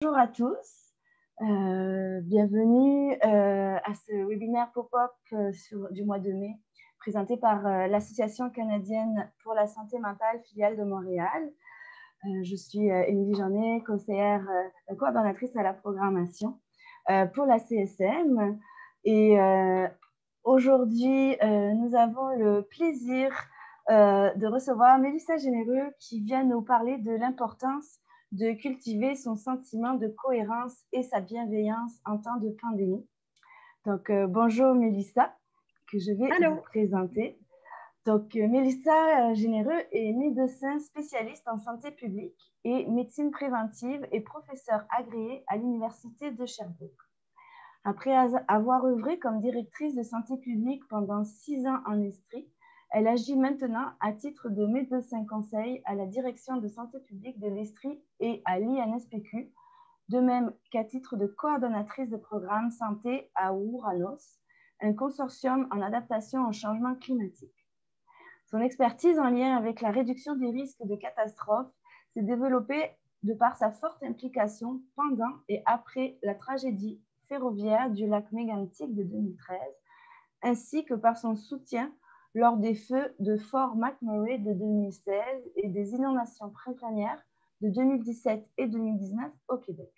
Bonjour à tous, bienvenue à ce webinaire pop-up du mois de mai, présenté par l'Association canadienne pour la santé mentale, filiale de Montréal. Je suis Émilie Jeannet, conseillère coordonnatrice à la programmation pour la CSM. Et aujourd'hui, nous avons le plaisir de recevoir Mélissa Généreux qui vient nous parler de l'importance de cultiver son sentiment de cohérence et sa bienveillance en temps de pandémie. Donc, bonjour Mélissa, que je vais vous présenter. Donc, Mélissa Généreux est médecin spécialiste en santé publique et médecine préventive et professeure agréée à l'Université de Sherbrooke. Après avoir œuvré comme directrice de santé publique pendant 6 ans en Estrie, elle agit maintenant à titre de médecin conseil à la direction de santé publique de l'Estrie et à l'INSPQ, de même qu'à titre de coordonnatrice de programme santé à Ouranos, un consortium en adaptation au changement climatique. Son expertise en lien avec la réduction des risques de catastrophes s'est développée de par sa forte implication pendant et après la tragédie ferroviaire du lac Mégantic de 2013, ainsi que par son soutien lors des feux de Fort McMurray de 2016 et des inondations printanières de 2017 et 2019 au Québec.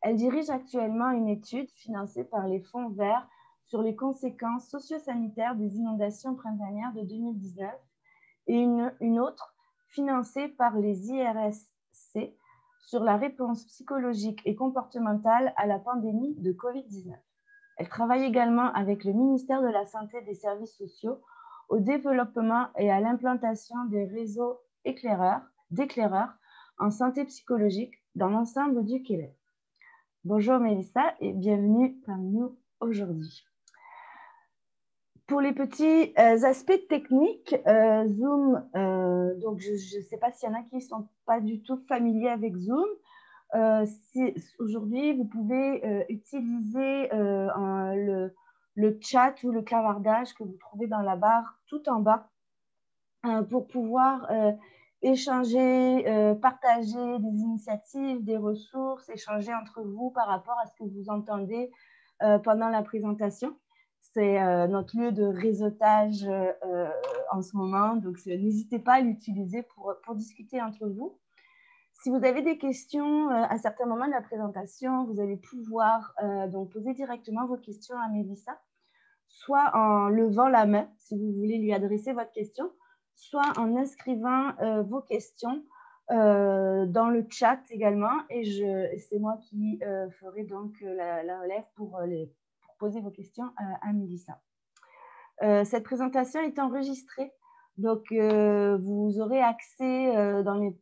Elle dirige actuellement une étude financée par les fonds verts sur les conséquences socio-sanitaires des inondations printanières de 2019 et une autre financée par les IRSC sur la réponse psychologique et comportementale à la pandémie de COVID-19. Elle travaille également avec le ministère de la Santé et des Services sociaux au développement et à l'implantation des réseaux d'éclaireurs en santé psychologique dans l'ensemble du Québec. Bonjour Mélissa et bienvenue parmi nous aujourd'hui. Pour les petits aspects techniques, Zoom, donc je ne sais pas s'il y en a qui ne sont pas du tout familiers avec Zoom. Aujourd'hui, vous pouvez utiliser le chat ou le clavardage que vous trouvez dans la barre tout en bas pour pouvoir échanger, partager des initiatives, des ressources, échanger entre vous par rapport à ce que vous entendez pendant la présentation. C'est notre lieu de réseautage en ce moment, donc n'hésitez pas à l'utiliser pour discuter entre vous. Si vous avez des questions à certains moments de la présentation, vous allez pouvoir donc poser directement vos questions à Mélissa, soit en levant la main si vous voulez lui adresser votre question, soit en inscrivant vos questions dans le chat également. Et c'est moi qui ferai donc la relève pour poser vos questions à Mélissa. Cette présentation est enregistrée, donc vous aurez accès dans les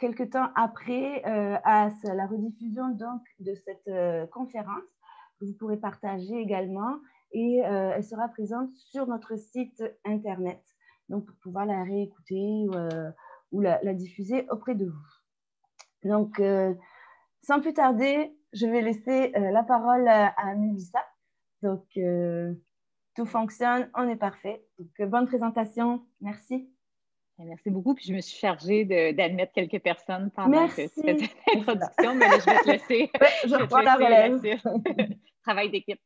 quelques temps après à la rediffusion donc, de cette conférence que vous pourrez partager également et elle sera présente sur notre site internet donc pour pouvoir la réécouter ou la diffuser auprès de vous. Donc, sans plus tarder, je vais laisser la parole à Mélissa. Donc, tout fonctionne, on est parfait. Donc, bonne présentation. Merci. Merci beaucoup. Puis je me suis chargée d'admettre quelques personnes pendant que tu faisais l'introduction, mais là, je vais te laisser. Je reprends la relève. Travail d'équipe.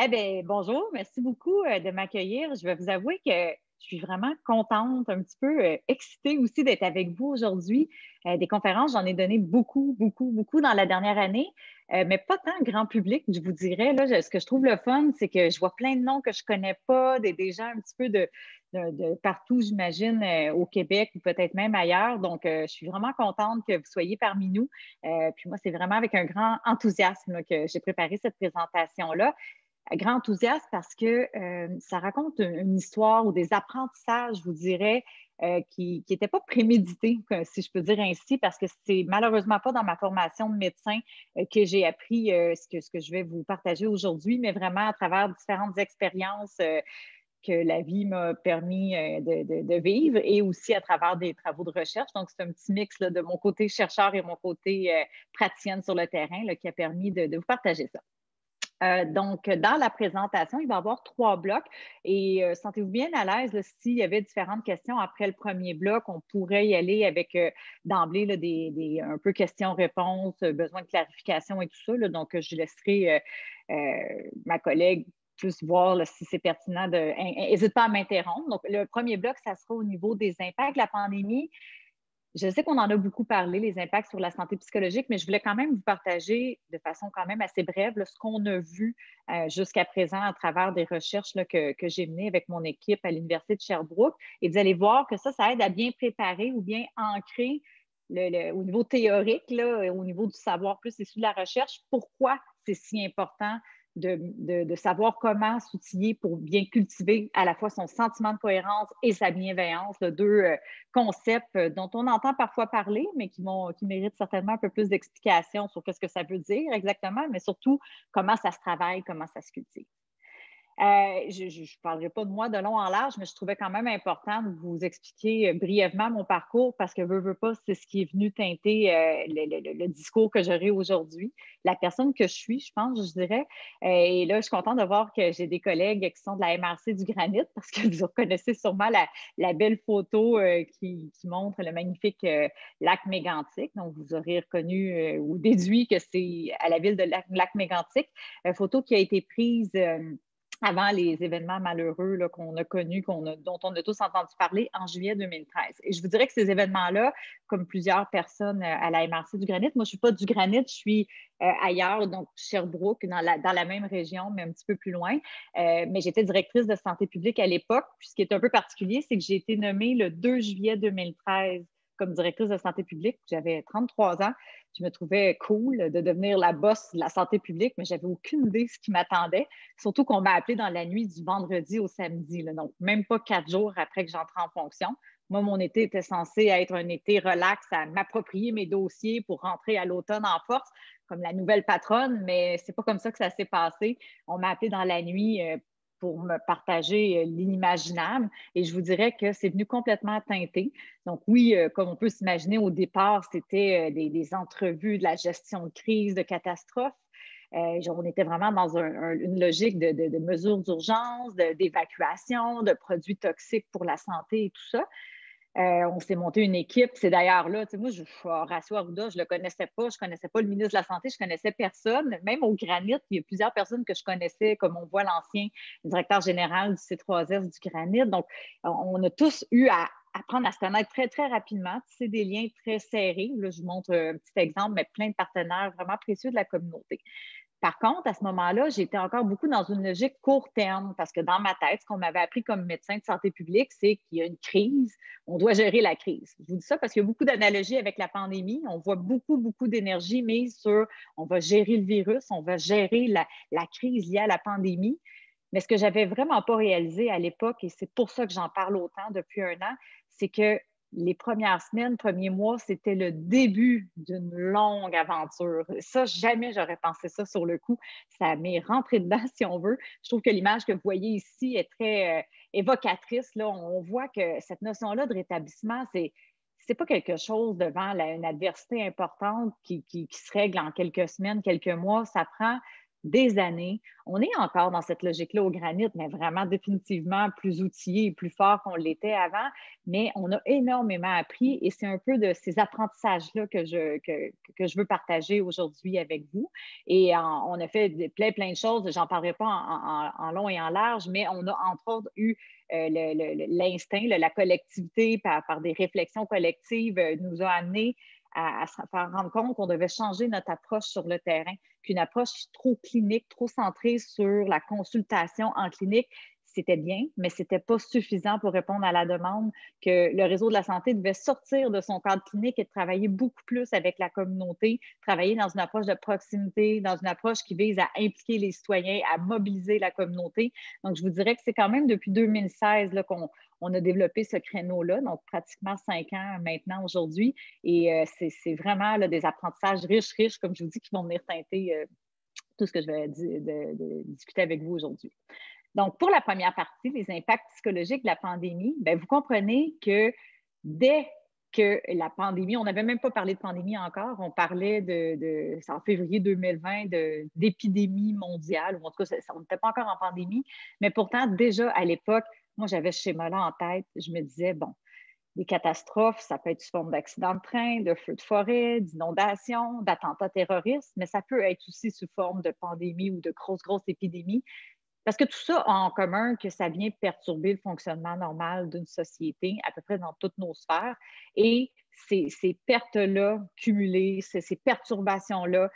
Eh bien, bonjour. Merci beaucoup de m'accueillir. Je vais vous avouer que je suis vraiment contente, un petit peu excitée aussi d'être avec vous aujourd'hui. Des conférences, j'en ai donné beaucoup dans la dernière année, mais pas tant grand public, je vous dirais. Là, ce que je trouve le fun, c'est que je vois plein de noms que je ne connais pas, des gens un petit peu de partout, j'imagine, au Québec ou peut-être même ailleurs. Donc, je suis vraiment contente que vous soyez parmi nous. Puis moi, c'est vraiment avec un grand enthousiasme là, que j'ai préparé cette présentation-là. Grand enthousiasme parce que ça raconte une histoire ou des apprentissages, je vous dirais, qui n'étaient pas prémédités, si je peux dire ainsi, parce que c'est malheureusement pas dans ma formation de médecin que j'ai appris ce que je vais vous partager aujourd'hui, mais vraiment à travers différentes expériences que la vie m'a permis de vivre et aussi à travers des travaux de recherche. Donc, c'est un petit mix là, de mon côté chercheur et mon côté praticienne sur le terrain là, qui a permis de vous partager ça. Donc, dans la présentation, il va y avoir 3 blocs et sentez-vous bien à l'aise s'il y avait différentes questions après le premier bloc, on pourrait y aller avec d'emblée là, un peu questions-réponses, besoin de clarification et tout ça. Là, donc, je laisserai ma collègue plus voir là, si c'est pertinent. N'hésite pas à m'interrompre. Donc, le premier bloc, ça sera au niveau des impacts de la pandémie. Je sais qu'on en a beaucoup parlé, les impacts sur la santé psychologique, mais je voulais quand même vous partager de façon quand même assez brève là, ce qu'on a vu jusqu'à présent à travers des recherches là, que j'ai menées avec mon équipe à l'Université de Sherbrooke. Et vous allez voir que ça aide à bien préparer ou bien ancrer au niveau théorique, là, au niveau du savoir plus issu de la recherche, pourquoi c'est si important de savoir comment s'outiller pour bien cultiver à la fois son sentiment de cohérence et sa bienveillance, là, deux concepts dont on entend parfois parler, mais qui méritent certainement un peu plus d'explications sur ce que ça veut dire exactement, mais surtout comment ça se travaille, comment ça se cultive. Je ne parlerai pas de moi de long en large, mais je trouvais quand même important de vous expliquer brièvement mon parcours parce que veux pas, c'est ce qui est venu teinter le discours que j'aurai aujourd'hui. La personne que je suis, je pense, je dirais. Et là, je suis contente de voir que j'ai des collègues qui sont de la MRC du Granit parce que vous reconnaissez sûrement la belle photo qui montre le magnifique lac Mégantic. Donc, vous aurez reconnu ou déduit que c'est à la ville de lac Mégantic. Photo qui a été prise avant les événements malheureux là, qu'on a connus, dont on a tous entendu parler en juillet 2013. Et je vous dirais que ces événements-là, comme plusieurs personnes à la MRC du Granit, moi, je ne suis pas du Granit, je suis ailleurs, donc Sherbrooke, dans la même région, mais un petit peu plus loin. Mais j'étais directrice de santé publique à l'époque. Puis ce qui est un peu particulier, c'est que j'ai été nommée le 2 juillet 2013 comme directrice de santé publique. J'avais 33 ans. Je me trouvais cool de devenir la boss de la santé publique, mais je n'avais aucune idée de ce qui m'attendait. Surtout qu'on m'a appelée dans la nuit du vendredi au samedi, là, donc même pas 4 jours après que j'entre en fonction. Moi, mon été était censé être un été relax à m'approprier mes dossiers pour rentrer à l'automne en force, comme la nouvelle patronne, mais c'est pas comme ça que ça s'est passé. On m'a appelée dans la nuit pour me partager l'inimaginable. Et je vous dirais que c'est venu complètement teinter. Donc oui, comme on peut s'imaginer, au départ, c'était des entrevues de la gestion de crise, de catastrophe. On était vraiment dans une logique de mesures d'urgence, d'évacuation, de produits toxiques pour la santé et tout ça. On s'est monté une équipe. C'est d'ailleurs là, tu sais, moi, Horacio Arruda, je ne le connaissais pas. Je ne connaissais pas le ministre de la Santé. Je ne connaissais personne. Même au Granit, il y a plusieurs personnes que je connaissais, comme on voit l'ancien directeur général du C3S du Granit. Donc, on a tous eu à apprendre à se connaître très, très rapidement. C'est des liens très serrés. Là, je vous montre un petit exemple, mais plein de partenaires vraiment précieux de la communauté. Par contre, à ce moment-là, j'étais encore beaucoup dans une logique court terme parce que dans ma tête, ce qu'on m'avait appris comme médecin de santé publique, c'est qu'il y a une crise, on doit gérer la crise. Je vous dis ça parce qu'il y a beaucoup d'analogies avec la pandémie. On voit beaucoup, beaucoup d'énergie mise sur on va gérer le virus, on va gérer la crise liée à la pandémie. Mais ce que j'avais vraiment pas réalisé à l'époque, et c'est pour ça que j'en parle autant depuis un an, c'est que les premières semaines, premiers mois, c'était le début d'une longue aventure. Ça, jamais j'aurais pensé ça sur le coup. Ça m'est rentré dedans, si on veut. Je trouve que l'image que vous voyez ici est très évocatrice. Là. On voit que cette notion-là de rétablissement, c'est pas quelque chose devant une adversité importante qui se règle en quelques semaines, quelques mois. Ça prend des années. On est encore dans cette logique-là au Granit, mais vraiment définitivement plus outillé et plus fort qu'on l'était avant. Mais on a énormément appris et c'est un peu de ces apprentissages-là que je veux partager aujourd'hui avec vous. Et on a fait plein de choses. J'en parlerai pas en long et en large, mais on a entre autres eu l'instinct, la collectivité par des réflexions collectives nous a amené à se faire rendre compte qu'on devait changer notre approche sur le terrain, qu'une approche trop clinique, trop centrée sur la consultation en clinique, c'était bien, mais ce n'était pas suffisant pour répondre à la demande, que le réseau de la santé devait sortir de son cadre clinique et travailler beaucoup plus avec la communauté, travailler dans une approche de proximité, dans une approche qui vise à impliquer les citoyens, à mobiliser la communauté. Donc, je vous dirais que c'est quand même depuis 2016 là, qu'on a développé ce créneau-là, donc pratiquement 5 ans maintenant aujourd'hui. Et c'est vraiment là, des apprentissages riches, comme je vous dis, qui vont venir teinter tout ce que je vais discuter avec vous aujourd'hui. Donc, pour la première partie, les impacts psychologiques de la pandémie, bien, vous comprenez que dès que la pandémie, on n'avait même pas parlé de pandémie encore, on parlait c'est en février 2020 d'épidémie mondiale, ou en tout cas, on n'était pas encore en pandémie, mais pourtant, déjà à l'époque, moi, j'avais ce schéma-là en tête. Je me disais, bon, des catastrophes, ça peut être sous forme d'accidents de train, de feux de forêt, d'inondations, d'attentats terroristes, mais ça peut être aussi sous forme de pandémie ou de grosses épidémies. Parce que tout ça a en commun que ça vient perturber le fonctionnement normal d'une société, à peu près dans toutes nos sphères. Et ces pertes-là cumulées, ces perturbations-là,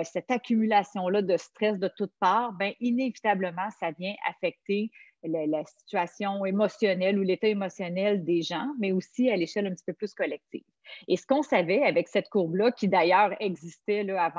cette accumulation-là de stress de toutes parts, bien, inévitablement, ça vient affecter la situation émotionnelle ou l'état émotionnel des gens, mais aussi à l'échelle un petit peu plus collective. Et ce qu'on savait avec cette courbe-là, qui d'ailleurs existait là,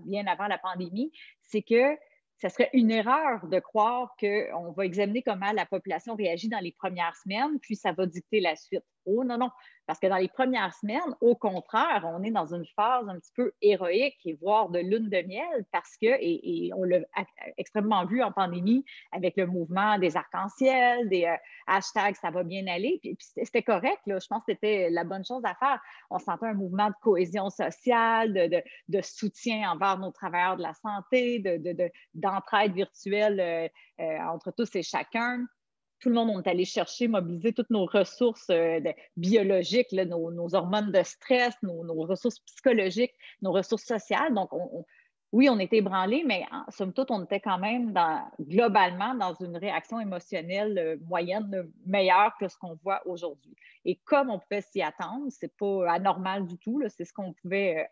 bien avant la pandémie, c'est que ça serait une erreur de croire qu'on va examiner comment la population réagit dans les premières semaines, puis ça va dicter la suite. Oh non, non, parce que dans les premières semaines, au contraire, on est dans une phase un petit peu héroïque et voire de lune de miel parce que, et on l'a extrêmement vu en pandémie avec le mouvement des arcs-en-ciel, des hashtags ça va bien aller, puis c'était correct, là, je pense que c'était la bonne chose à faire. On sentait un mouvement de cohésion sociale, de soutien envers nos travailleurs de la santé, d'entraide virtuelle entre tous et chacun. Tout le monde, on est allé chercher, mobiliser toutes nos ressources biologiques, là, nos hormones de stress, nos ressources psychologiques, nos ressources sociales. Donc, oui, on était ébranlés, mais somme toute, on était quand même globalement dans une réaction émotionnelle moyenne meilleure que ce qu'on voit aujourd'hui. Et comme on pouvait s'y attendre, c'est pas anormal du tout, c'est ce qu'on pouvait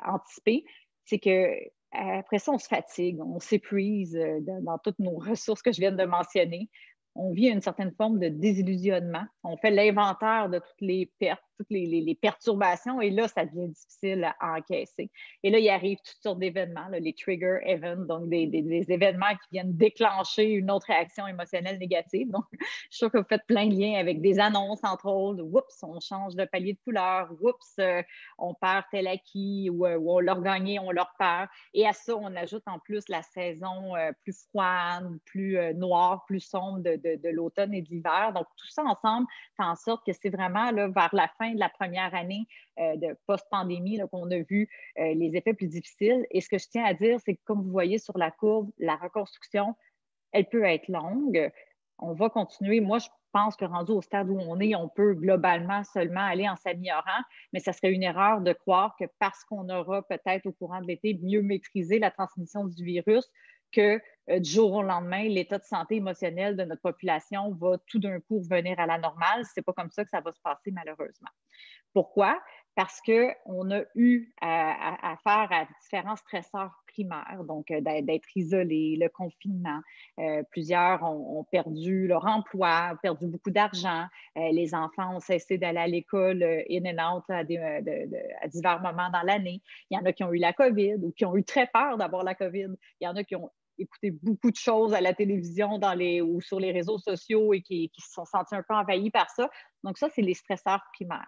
anticiper, c'est que après ça, on se fatigue, on s'épuise dans toutes nos ressources que je viens de mentionner. On vit une certaine forme de désillusionnement. On fait l'inventaire de toutes les pertes, toutes les perturbations, et là, ça devient difficile à encaisser. Et là, il arrive toutes sortes d'événements, les trigger events, donc des événements qui viennent déclencher une autre réaction émotionnelle négative. Donc, je suis sûre que vous faites plein de liens avec des annonces, entre autres. Oups, on change de palier de couleur. Oups, on perd tel acquis, ou on l'a regagné, on le perd. Et à ça, on ajoute en plus la saison plus froide, plus noire, plus sombre de l'automne et de l'hiver. Donc, tout ça ensemble fait en sorte que c'est vraiment là, vers la fin de la première année de post-pandémie qu'on a vu les effets plus difficiles. Et ce que je tiens à dire, c'est que comme vous voyez sur la courbe, la reconstruction, elle peut être longue. On va continuer. Moi, je pense que rendu au stade où on est, on peut globalement seulement aller en s'améliorant, mais ça serait une erreur de croire que parce qu'on aura peut-être au courant de l'été mieux maîtrisé la transmission du virus, que du jour au lendemain, l'état de santé émotionnelle de notre population va tout d'un coup revenir à la normale. Ce n'est pas comme ça que ça va se passer, malheureusement. Pourquoi? Parce qu'on a eu affaire à différents stresseurs primaires, donc d'être isolé, le confinement. Plusieurs ont perdu leur emploi, ont perdu beaucoup d'argent. Les enfants ont cessé d'aller à l'école in and out à divers moments dans l'année. Il y en a qui ont eu la COVID ou qui ont eu très peur d'avoir la COVID. Il y en a qui ont écouté beaucoup de choses à la télévision ou sur les réseaux sociaux et qui se sont sentis un peu envahis par ça. Donc ça, c'est les stresseurs primaires.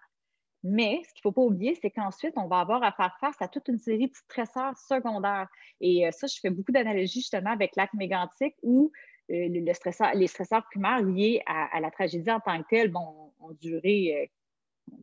Mais ce qu'il ne faut pas oublier, c'est qu'ensuite, on va avoir à faire face à toute une série de stresseurs secondaires. Et ça, je fais beaucoup d'analogies justement avec l'acte mégantique où les stresseurs primaires liés à la tragédie en tant que telle ont duré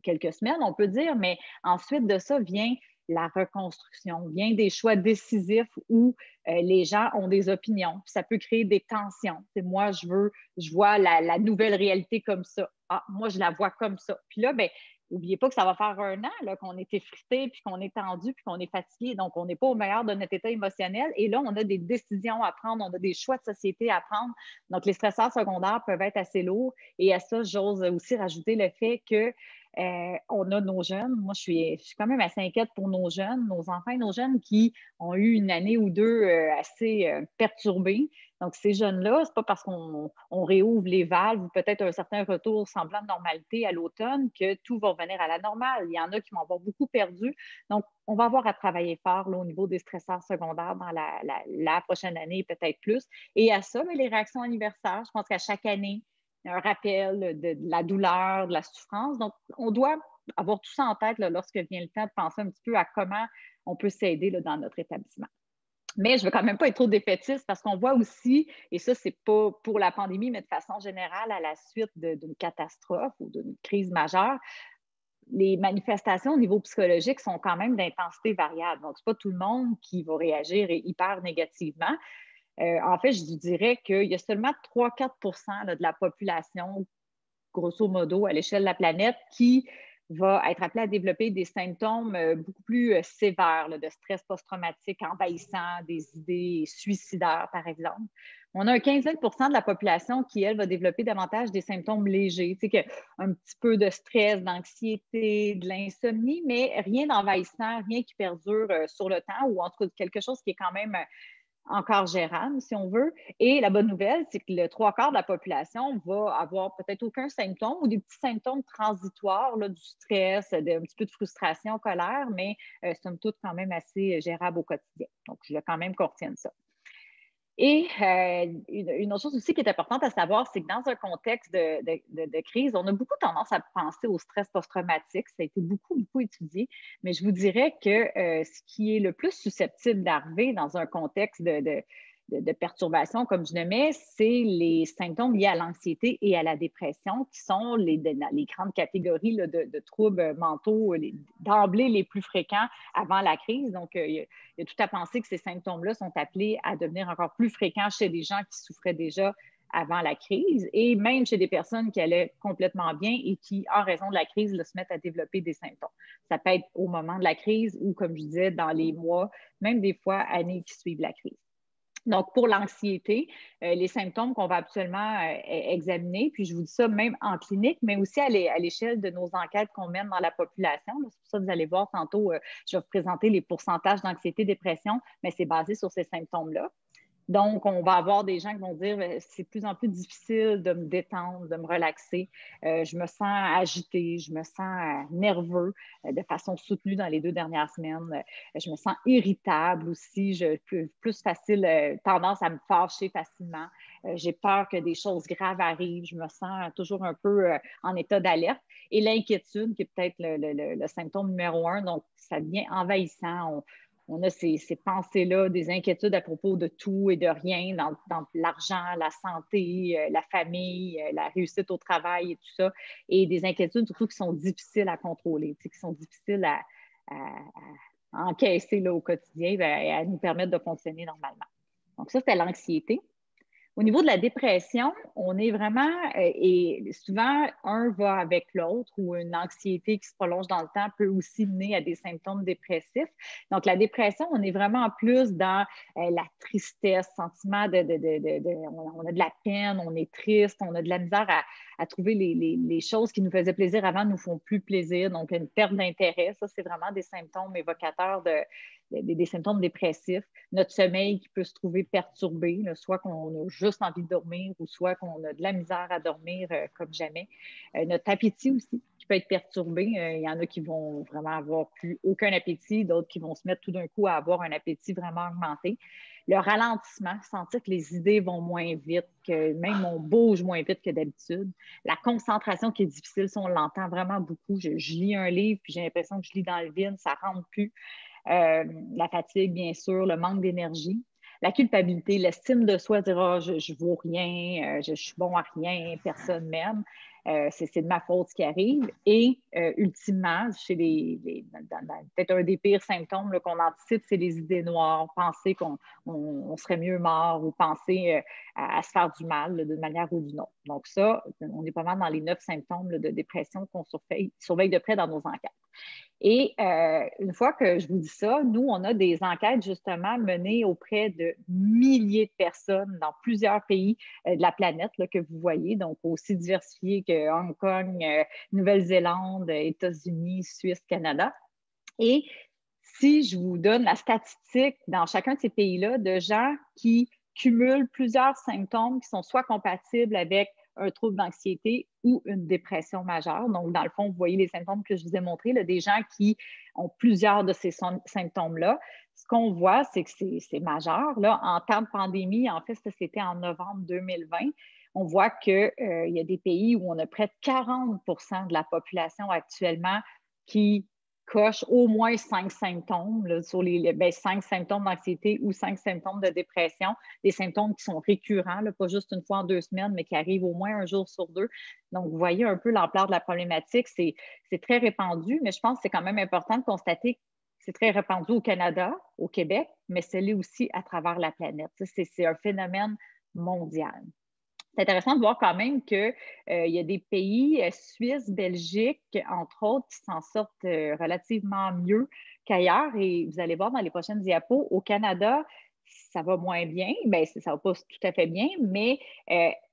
quelques semaines, on peut dire, mais ensuite de ça vient la reconstruction, vient des choix décisifs où les gens ont des opinions. Puis ça peut créer des tensions. Moi, je vois la nouvelle réalité comme ça. Ah, moi, je la vois comme ça. Puis là, ben, n'oubliez pas que ça va faire 1 an là, qu'on est effrité, puis qu'on est tendu, puis qu'on est fatigué. Donc, on n'est pas au meilleur de notre état émotionnel. Et là, on a des décisions à prendre, on a des choix de société à prendre. Donc, les stresseurs secondaires peuvent être assez lourds. Et à ça, j'ose aussi rajouter le fait que on a nos jeunes. Moi, je suis quand même assez inquiète pour nos jeunes, nos enfants et nos jeunes qui ont eu une année ou deux assez perturbée. Donc, ces jeunes-là, ce n'est pas parce qu'on réouvre les valves ou peut-être un certain retour semblant de normalité à l'automne que tout va revenir à la normale. Il y en a qui vont avoir beaucoup perdu. Donc, on va avoir à travailler fort là, au niveau des stresseurs secondaires dans la prochaine année, peut-être plus. Et à ça, mais les réactions anniversaires, je pense qu'à chaque année, un rappel de la douleur, de la souffrance. Donc, on doit avoir tout ça en tête là, lorsque vient le temps de penser un petit peu à comment on peut s'aider dans notre établissement. Mais je ne veux quand même pas être trop défaitiste parce qu'on voit aussi, et ça, ce n'est pas pour la pandémie, mais de façon générale, à la suite d'une catastrophe ou d'une crise majeure, les manifestations au niveau psychologique sont quand même d'intensité variable. Donc, ce n'est pas tout le monde qui va réagir hyper négativement. En fait, je dirais qu'il y a seulement 3-4 de la population, grosso modo, à l'échelle de la planète, qui va être appelée à développer des symptômes beaucoup plus sévères de stress post-traumatique envahissant, des idées suicidaires, par exemple. On a un 15-20 de la population qui, elle, va développer davantage des symptômes légers, tu sais, un petit peu de stress, d'anxiété, de l'insomnie, mais rien d'envahissant, rien qui perdure sur le temps, ou en tout cas quelque chose qui est quand même encore gérable, si on veut. Et la bonne nouvelle, c'est que le 3/4 de la population va avoir peut-être aucun symptôme ou des petits symptômes transitoires, là, du stress, un petit peu de frustration, colère, mais somme toute quand même assez gérable au quotidien. Donc, je veux quand même qu'on retienne ça. Et une autre chose aussi qui est importante à savoir, c'est que dans un contexte de crise, on a beaucoup tendance à penser au stress post-traumatique. Ça a été beaucoup, beaucoup étudié. Mais je vous dirais que ce qui est le plus susceptible d'arriver dans un contexte de perturbation, comme je le mets, c'est les symptômes liés à l'anxiété et à la dépression, qui sont les grandes catégories là, de troubles mentaux d'emblée les plus fréquents avant la crise. Donc, il y a tout à penser que ces symptômes-là sont appelés à devenir encore plus fréquents chez des gens qui souffraient déjà avant la crise et même chez des personnes qui allaient complètement bien et qui, en raison de la crise, là, se mettent à développer des symptômes. Ça peut être au moment de la crise ou, comme je disais, dans les mois, même des fois années qui suivent la crise. Donc, pour l'anxiété, les symptômes qu'on va absolument examiner, puis je vous dis ça même en clinique, mais aussi à l'échelle de nos enquêtes qu'on mène dans la population. C'est pour ça que vous allez voir tantôt, je vais vous présenter les pourcentages d'anxiété-dépression, mais c'est basé sur ces symptômes-là. Donc, on va avoir des gens qui vont dire c'est de plus en plus difficile de me détendre, de me relaxer. Je me sens agitée, je me sens nerveux de façon soutenue dans les 2 dernières semaines. Je me sens irritable aussi. J'ai plus facile tendance à me fâcher facilement. J'ai peur que des choses graves arrivent. Je me sens toujours un peu en état d'alerte. Et l'inquiétude, qui est peut-être le symptôme numéro 1, donc ça devient envahissant. On a ces pensées-là, des inquiétudes à propos de tout et de rien, dans l'argent, la santé, la famille, la réussite au travail et tout ça, et des inquiétudes surtout qui sont difficiles à contrôler, qui sont difficiles à encaisser là, au quotidien et à nous permettre de fonctionner normalement. Donc ça, c'était l'anxiété. Au niveau de la dépression, on est vraiment, et souvent, un va avec l'autre ou une anxiété qui se prolonge dans le temps peut aussi mener à des symptômes dépressifs. Donc, la dépression, on est vraiment plus dans la tristesse, sentiment on a de la peine, on est triste, on a de la misère à trouver les choses qui nous faisaient plaisir avant ne nous font plus plaisir. Donc, une perte d'intérêt, ça, c'est vraiment des symptômes évocateurs des symptômes dépressifs. Notre sommeil qui peut se trouver perturbé, là, soit qu'on a juste envie de dormir ou soit qu'on a de la misère à dormir comme jamais. Notre appétit aussi qui peut être perturbé. Il y en a qui vont vraiment avoir plus aucun appétit, d'autres qui vont se mettre tout d'un coup à avoir un appétit vraiment augmenté. Le ralentissement, sentir que les idées vont moins vite, que même on bouge moins vite que d'habitude. La concentration qui est difficile, ça, on l'entend vraiment beaucoup. Je lis un livre, puis j'ai l'impression que je lis dans le vide, ça ne rentre plus. La fatigue, bien sûr, le manque d'énergie. La culpabilité, l'estime de soi, dire oh, je ne vaux rien, je suis bon à rien, personne m'aime. C'est de ma faute ce qui arrive. Et ultimement, chez peut-être un des pires symptômes qu'on anticipe, c'est les idées noires, penser qu'on serait mieux mort ou penser à se faire du mal d'une manière ou d'une autre. Donc ça, on est pas mal dans les 9 symptômes de dépression qu'on surveille de près dans nos enquêtes. Et une fois que je vous dis ça, nous, on a des enquêtes justement menées auprès de milliers de personnes dans plusieurs pays de la planète là, que vous voyez, donc aussi diversifiés que Hong Kong, Nouvelle-Zélande, États-Unis, Suisse, Canada. Et si je vous donne la statistique dans chacun de ces pays-là de gens qui cumulent plusieurs symptômes qui sont soit compatibles avec un trouble d'anxiété ou une dépression majeure. Donc, dans le fond, vous voyez les symptômes que je vous ai montrés, là, des gens qui ont plusieurs de ces symptômes-là. Ce qu'on voit, c'est que c'est majeur. Là, en temps de pandémie, en fait, c'était en novembre 2020. On voit qu'il y a des pays où on a près de 40 de la population actuellement qui coche au moins 5 symptômes, là, sur les 5 symptômes d'anxiété ou 5 symptômes de dépression, des symptômes qui sont récurrents, là, pas juste une fois en 2 semaines, mais qui arrivent au moins un jour sur deux. Donc, vous voyez un peu l'ampleur de la problématique. C'est très répandu, mais je pense que c'est quand même important de constater que c'est très répandu au Canada, au Québec, mais c'est l'est aussi à travers la planète. C'est un phénomène mondial. C'est intéressant de voir quand même qu'il y a des pays, Suisse, Belgique, entre autres, qui s'en sortent relativement mieux qu'ailleurs. Et vous allez voir dans les prochaines diapos, au Canada, ça va moins bien. Bien, ça ne va pas tout à fait bien, mais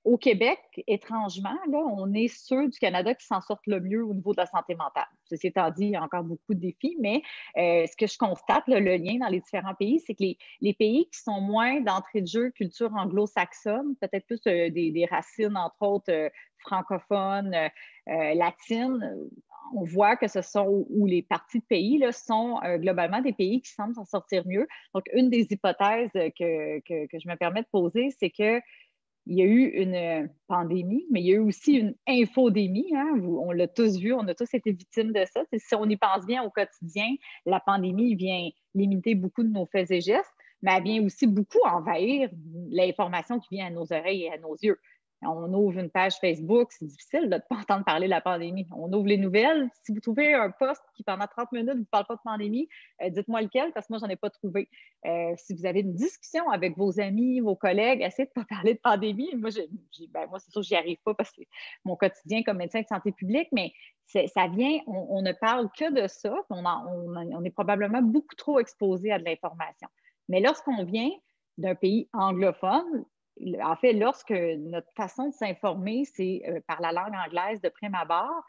au Québec, étrangement, là, on est ceux du Canada qui s'en sortent le mieux au niveau de la santé mentale. Ceci étant dit, il y a encore beaucoup de défis, mais ce que je constate, là, le lien dans les différents pays, c'est que les pays qui sont moins d'entrée de jeu culture anglo-saxonne, peut-être plus des racines, entre autres, francophones, latines, on voit que ce sont, ou les parties de pays là, sont globalement des pays qui semblent s'en sortir mieux. Donc, une des hypothèses que je me permets de poser, c'est que il y a eu une pandémie, mais il y a eu aussi une infodémie. Hein? On l'a tous vu, on a tous été victimes de ça. Si on y pense bien au quotidien, la pandémie vient limiter beaucoup de nos faits et gestes, mais elle vient aussi beaucoup envahir l'information qui vient à nos oreilles et à nos yeux. On ouvre une page Facebook, c'est difficile de ne pas entendre parler de la pandémie. On ouvre les nouvelles. Si vous trouvez un post qui, pendant 30 minutes, ne vous parle pas de pandémie, dites-moi lequel, parce que moi, je n'en ai pas trouvé. Si vous avez une discussion avec vos amis, vos collègues, essayez de ne pas parler de pandémie. Moi, moi c'est sûr que j'y arrive pas parce que c'est mon quotidien comme médecin de santé publique, mais ça vient, on ne parle que de ça. On est probablement beaucoup trop exposé à de l'information. Mais lorsqu'on vient d'un pays anglophone, en fait, lorsque notre façon de s'informer, c'est par la langue anglaise de prime abord,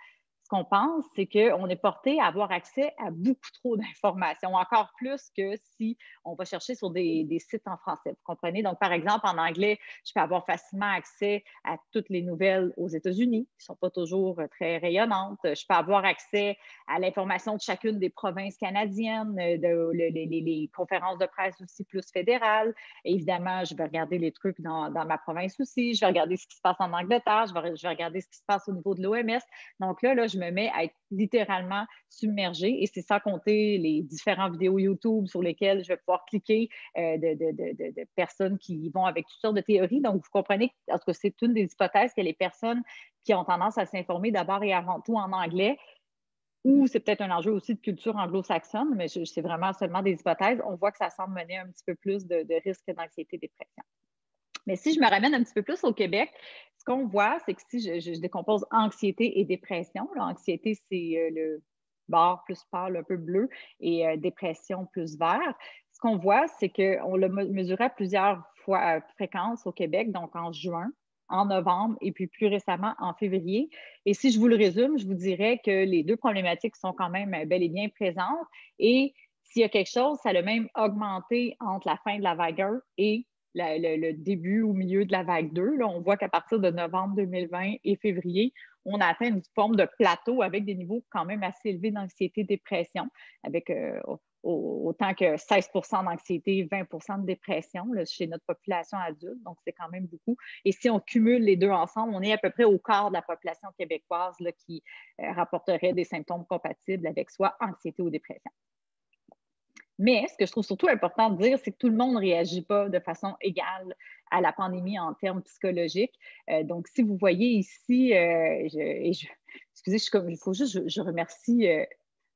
ce qu'on pense, c'est qu'on est porté à avoir accès à beaucoup trop d'informations, encore plus que si on va chercher sur des sites en français. Vous comprenez? Donc, par exemple, en anglais, je peux avoir facilement accès à toutes les nouvelles aux États-Unis, qui ne sont pas toujours très rayonnantes. Je peux avoir accès à l'information de chacune des provinces canadiennes, les conférences de presse aussi plus fédérales. Et évidemment, je vais regarder les trucs dans ma province aussi. Je vais regarder ce qui se passe en Angleterre. Je vais regarder ce qui se passe au niveau de l'OMS. Donc là, je me mets à être littéralement submergée et c'est sans compter les différentes vidéos YouTube sur lesquelles je vais pouvoir cliquer de personnes qui vont avec toutes sortes de théories. Donc, vous comprenez que c'est une des hypothèses que les personnes qui ont tendance à s'informer d'abord et avant tout en anglais, ou c'est peut-être un enjeu aussi de culture anglo-saxonne, mais c'est vraiment seulement des hypothèses, on voit que ça semble mener un petit peu plus de risques d'anxiété, dépression. Mais si je me ramène un petit peu plus au Québec, ce qu'on voit, c'est que si je décompose anxiété et dépression, là, anxiété, c'est le bord plus pâle, un peu bleu, et dépression plus vert. Ce qu'on voit, c'est qu'on l'a mesuré à plusieurs fois fréquences au Québec, donc en juin, en novembre et puis plus récemment en février. Et si je vous le résume, je vous dirais que les deux problématiques sont quand même bel et bien présentes. Et s'il y a quelque chose, ça a même augmenté entre la fin de la vague 1 et le début ou milieu de la vague 2. Là, on voit qu'à partir de novembre 2020 et février, on a atteint une forme de plateau avec des niveaux quand même assez élevés d'anxiété-dépression, avec autant que 16 d'anxiété, 20 de dépression là, chez notre population adulte. Donc, c'est quand même beaucoup. Et si on cumule les deux ensemble, on est à peu près au quart de la population québécoise là, qui rapporterait des symptômes compatibles avec soit anxiété ou dépression. Mais ce que je trouve surtout important de dire, c'est que tout le monde ne réagit pas de façon égale à la pandémie en termes psychologiques. Donc, si vous voyez ici, excusez, il faut juste, je remercie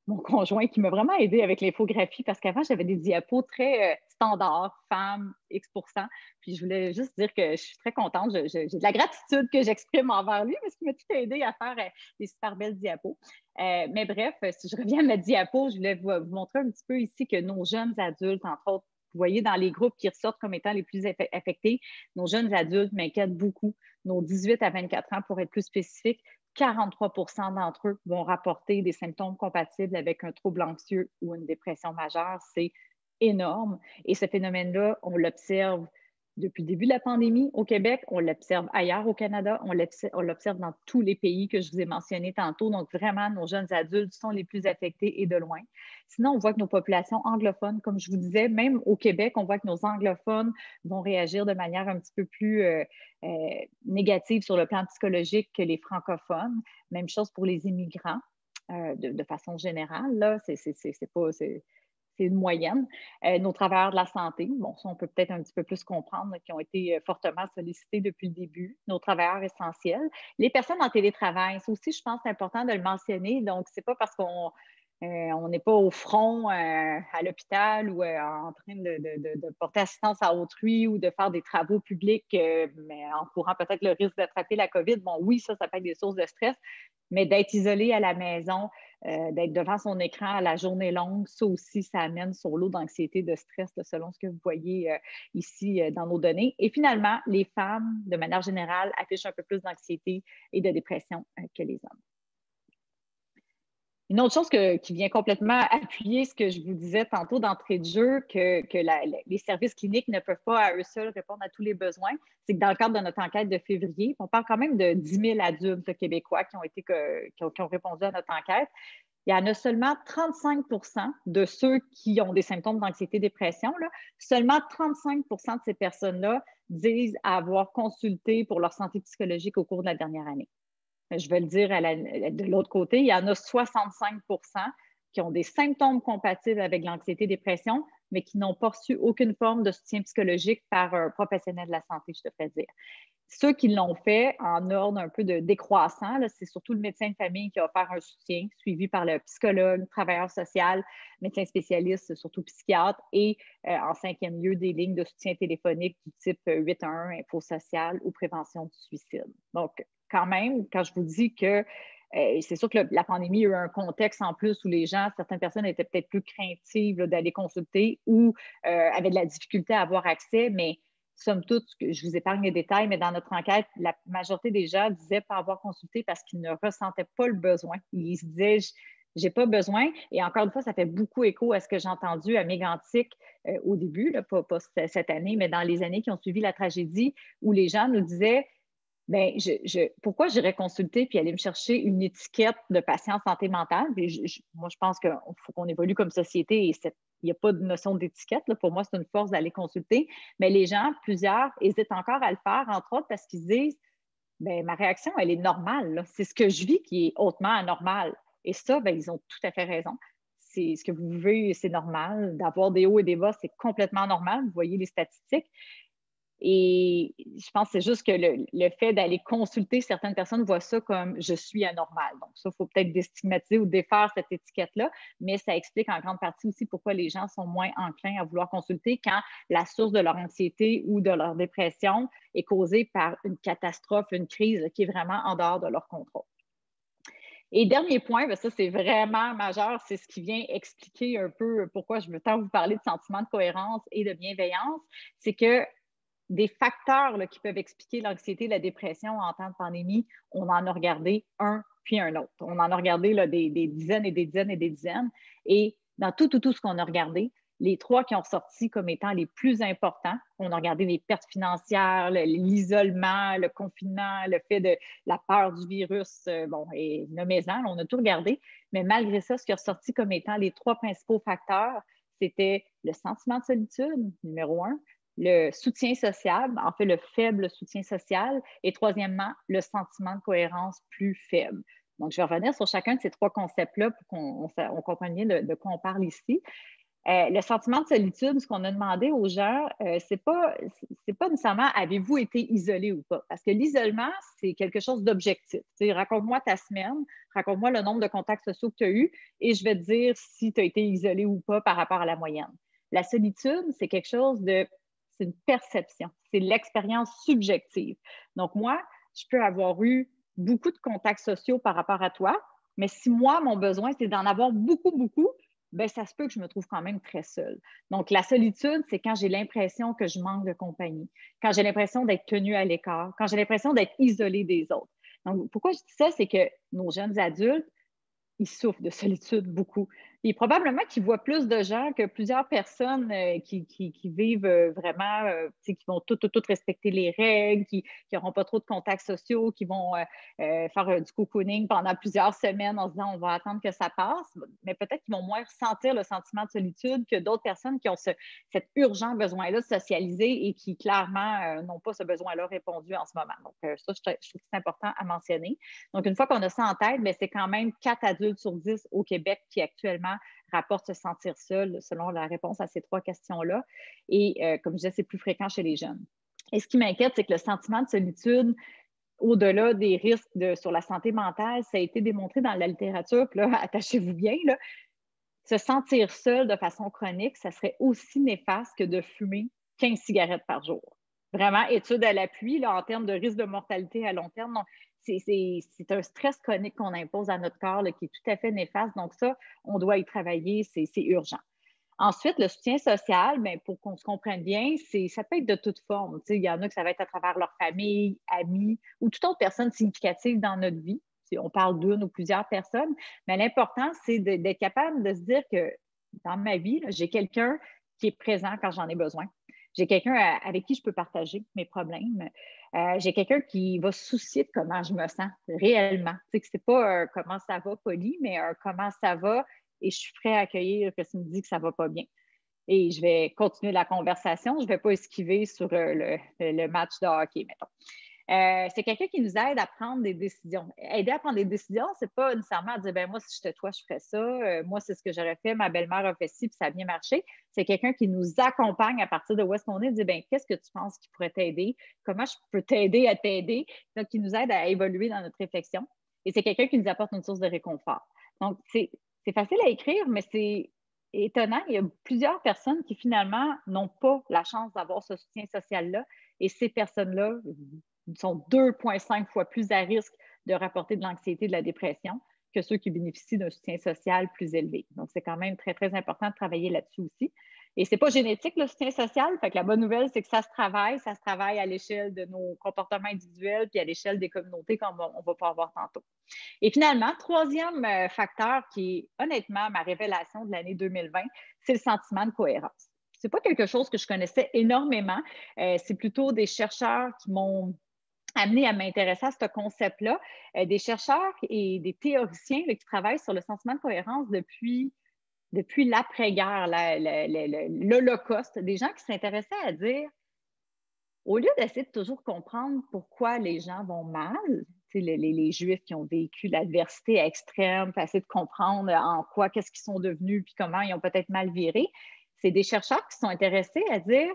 mon conjoint qui m'a vraiment aidé avec l'infographie parce qu'avant, j'avais des diapos très standards, femmes, X%. Puis je voulais juste dire que je suis très contente. J'ai de la gratitude que j'exprime envers lui parce qu'il m'a tout aidé à faire des super belles diapos. Mais bref, si je reviens à ma diapo, je voulais vous montrer un petit peu ici que nos jeunes adultes, entre autres, vous voyez dans les groupes qui ressortent comme étant les plus affectés, nos jeunes adultes m'inquiètent beaucoup. Nos 18 à 24 ans, pour être plus spécifique, 43 d'entre eux vont rapporter des symptômes compatibles avec un trouble anxieux ou une dépression majeure. C'est énorme. Et ce phénomène-là, on l'observe depuis le début de la pandémie au Québec, on l'observe ailleurs au Canada, on l'observe dans tous les pays que je vous ai mentionnés tantôt. Donc, vraiment, nos jeunes adultes sont les plus affectés et de loin. Sinon, on voit que nos populations anglophones, comme je vous disais, même au Québec, on voit que nos anglophones vont réagir de manière un petit peu plus négative sur le plan psychologique que les francophones. Même chose pour les immigrants. de façon générale, là, c'est une moyenne. Nos travailleurs de la santé, bon, ça, on peut peut-être un petit peu plus comprendre, là, qui ont été fortement sollicités depuis le début. Nos travailleurs essentiels. Les personnes en télétravail, ça aussi, je pense, c'est important de le mentionner. Donc, c'est pas parce qu'on on n'est pas au front à l'hôpital ou en train de porter assistance à autrui ou de faire des travaux publics, mais en courant peut-être le risque d'attraper la COVID. Bon, oui, ça peut être des sources de stress, mais d'être isolé à la maison, d'être devant son écran à la journée longue, ça aussi, ça amène sur l'eau d'anxiété, de stress, là, selon ce que vous voyez ici dans nos données. Et finalement, les femmes, de manière générale, affichent un peu plus d'anxiété et de dépression que les hommes. Une autre chose qui vient complètement appuyer ce que je vous disais tantôt d'entrée de jeu, que les services cliniques ne peuvent pas à eux seuls répondre à tous les besoins, c'est que dans le cadre de notre enquête de février, on parle quand même de 10 000 adultes québécois qui ont répondu à notre enquête. Il y en a seulement 35 de ceux qui ont des symptômes d'anxiété-dépression. Seulement 35 de ces personnes-là disent avoir consulté pour leur santé psychologique au cours de la dernière année. Je vais le dire de l'autre côté, il y en a 65 qui ont des symptômes compatibles avec l'anxiété-dépression, mais qui n'ont pas reçu aucune forme de soutien psychologique par un professionnel de la santé, je devrais dire. Ceux qui l'ont fait en ordre un peu de décroissant, c'est surtout le médecin de famille qui a offert un soutien, suivi par le psychologue, travailleur social, médecin spécialiste, surtout psychiatre, et en 5e lieu, des lignes de soutien téléphonique du type 811, info sociale ou prévention du suicide. Donc, quand même, quand je vous dis que c'est sûr que la pandémie a eu un contexte en plus où certaines personnes étaient peut-être plus craintives d'aller consulter ou avaient de la difficulté à avoir accès, mais somme toute, je vous épargne les détails, mais dans notre enquête, la majorité des gens disaient pas avoir consulté parce qu'ils ne ressentaient pas le besoin. Ils se disaient, j'ai pas besoin. Et encore une fois, ça fait beaucoup écho à ce que j'ai entendu à Mégantic au début, là, pas cette année, mais dans les années qui ont suivi la tragédie, où les gens nous disaient, bien, pourquoi j'irais consulter puis aller me chercher une étiquette de patient santé mentale? Moi, je pense qu'il faut qu'on évolue comme société et il n'y a pas de notion d'étiquette. Pour moi, c'est une force d'aller consulter. Mais les gens, plusieurs, hésitent encore à le faire, entre autres parce qu'ils se disent, bien, ma réaction, elle est normale. C'est ce que je vis qui est hautement anormal. Et ça, bien, ils ont tout à fait raison. C'est ce que vous vivez, c'est normal. D'avoir des hauts et des bas, c'est complètement normal. Vous voyez les statistiques. Et je pense que c'est juste que le fait d'aller consulter certaines personnes voient ça comme je suis anormal. Donc, ça, il faut peut-être déstigmatiser ou défaire cette étiquette-là, mais ça explique en grande partie aussi pourquoi les gens sont moins enclins à vouloir consulter quand la source de leur anxiété ou de leur dépression est causée par une catastrophe, une crise qui est vraiment en dehors de leur contrôle. Et dernier point, bien, ça c'est vraiment majeur, c'est ce qui vient expliquer un peu pourquoi je veux tant vous parler de sentiment de cohérence et de bienveillance, c'est que des facteurs là, qui peuvent expliquer l'anxiété et la dépression en temps de pandémie, on en a regardé un puis un autre. On en a regardé là, des dizaines et des dizaines et des dizaines. Et dans tout ce qu'on a regardé, les 3 qui ont ressorti comme étant les plus importants, on a regardé les pertes financières, l'isolement, le confinement, le fait de la peur du virus, et nommez-en, on a tout regardé. Mais malgré ça, ce qui est ressorti comme étant les 3 principaux facteurs, c'était le sentiment de solitude, numéro 1, le soutien social, en fait, le faible soutien social, et troisièmement, le sentiment de cohérence plus faible. Donc, je vais revenir sur chacun de ces 3 concepts-là pour qu'on comprenne bien de quoi on parle ici. Le sentiment de solitude, ce qu'on a demandé aux gens, c'est pas nécessairement avez-vous été isolé ou pas, parce que l'isolement, c'est quelque chose d'objectif. Raconte-moi ta semaine, raconte-moi le nombre de contacts sociaux que tu as eu et je vais te dire si tu as été isolé ou pas par rapport à la moyenne. La solitude, c'est quelque chose c'est une perception, c'est l'expérience subjective. Donc moi, je peux avoir eu beaucoup de contacts sociaux par rapport à toi, mais si moi, mon besoin, c'est d'en avoir beaucoup, bien, ça se peut que je me trouve quand même très seule. Donc, la solitude, c'est quand j'ai l'impression que je manque de compagnie, quand j'ai l'impression d'être tenue à l'écart, quand j'ai l'impression d'être isolée des autres. Donc, pourquoi je dis ça? C'est que nos jeunes adultes, ils souffrent de solitude beaucoup. Puis probablement qu'ils voient plus de gens que plusieurs personnes qui vivent vraiment, qui vont toutes respecter les règles, qui n'auront pas trop de contacts sociaux, qui vont faire du cocooning pendant plusieurs semaines en se disant on va attendre que ça passe. Mais peut-être qu'ils vont moins ressentir le sentiment de solitude que d'autres personnes qui ont cet urgent besoin-là de socialiser et qui clairement n'ont pas ce besoin-là répondu en ce moment. Donc, ça, je trouve que c'est important à mentionner. Donc, une fois qu'on a ça en tête, bien, c'est quand même 4 adultes sur 10 au Québec qui actuellement rapportent se sentir seuls selon la réponse à ces 3 questions-là. Et comme je disais, c'est plus fréquent chez les jeunes. Et ce qui m'inquiète, c'est que le sentiment de solitude, au-delà des risques sur la santé mentale, ça a été démontré dans la littérature. Puis là, attachez-vous bien, là, se sentir seul de façon chronique, ça serait aussi néfaste que de fumer 15 cigarettes par jour. Vraiment, étude à l'appui là, en termes de risque de mortalité à long terme. Donc, c'est un stress chronique qu'on impose à notre corps là, qui est tout à fait néfaste. Donc ça, on doit y travailler, c'est urgent. Ensuite, le soutien social, bien, pour qu'on se comprenne bien, ça peut être de toute forme. Il y en a que ça va être à travers leur famille, amis ou toute autre personne significative dans notre vie. On parle d'une ou plusieurs personnes, mais l'important, c'est d'être capable de se dire que dans ma vie, j'ai quelqu'un qui est présent quand j'en ai besoin. J'ai quelqu'un avec qui je peux partager mes problèmes. J'ai quelqu'un qui va se soucier de comment je me sens réellement. Que ce n'est pas comment ça va poli, mais comment ça va et je suis prêt à accueillir que tu me dis que ça ne va pas bien. Et je vais continuer la conversation. Je ne vais pas esquiver sur le match de hockey, mettons. C'est quelqu'un qui nous aide à prendre des décisions. Aider à prendre des décisions, ce n'est pas nécessairement à dire ben moi, si j'étais toi, je ferais ça. Moi, c'est ce que j'aurais fait. Ma belle-mère a fait ci, puis ça a bien marché. C'est quelqu'un qui nous accompagne à partir de où est-ce qu'on est, dit ben qu'est-ce que tu penses qui pourrait t'aider? Comment je peux t'aider à t'aider? Donc, qui nous aide à évoluer dans notre réflexion. Et c'est quelqu'un qui nous apporte une source de réconfort. Donc, c'est facile à écrire, mais c'est étonnant. Il y a plusieurs personnes qui finalement n'ont pas la chance d'avoir ce soutien social-là. Et ces personnes-là sont 2,5 fois plus à risque de rapporter de l'anxiété, de la dépression que ceux qui bénéficient d'un soutien social plus élevé. Donc, c'est quand même très, très important de travailler là-dessus aussi. Et ce n'est pas génétique, le soutien social. Fait que la bonne nouvelle, c'est que ça se travaille à l'échelle de nos comportements individuels puis à l'échelle des communautés, comme on va pouvoir voir tantôt. Et finalement, troisième facteur qui est honnêtement ma révélation de l'année 2020, c'est le sentiment de cohérence. Ce n'est pas quelque chose que je connaissais énormément. C'est plutôt des chercheurs qui m'ont amené à m'intéresser à ce concept-là, des chercheurs et des théoriciens là, qui travaillent sur le sentiment de cohérence depuis l'après-guerre, l'Holocauste, des gens qui s'intéressaient à dire, au lieu d'essayer de toujours comprendre pourquoi les gens vont mal, les Juifs qui ont vécu l'adversité extrême, puis essayer de comprendre en quoi, qu'est-ce qu'ils sont devenus, puis comment ils ont peut-être mal viré, c'est des chercheurs qui sont intéressés à dire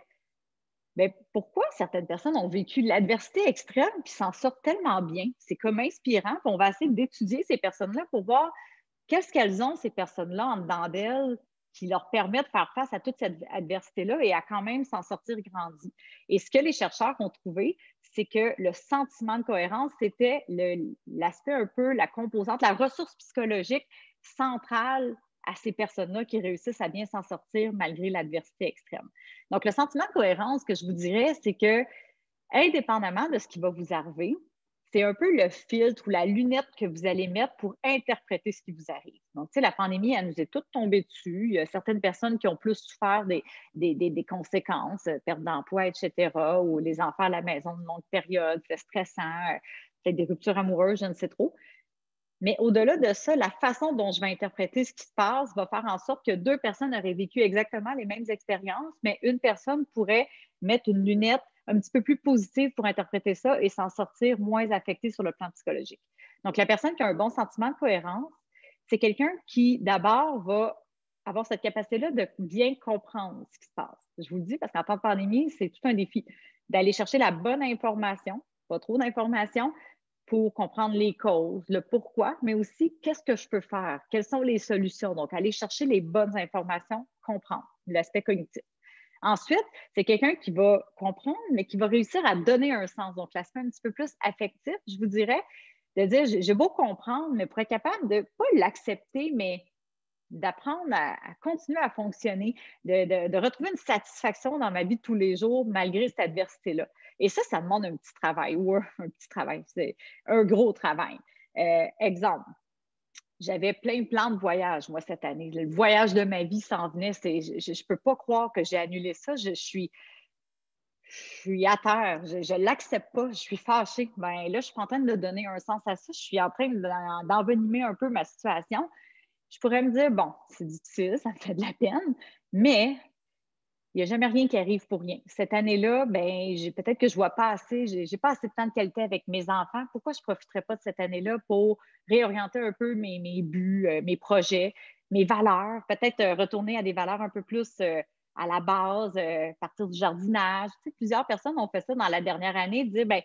bien, pourquoi certaines personnes ont vécu l'adversité extrême puis s'en sortent tellement bien. C'est comme inspirant. Puis on va essayer d'étudier ces personnes-là pour voir qu'est-ce qu'elles ont, ces personnes-là, en dedans d'elles, qui leur permet de faire face à toute cette adversité-là et à quand même s'en sortir grandi. Et ce que les chercheurs ont trouvé, c'est que le sentiment de cohérence, c'était l'aspect un peu, la composante, la ressource psychologique centrale à ces personnes-là qui réussissent à bien s'en sortir malgré l'adversité extrême. Donc, le sentiment de cohérence, ce que je vous dirais, c'est que, indépendamment de ce qui va vous arriver, c'est un peu le filtre ou la lunette que vous allez mettre pour interpréter ce qui vous arrive. Donc, tu sais, la pandémie, elle nous est toute tombée dessus. Il y a certaines personnes qui ont plus souffert des conséquences, perte d'emploi, etc., ou les enfants à la maison de longue période, c'est stressant, peut-être des ruptures amoureuses, je ne sais trop. Mais au-delà de ça, la façon dont je vais interpréter ce qui se passe va faire en sorte que 2 personnes auraient vécu exactement les mêmes expériences, mais une personne pourrait mettre une lunette un petit peu plus positive pour interpréter ça et s'en sortir moins affectée sur le plan psychologique. Donc, la personne qui a un bon sentiment de cohérence, c'est quelqu'un qui, d'abord, va avoir cette capacité-là de bien comprendre ce qui se passe. Je vous le dis parce qu'en temps de pandémie, c'est tout un défi d'aller chercher la bonne information, pas trop d'informations, pour comprendre les causes, le pourquoi, mais aussi qu'est-ce que je peux faire, quelles sont les solutions. Donc, aller chercher les bonnes informations, comprendre l'aspect cognitif. Ensuite, c'est quelqu'un qui va comprendre, mais qui va réussir à donner un sens. Donc, l'aspect un petit peu plus affectif, je vous dirais, de dire, j'ai beau comprendre, mais pour être capable de, pas l'accepter, mais d'apprendre à continuer à fonctionner, de retrouver une satisfaction dans ma vie de tous les jours malgré cette adversité-là. Et ça demande un petit travail, ou un petit travail, c'est un gros travail. Exemple, J'avais plein de plans de voyage, moi, cette année. Le voyage de ma vie s'en venait. Je ne peux pas croire que j'ai annulé ça. Je suis à terre. Je ne l'accepte pas. Je suis fâchée. Ben là, je suis en train de donner un sens à ça. Je suis en train d'envenimer un peu ma situation. Je pourrais me dire, bon, c'est difficile, ça me fait de la peine, mais il n'y a jamais rien qui arrive pour rien. Cette année-là, ben, peut-être que je ne vois pas assez, je n'ai pas assez de temps de qualité avec mes enfants. Pourquoi je ne profiterais pas de cette année-là pour réorienter un peu mes buts, mes projets, mes valeurs, peut-être retourner à des valeurs un peu plus à la base, partir du jardinage. Tu sais, plusieurs personnes ont fait ça dans la dernière année, dire, ben,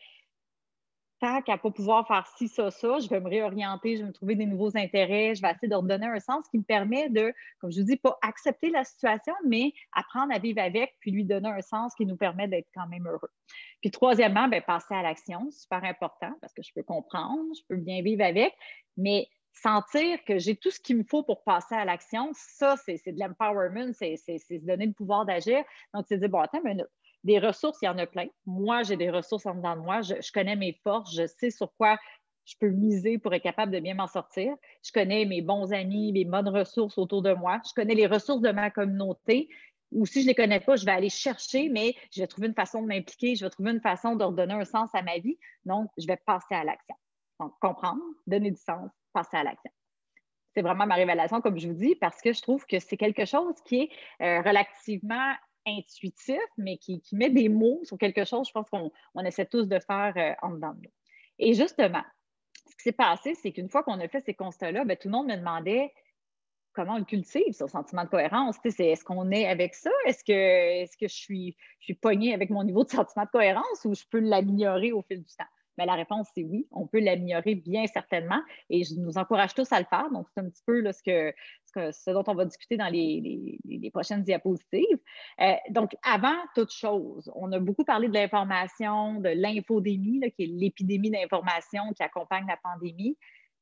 tant qu'à ne pas pouvoir faire ci, ça, je vais me réorienter, je vais me trouver des nouveaux intérêts, je vais essayer de redonner un sens qui me permet de, comme je vous dis, pas accepter la situation, mais apprendre à vivre avec, puis lui donner un sens qui nous permet d'être quand même heureux. Puis troisièmement, bien, passer à l'action, super important parce que je peux comprendre, je peux bien vivre avec, mais sentir que j'ai tout ce qu'il me faut pour passer à l'action, ça, c'est de l'empowerment, c'est se donner le pouvoir d'agir. Donc, c'est dire, bon, attends une minute. Des ressources, il y en a plein. Moi, j'ai des ressources en dedans de moi. Je connais mes forces. Je sais sur quoi je peux miser pour être capable de bien m'en sortir. Je connais mes bons amis, mes bonnes ressources autour de moi. Je connais les ressources de ma communauté. Ou si je ne les connais pas, je vais aller chercher, mais je vais trouver une façon de m'impliquer. Je vais trouver une façon de redonner un sens à ma vie. Donc, je vais passer à l'action. Donc, comprendre, donner du sens, passer à l'action. C'est vraiment ma révélation, comme je vous dis, parce que je trouve que c'est quelque chose qui est relativement intuitif, mais qui met des mots sur quelque chose, je pense qu'on essaie tous de faire en dedans de nous. Et justement, ce qui s'est passé, c'est qu'une fois qu'on a fait ces constats-là, bien, tout le monde me demandait comment on le cultive, ce sentiment de cohérence. Est-ce qu'on est avec ça? Est-ce que je suis pognée avec mon niveau de sentiment de cohérence ou je peux l'améliorer au fil du temps? Mais la réponse, c'est oui, on peut l'améliorer bien certainement et je nous encourage tous à le faire. Donc, c'est un petit peu là, ce dont on va discuter dans les prochaines diapositives. Donc, avant toute chose, on a beaucoup parlé de l'information, de l'infodémie, là, qui est l'épidémie d'information qui accompagne la pandémie.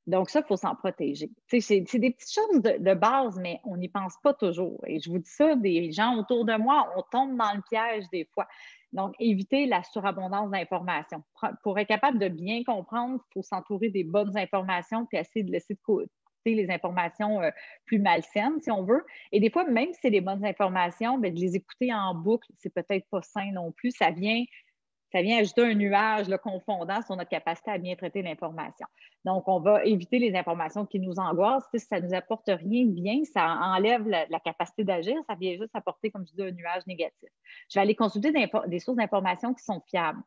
Donc, ça, il faut s'en protéger. C'est des petites choses de base, mais on n'y pense pas toujours. Et je vous dis ça, des gens autour de moi, on tombe dans le piège des fois. Donc, éviter la surabondance d'informations. Pour être capable de bien comprendre, il faut s'entourer des bonnes informations puis essayer de laisser de côté les informations plus malsaines, si on veut. Et des fois, même si c'est des bonnes informations, bien, de les écouter en boucle, c'est peut-être pas sain non plus. Ça vient ajouter un nuage confondant sur notre capacité à bien traiter l'information. Donc, on va éviter les informations qui nous angoissent. Si ça ne nous apporte rien de bien, ça enlève la capacité d'agir, ça vient juste apporter, comme je dis, un nuage négatif. Je vais aller consulter des sources d'informations qui sont fiables.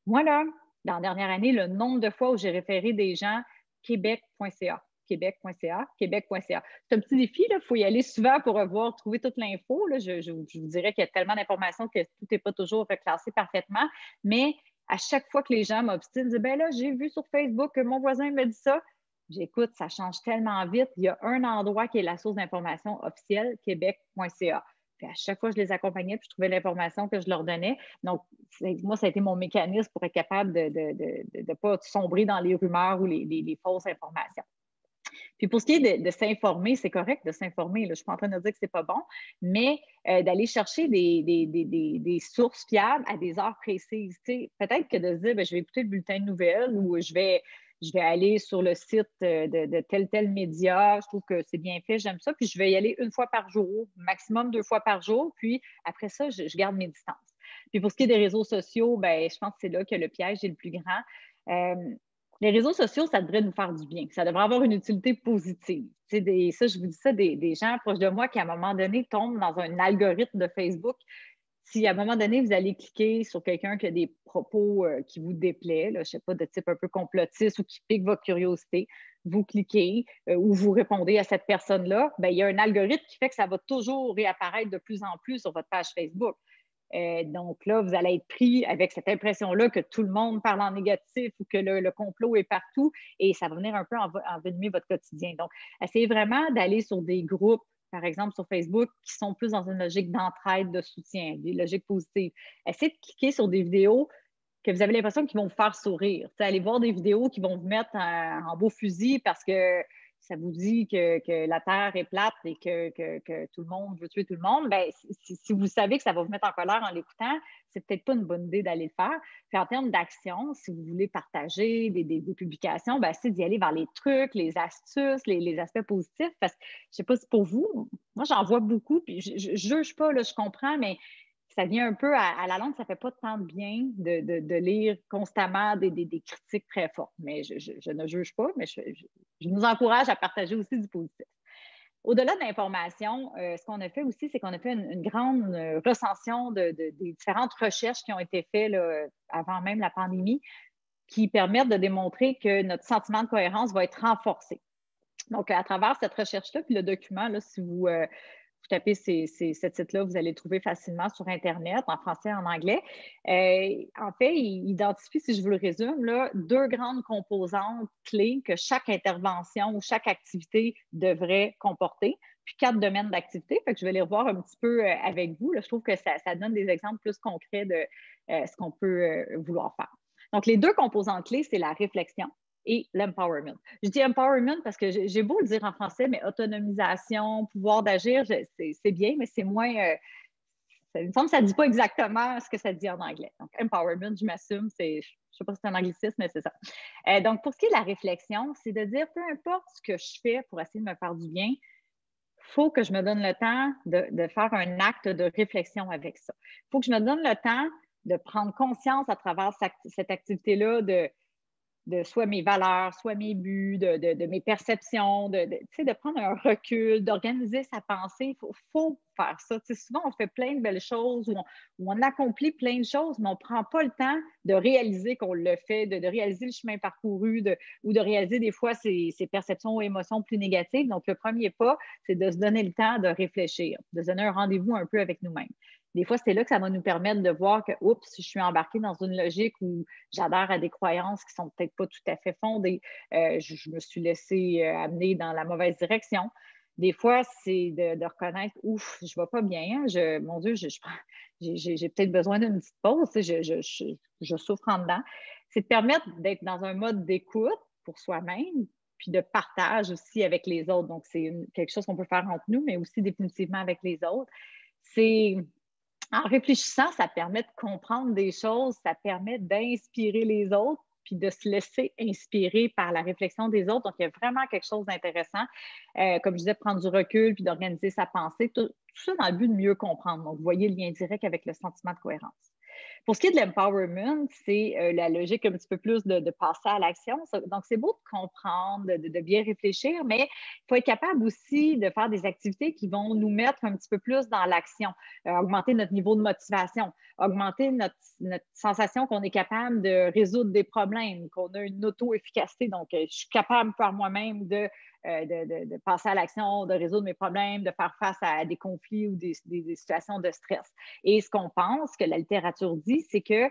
Moi, là, dans la dernière année, le nombre de fois où j'ai référé des gens, québec.ca. Québec.ca. C'est un petit défi, il faut y aller souvent pour trouver toute l'info. Je vous dirais qu'il y a tellement d'informations que tout n'est pas toujours classé parfaitement, mais à chaque fois que les gens m'obstinent, disent, ben là, j'ai vu sur Facebook que mon voisin me dit ça. J'écoute, ça change tellement vite. Il y a un endroit qui est la source d'information officielle, québec.ca. Puis à chaque fois, je les accompagnais, puis je trouvais l'information que je leur donnais. Donc, moi, ça a été mon mécanisme pour être capable de ne pas sombrer dans les rumeurs ou les fausses informations. Puis pour ce qui est de s'informer, c'est correct de s'informer. Je ne suis pas en train de dire que ce n'est pas bon, mais d'aller chercher des sources fiables à des heures précises. Peut-être que de se dire, bien, je vais écouter le bulletin de nouvelles ou je vais aller sur le site de tel média. Je trouve que c'est bien fait, j'aime ça. Puis je vais y aller une fois par jour, maximum 2 fois par jour. Puis après ça, je garde mes distances. Puis pour ce qui est des réseaux sociaux, bien, je pense que c'est là que le piège est le plus grand. Les réseaux sociaux, ça devrait nous faire du bien. Ça devrait avoir une utilité positive. Ça, je vous dis ça, des gens proches de moi qui, à un moment donné, tombent dans un algorithme de Facebook. Si, à un moment donné, vous allez cliquer sur quelqu'un qui a des propos qui vous déplaient, là, je ne sais pas, de type un peu complotiste ou qui pique votre curiosité, vous cliquez ou vous répondez à cette personne-là, bien, il y a un algorithme qui fait que ça va toujours réapparaître de plus en plus sur votre page Facebook. Donc là, vous allez être pris avec cette impression-là que tout le monde parle en négatif ou que le complot est partout et ça va venir un peu envenimer votre quotidien. Donc, essayez vraiment d'aller sur des groupes, par exemple sur Facebook, qui sont plus dans une logique d'entraide, de soutien, des logiques positives. Essayez de cliquer sur des vidéos que vous avez l'impression qu'ils vont vous faire sourire. Allez voir des vidéos qui vont vous mettre en beau fusil parce que ça vous dit que la Terre est plate et que tout le monde veut tuer tout le monde, ben, si vous savez que ça va vous mettre en colère en l'écoutant, c'est peut-être pas une bonne idée d'aller le faire. Puis en termes d'action, si vous voulez partager des publications, ben, c'est d'y aller vers les trucs, les astuces, les aspects positifs. Parce que je sais pas si pour vous, moi j'en vois beaucoup, puis je juge pas, là, je comprends, mais ça vient un peu à la longue, ça fait pas tant de bien de lire constamment des critiques très fortes. Mais je ne juge pas, mais je nous encourage à partager aussi du positif. Au-delà de l'information, ce qu'on a fait aussi, c'est qu'on a fait une grande recension des différentes recherches qui ont été faites là, avant même la pandémie, qui permettent de démontrer que notre sentiment de cohérence va être renforcé. Donc, à travers cette recherche-là, puis le document, là, si vous tapez ce titre-là, vous allez le trouver facilement sur Internet, en français et en anglais. En fait, il identifie, si je vous le résume, là, 2 grandes composantes clés que chaque intervention ou chaque activité devrait comporter, puis 4 domaines d'activité. Fait que je vais les revoir un petit peu avec vous. Là, je trouve que ça donne des exemples plus concrets de ce qu'on peut vouloir faire. Donc, les 2 composantes clés, c'est la réflexion et l'empowerment. Je dis empowerment parce que j'ai beau le dire en français, mais autonomisation, pouvoir d'agir, c'est bien, mais c'est moins. Il me semble que ça ne dit pas exactement ce que ça dit en anglais. Donc, empowerment, je m'assume, je ne sais pas si c'est un anglicisme, mais c'est ça. Donc, pour ce qui est de la réflexion, c'est de dire peu importe ce que je fais pour essayer de me faire du bien, il faut que je me donne le temps de faire un acte de réflexion avec ça. Il faut que je me donne le temps de prendre conscience à travers cette activité-là de soit mes valeurs, soit mes buts, de mes perceptions, de prendre un recul, d'organiser sa pensée. Il faut faire ça. Souvent, on fait plein de belles choses ou on accomplit plein de choses, mais on ne prend pas le temps de réaliser qu'on le fait, de réaliser le chemin parcouru ou de réaliser des fois ses perceptions ou émotions plus négatives. Donc, le premier pas, c'est de se donner le temps de réfléchir, de se donner un rendez-vous un peu avec nous-mêmes. Des fois, c'est là que ça va nous permettre de voir que, oups, je suis embarquée dans une logique où j'adhère à des croyances qui ne sont peut-être pas tout à fait fondées. Je me suis laissée amener dans la mauvaise direction. Des fois, c'est de reconnaître, ouf, je ne vais pas bien. Mon Dieu, j'ai peut-être besoin d'une petite pause. Je souffre en dedans. C'est de permettre d'être dans un mode d'écoute pour soi-même, puis de partage aussi avec les autres. Donc, c'est quelque chose qu'on peut faire entre nous, mais aussi définitivement avec les autres. C'est en réfléchissant, ça permet de comprendre des choses, ça permet d'inspirer les autres, puis de se laisser inspirer par la réflexion des autres. Donc, il y a vraiment quelque chose d'intéressant. Comme je disais, prendre du recul, puis d'organiser sa pensée, tout ça dans le but de mieux comprendre. Donc, vous voyez le lien direct avec le sentiment de cohérence. Pour ce qui est de l'empowerment, c'est la logique un petit peu plus de passer à l'action. Donc, c'est beau de comprendre, de bien réfléchir, mais il faut être capable aussi de faire des activités qui vont nous mettre un petit peu plus dans l'action, augmenter notre niveau de motivation, augmenter notre sensation qu'on est capable de résoudre des problèmes, qu'on a une auto-efficacité. Donc, je suis capable par moi-même de passer à l'action, de résoudre mes problèmes, de faire face à des conflits ou des situations de stress. Et ce qu'on pense que la littérature dit, c'est que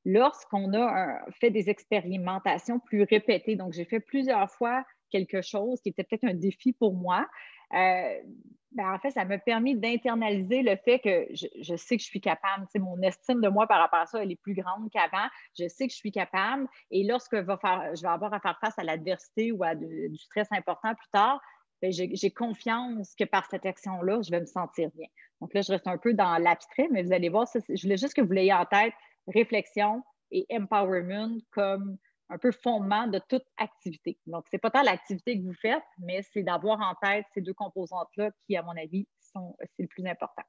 lorsqu'on a fait des expérimentations plus répétées, donc j'ai fait plusieurs fois quelque chose qui était peut-être un défi pour moi, en fait, ça m'a permis d'internaliser le fait que je sais que je suis capable. Mon estime de moi par rapport à ça, elle est plus grande qu'avant. Je sais que je suis capable. Et lorsque je vais avoir à faire face à l'adversité ou à du stress important plus tard, j'ai confiance que par cette action-là, je vais me sentir bien. Donc là, je reste un peu dans l'abstrait, mais vous allez voir, je voulais juste que vous l'ayez en tête, réflexion et empowerment comme un peu fondement de toute activité. Donc, ce n'est pas tant l'activité que vous faites, mais c'est d'avoir en tête ces 2 composantes-là qui, à mon avis, c'est le plus important.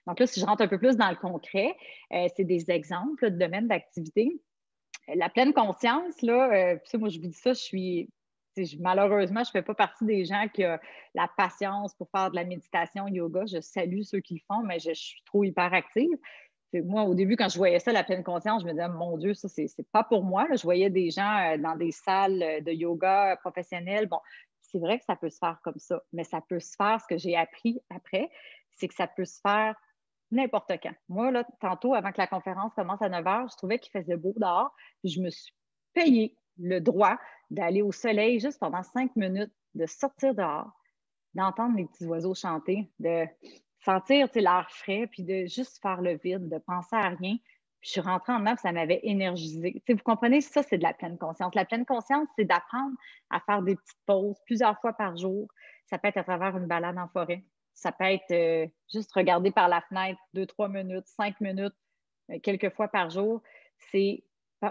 Donc là, si je rentre un peu plus dans le concret, c'est des exemples de domaines d'activité. La pleine conscience, là, moi, je vous dis ça, malheureusement, je ne fais pas partie des gens qui ont la patience pour faire de la méditation, yoga. Je salue ceux qui le font, mais je suis trop hyperactive. Moi, au début, quand je voyais ça, la pleine conscience, je me disais, mon Dieu, ça, c'est pas pour moi. Là, je voyais des gens dans des salles de yoga professionnelles. Bon, c'est vrai que ça peut se faire comme ça, mais ça peut se faire, ce que j'ai appris après, c'est que ça peut se faire n'importe quand. Moi, là, tantôt, avant que la conférence commence à 9 h, je trouvais qu'il faisait beau dehors. Puis je me suis payé le droit d'aller au soleil juste pendant 5 minutes, de sortir dehors, d'entendre les petits oiseaux chanter, de sentir l'air frais, puis de juste faire le vide, de penser à rien. Puis je suis rentrée en dedans, puis ça m'avait énergisée. Tu sais, vous comprenez, ça, c'est de la pleine conscience. La pleine conscience, c'est d'apprendre à faire des petites pauses plusieurs fois par jour. Ça peut être à travers une balade en forêt. Ça peut être juste regarder par la fenêtre 2, 3 minutes, 5 minutes, quelques fois par jour. C'est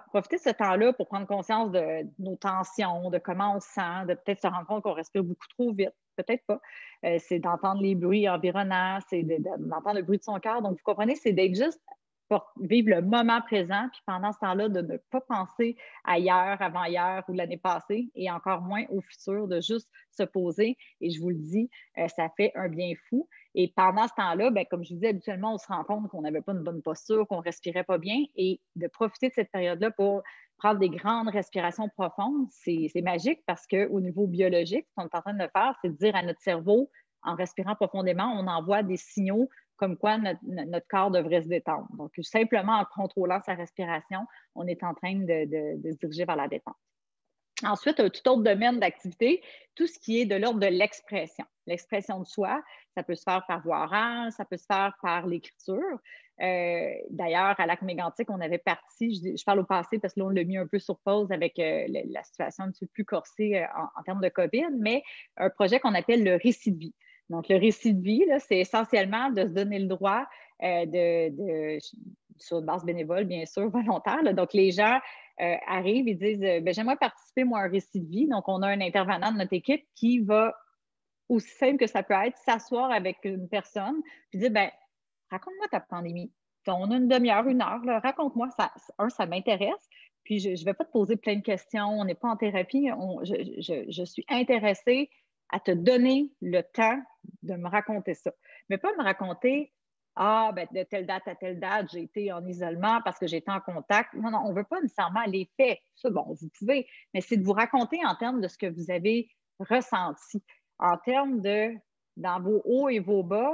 profiter de ce temps-là pour prendre conscience de nos tensions, de comment on se sent, de peut-être se rendre compte qu'on respire beaucoup trop vite. Peut-être pas. C'est d'entendre les bruits environnants, c'est d'entendre le bruit de son cœur. Donc, vous comprenez, c'est d'être juste pour vivre le moment présent, puis pendant ce temps-là, de ne pas penser à hier, avant-hier ou l'année passée, et encore moins au futur, de juste se poser. Et je vous le dis, ça fait un bien fou. Et pendant ce temps-là, ben, comme je vous disais, habituellement, on se rend compte qu'on n'avait pas une bonne posture, qu'on ne respirait pas bien. Et de profiter de cette période-là pour prendre des grandes respirations profondes, c'est magique parce qu'au niveau biologique, ce qu'on est en train de faire, c'est de dire à notre cerveau, en respirant profondément, on envoie des signaux comme quoi notre corps devrait se détendre. Donc, simplement en contrôlant sa respiration, on est en train de se diriger vers la détente. Ensuite, un tout autre domaine d'activité, tout ce qui est de l'ordre de l'expression. L'expression de soi, ça peut se faire par voix orale, ça peut se faire par l'écriture. D'ailleurs, à Lac-Mégantic, on avait parti, je parle au passé parce que là, on l'a mis un peu sur pause avec la situation un petit peu plus corsée en termes de COVID, mais un projet qu'on appelle le récit de vie. Donc, le récit de vie, c'est essentiellement de se donner le droit sur une base bénévole, bien sûr, volontaire. Là. Donc, les gens arrivent et disent j'aimerais participer, moi, à un récit de vie. Donc, on a un intervenant de notre équipe qui va, aussi simple que ça peut être, s'asseoir avec une personne puis dire raconte-moi ta pandémie. On a une demi-heure, 1 heure, là, raconte-moi. Ça m'intéresse. Puis, je ne vais pas te poser plein de questions. On n'est pas en thérapie. Je suis intéressée à te donner le temps de me raconter ça. Mais pas me raconter de telle date à telle date, j'ai été en isolement parce que j'étais en contact. Non, on ne veut pas nécessairement les faits. Ça, bon, vous pouvez, mais c'est de vous raconter en termes de ce que vous avez ressenti, en termes dans vos hauts et vos bas,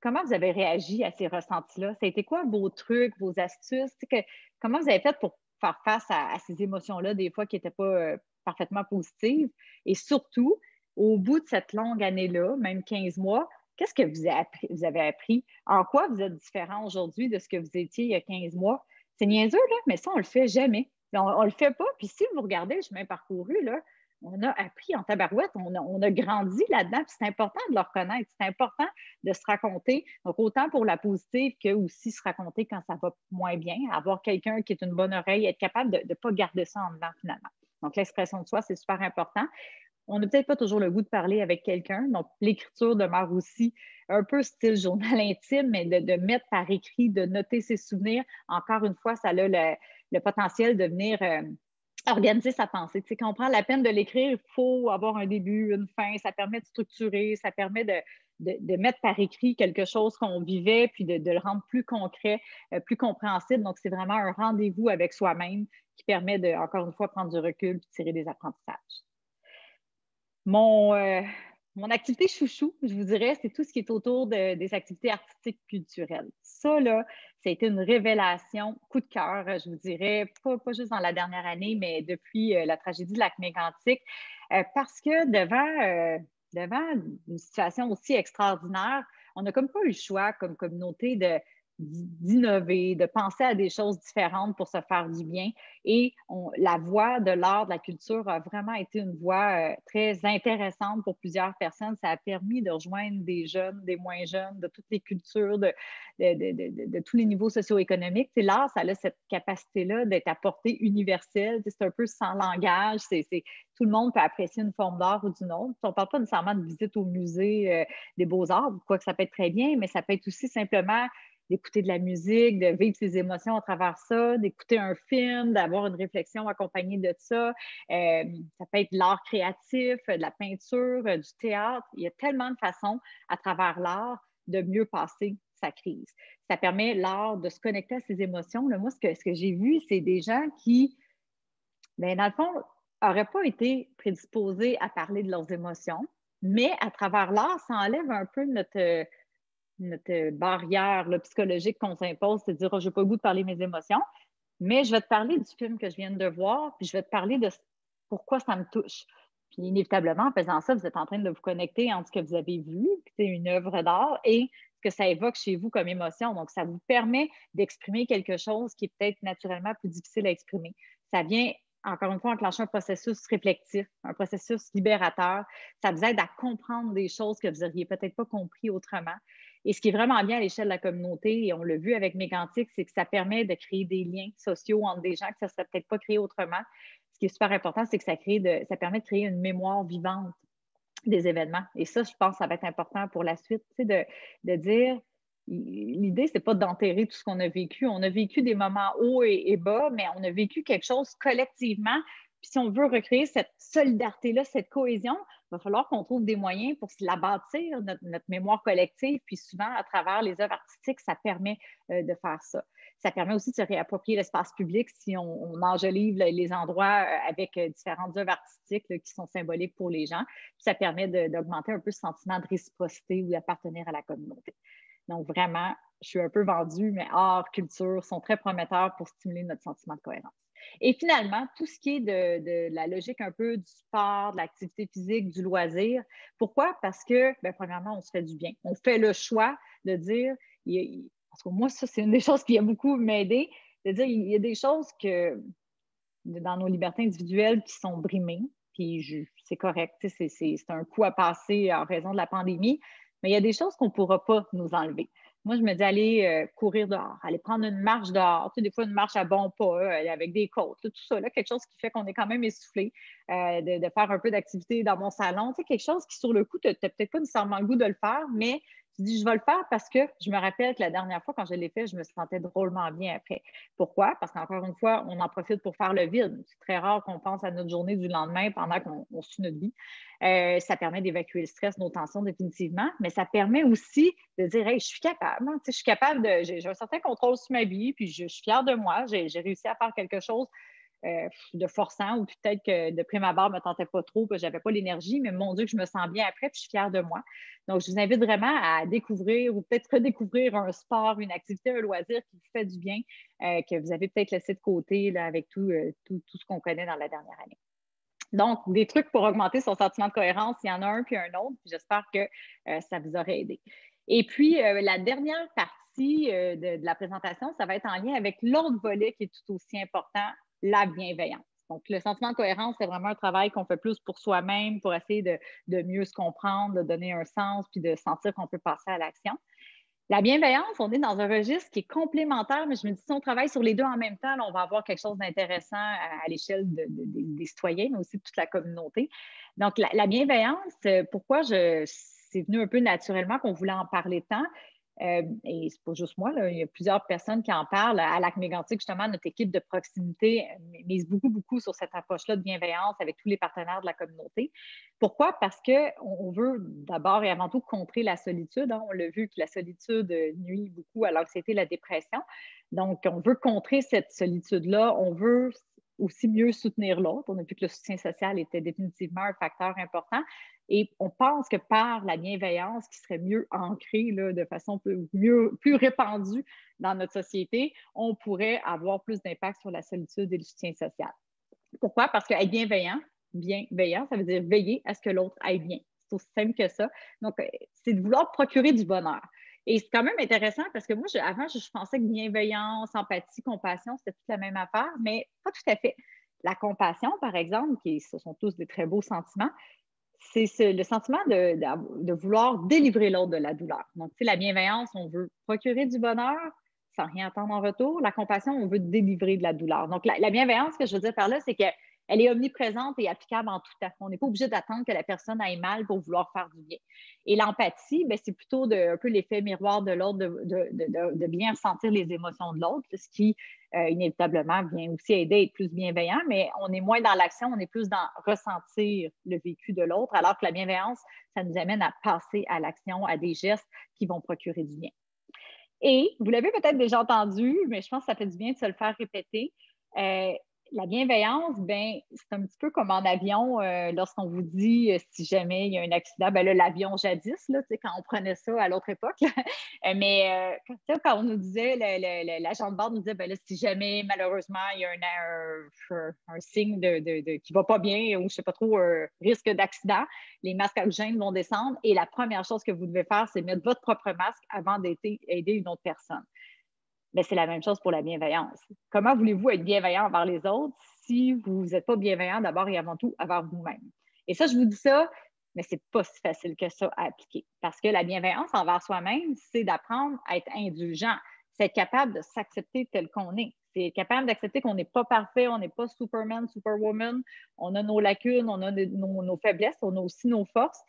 comment vous avez réagi à ces ressentis-là? Ça a été quoi vos trucs, vos astuces? Comment vous avez fait pour faire face à ces émotions-là, des fois qui n'étaient pas parfaitement positives? Et surtout, au bout de cette longue année-là, même 15 mois, qu'est-ce que vous avez appris? En quoi vous êtes différent aujourd'hui de ce que vous étiez il y a 15 mois? C'est niaiseux, là, mais ça, on ne le fait jamais. On ne le fait pas. Puis si vous regardez le chemin parcouru, là, on a appris en tabarouette, on a grandi là-dedans, puis c'est important de le reconnaître, c'est important de se raconter, donc autant pour la positive que aussi se raconter quand ça va moins bien, avoir quelqu'un qui est une bonne oreille, être capable de ne pas garder ça en dedans finalement. Donc l'expression de soi, c'est super important. On n'a peut-être pas toujours le goût de parler avec quelqu'un, donc l'écriture demeure aussi un peu style journal intime, mais de mettre par écrit, de noter ses souvenirs, encore une fois, ça a le potentiel de venir organiser sa pensée. Tu sais, quand on prend la peine de l'écrire, il faut avoir un début, une fin, ça permet de structurer, ça permet de mettre par écrit quelque chose qu'on vivait, puis de le rendre plus concret, plus compréhensible. Donc, c'est vraiment un rendez-vous avec soi-même qui permet de, encore une fois, prendre du recul et tirer des apprentissages. Mon activité chouchou, je vous dirais, c'est tout ce qui est autour des activités artistiques culturelles. Ça, là, ça a été une révélation, coup de cœur, je vous dirais, pas juste dans la dernière année, mais depuis la tragédie de Lac-Mégantic, parce que devant une situation aussi extraordinaire, on n'a comme pas eu le choix comme communauté d'innover, de penser à des choses différentes pour se faire du bien. Et la voie de l'art, de la culture a vraiment été une voie très intéressante pour plusieurs personnes. Ça a permis de rejoindre des jeunes, des moins jeunes, de toutes les cultures, de tous les niveaux socio-économiques. L'art, ça a cette capacité-là d'être à portée universelle. C'est un peu sans langage. Tout le monde peut apprécier une forme d'art ou d'une autre. On ne parle pas nécessairement de visite au musée des beaux-arts, quoique ça peut être très bien, mais ça peut être aussi simplement d'écouter de la musique, de vivre ses émotions à travers ça, d'écouter un film, d'avoir une réflexion accompagnée de ça. Ça peut être l'art créatif, de la peinture, du théâtre. Il y a tellement de façons à travers l'art de mieux passer sa crise. Ça permet l'art de se connecter à ses émotions. Là, moi, ce que j'ai vu, c'est des gens qui, dans le fond, n'auraient pas été prédisposés à parler de leurs émotions, mais à travers l'art, ça enlève un peu notre barrière psychologique qu'on s'impose, c'est de dire je n'ai pas le goût de parler de mes émotions, mais je vais te parler du film que je viens de voir, puis je vais te parler de pourquoi ça me touche. Puis inévitablement, en faisant ça, vous êtes en train de vous connecter entre ce que vous avez vu, puis c'est une œuvre d'art, et que ça évoque chez vous comme émotion. Donc, ça vous permet d'exprimer quelque chose qui est peut-être naturellement plus difficile à exprimer. Ça vient, encore une fois, enclencher un processus réflectif, un processus libérateur. Ça vous aide à comprendre des choses que vous n'auriez peut-être pas compris autrement. Et ce qui est vraiment bien à l'échelle de la communauté, et on l'a vu avec Mégantic, c'est que ça permet de créer des liens sociaux entre des gens que ça ne serait peut-être pas créé autrement. Ce qui est super important, c'est que ça permet de créer une mémoire vivante des événements. Et ça, je pense que ça va être important pour la suite, tu sais, de dire, l'idée, c'est pas d'enterrer tout ce qu'on a vécu. On a vécu des moments hauts et bas, mais on a vécu quelque chose collectivement. Puis si on veut recréer cette solidarité-là, cette cohésion, il va falloir qu'on trouve des moyens pour se la bâtir, notre mémoire collective. Puis souvent, à travers les œuvres artistiques, ça permet de faire ça. Ça permet aussi de se réapproprier l'espace public si on enjolive les endroits avec différentes œuvres artistiques là, qui sont symboliques pour les gens. Puis ça permet d'augmenter un peu ce sentiment de réciprocité ou d'appartenir à la communauté. Donc, vraiment, je suis un peu vendue, mais art, culture sont très prometteurs pour stimuler notre sentiment de cohérence. Et finalement, tout ce qui est de la logique un peu du sport, de l'activité physique, du loisir. Pourquoi? Parce que, bien, premièrement, on se fait du bien. On fait le choix de dire, parce que moi, ça, c'est une des choses qui a beaucoup m'aidé, de dire, il y a des choses que, dans nos libertés individuelles qui sont brimées, puis c'est correct, c'est un coup à passer en raison de la pandémie, mais il y a des choses qu'on ne pourra pas nous enlever. Moi, je me dis aller courir dehors, aller prendre une marche dehors, tu sais, des fois une marche à bons pas, avec des côtes, tout ça, là, quelque chose qui fait qu'on est quand même essoufflé, de faire un peu d'activité dans mon salon, tu sais, quelque chose qui, sur le coup, tu n'as peut-être pas nécessairement le goût de le faire, mais tu dis, je vais le faire parce que je me rappelle que la dernière fois, quand je l'ai fait, je me sentais drôlement bien après. Pourquoi? Parce qu'encore une fois, on en profite pour faire le vide. C'est très rare qu'on pense à notre journée du lendemain pendant qu'on suit notre vie. Ça permet d'évacuer le stress, nos tensions définitivement, mais ça permet aussi de dire, hey, je suis capable. Hein? Je suis capable j'ai un certain contrôle sur ma vie, puis je suis fière de moi. J'ai réussi à faire quelque chose de forçant ou peut-être que de prime abord, ne me tentait pas trop, que je n'avais pas l'énergie, mais mon Dieu, que je me sens bien après, puis je suis fière de moi. Donc, je vous invite vraiment à découvrir ou peut-être redécouvrir un sport, une activité, un loisir qui vous fait du bien, que vous avez peut-être laissé de côté là, avec tout ce qu'on connaît dans la dernière année. Donc, des trucs pour augmenter son sentiment de cohérence, il y en a un puis un autre. J'espère que ça vous aurait aidé. Et puis, la dernière partie de la présentation, ça va être en lien avec l'autre volet qui est tout aussi important, la bienveillance. Donc, le sentiment de cohérence, c'est vraiment un travail qu'on fait plus pour soi-même, pour essayer de mieux se comprendre, de donner un sens, puis de sentir qu'on peut passer à l'action. La bienveillance, on est dans un registre qui est complémentaire, mais je me dis, si on travaille sur les deux en même temps, là, on va avoir quelque chose d'intéressant à l'échelle des citoyens, mais aussi de toute la communauté. Donc, la bienveillance, pourquoi c'est venu un peu naturellement qu'on voulait en parler tant. Et c'est pas juste moi, là, il y a plusieurs personnes qui en parlent. À Lac Mégantic, justement, notre équipe de proximité mise beaucoup sur cette approche-là de bienveillance avec tous les partenaires de la communauté. Pourquoi? Parce qu'on veut d'abord et avant tout contrer la solitude. Hein. On l'a vu que la solitude nuit beaucoup à l'anxiété et la dépression. Donc, on veut contrer cette solitude-là. On veut aussi mieux soutenir l'autre. On a vu que le soutien social était définitivement un facteur important. Et on pense que par la bienveillance qui serait mieux ancrée là, de façon plus répandue dans notre société, on pourrait avoir plus d'impact sur la solitude et le soutien social. Pourquoi? Parce qu'être bienveillant, ça veut dire veiller à ce que l'autre aille bien. C'est aussi simple que ça. Donc, c'est de vouloir procurer du bonheur. Et c'est quand même intéressant parce que moi, avant, je pensais que bienveillance, empathie, compassion, c'était toute la même affaire, mais pas tout à fait. La compassion, par exemple, ce sont tous des très beaux sentiments, c'est le sentiment de vouloir délivrer l'autre de la douleur. Donc, la bienveillance, on veut procurer du bonheur sans rien attendre en retour. La compassion, on veut délivrer de la douleur. Donc, la bienveillance, ce que je veux dire par là, c'est qu'elle est omniprésente et applicable en tout temps. On n'est pas obligé d'attendre que la personne aille mal pour vouloir faire du bien. Et l'empathie, c'est plutôt un peu l'effet miroir de l'autre, de bien ressentir les émotions de l'autre, ce qui, inévitablement, vient aussi aider à être plus bienveillant, mais on est moins dans l'action, on est plus dans ressentir le vécu de l'autre, alors que la bienveillance, ça nous amène à passer à l'action, à des gestes qui vont procurer du bien. Et vous l'avez peut-être déjà entendu, mais je pense que ça fait du bien de se le faire répéter. La bienveillance, ben, c'est un petit peu comme en avion, lorsqu'on vous dit si jamais il y a un accident, ben là, l'avion jadis, là, quand on prenait ça à l'autre époque. Mais quand on nous disait, l'agent de bord nous disait, ben là, si jamais malheureusement il y a un signe qui ne va pas bien ou je ne sais pas trop, risque d'accident, les masques à oxygène vont descendre et la première chose que vous devez faire, c'est mettre votre propre masque avant d'aider une autre personne. Mais c'est la même chose pour la bienveillance. Comment voulez-vous être bienveillant envers les autres si vous n'êtes pas bienveillant d'abord et avant tout envers vous-même? Et ça, je vous dis ça, mais c'est pas si facile que ça à appliquer. Parce que la bienveillance envers soi-même, c'est d'apprendre à être indulgent. C'est être capable de s'accepter tel qu'on est. C'est être capable d'accepter qu'on n'est pas parfait, on n'est pas Superman, Superwoman, on a nos lacunes, on a nos faiblesses, on a aussi nos forces.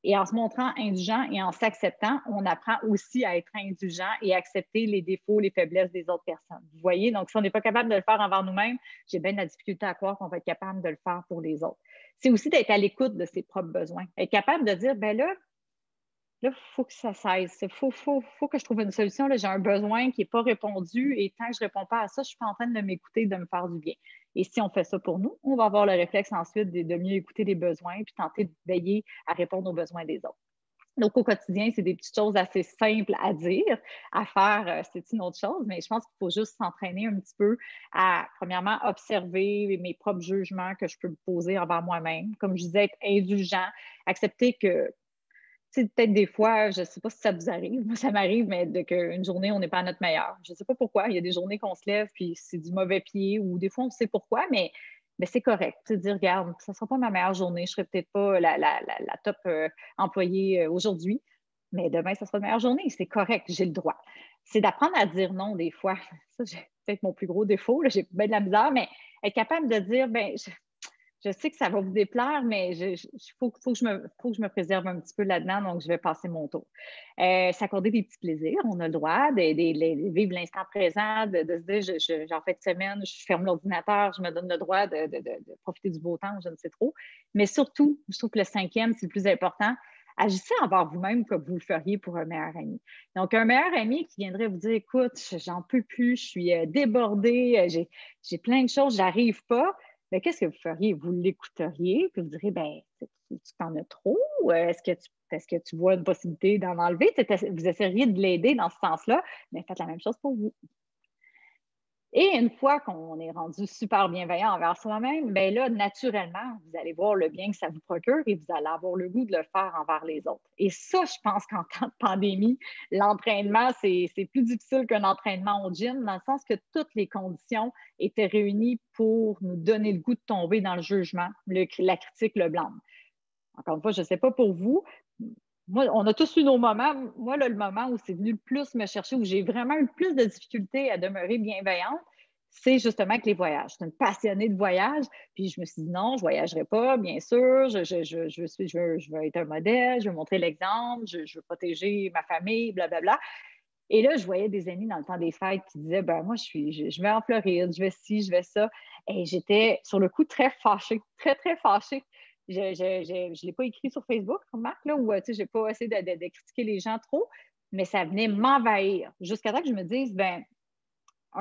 Et en se montrant indulgent et en s'acceptant, on apprend aussi à être indulgent et accepter les défauts, les faiblesses des autres personnes. Vous voyez? Donc, si on n'est pas capable de le faire envers nous-mêmes, j'ai bien de la difficulté à croire qu'on va être capable de le faire pour les autres. C'est aussi d'être à l'écoute de ses propres besoins. Être capable de dire, ben là, il faut que ça cesse. Il faut que je trouve une solution. J'ai un besoin qui n'est pas répondu et tant que je ne réponds pas à ça, je ne suis pas en train de m'écouter, de me faire du bien. Et si on fait ça pour nous, on va avoir le réflexe ensuite de mieux écouter les besoins puis tenter de veiller à répondre aux besoins des autres. Donc, au quotidien, c'est des petites choses assez simples à dire, à faire, c'est une autre chose, mais je pense qu'il faut juste s'entraîner un petit peu à, premièrement, observer mes propres jugements que je peux me poser envers moi-même. Comme je disais, être indulgent, accepter que peut-être des fois, je ne sais pas si ça vous arrive, moi ça m'arrive, mais qu'une journée, on n'est pas à notre meilleur. Je ne sais pas pourquoi. Il y a des journées qu'on se lève, puis c'est du mauvais pied, ou des fois, on sait pourquoi, mais c'est correct. Tu sais, dire, regarde, ça ne sera pas ma meilleure journée, je ne serai peut-être pas la top employée aujourd'hui, mais demain, ça sera ma meilleure journée. C'est correct, j'ai le droit. C'est d'apprendre à dire non des fois. Ça, c'est peut-être mon plus gros défaut, j'ai bien de la misère, mais être capable de dire, je sais que ça va vous déplaire, mais il faut que je me préserve un petit peu là-dedans, donc je vais passer mon tour. S'accorder des petits plaisirs, on a le droit de vivre l'instant présent, de se dire, j'en fais de semaine, je ferme l'ordinateur, je me donne le droit de profiter du beau temps, je ne sais trop. Mais surtout, je trouve que le cinquième, c'est le plus important, agissez envers vous-même comme vous le feriez pour un meilleur ami. Donc, un meilleur ami qui viendrait vous dire, écoute, j'en peux plus, je suis débordée, j'ai plein de choses, j'arrive pas. Mais qu'est-ce que vous feriez? Vous l'écouteriez, puis vous direz, tu t'en as trop? Est-ce que tu vois une possibilité d'en enlever? Vous essaieriez de l'aider dans ce sens-là, mais faites la même chose pour vous. Et une fois qu'on est rendu super bienveillant envers soi-même, bien là, naturellement, vous allez voir le bien que ça vous procure et vous allez avoir le goût de le faire envers les autres. Et ça, je pense qu'en temps de pandémie, l'entraînement, c'est plus difficile qu'un entraînement au gym, dans le sens que toutes les conditions étaient réunies pour nous donner le goût de tomber dans le jugement, la critique, le blâme. Encore une fois, je ne sais pas pour vous. Moi, on a tous eu nos moments. Moi, là, le moment où c'est venu le plus me chercher, où j'ai vraiment eu le plus de difficultés à demeurer bienveillante, c'est justement avec les voyages. Je suis une passionnée de voyage, puis je me suis dit non, je ne voyagerai pas, bien sûr. Je veux être un modèle, je veux montrer l'exemple, je veux protéger ma famille, blablabla. Et là, je voyais des amis dans le temps des fêtes qui disaient moi, je vais en Floride, je vais ci, je vais ça. Et j'étais sur le coup très fâchée, très, très fâchée. Je ne l'ai pas écrit sur Facebook, remarque, là, où je n'ai pas essayé de critiquer les gens trop, mais ça venait m'envahir. Jusqu'à temps que je me dise,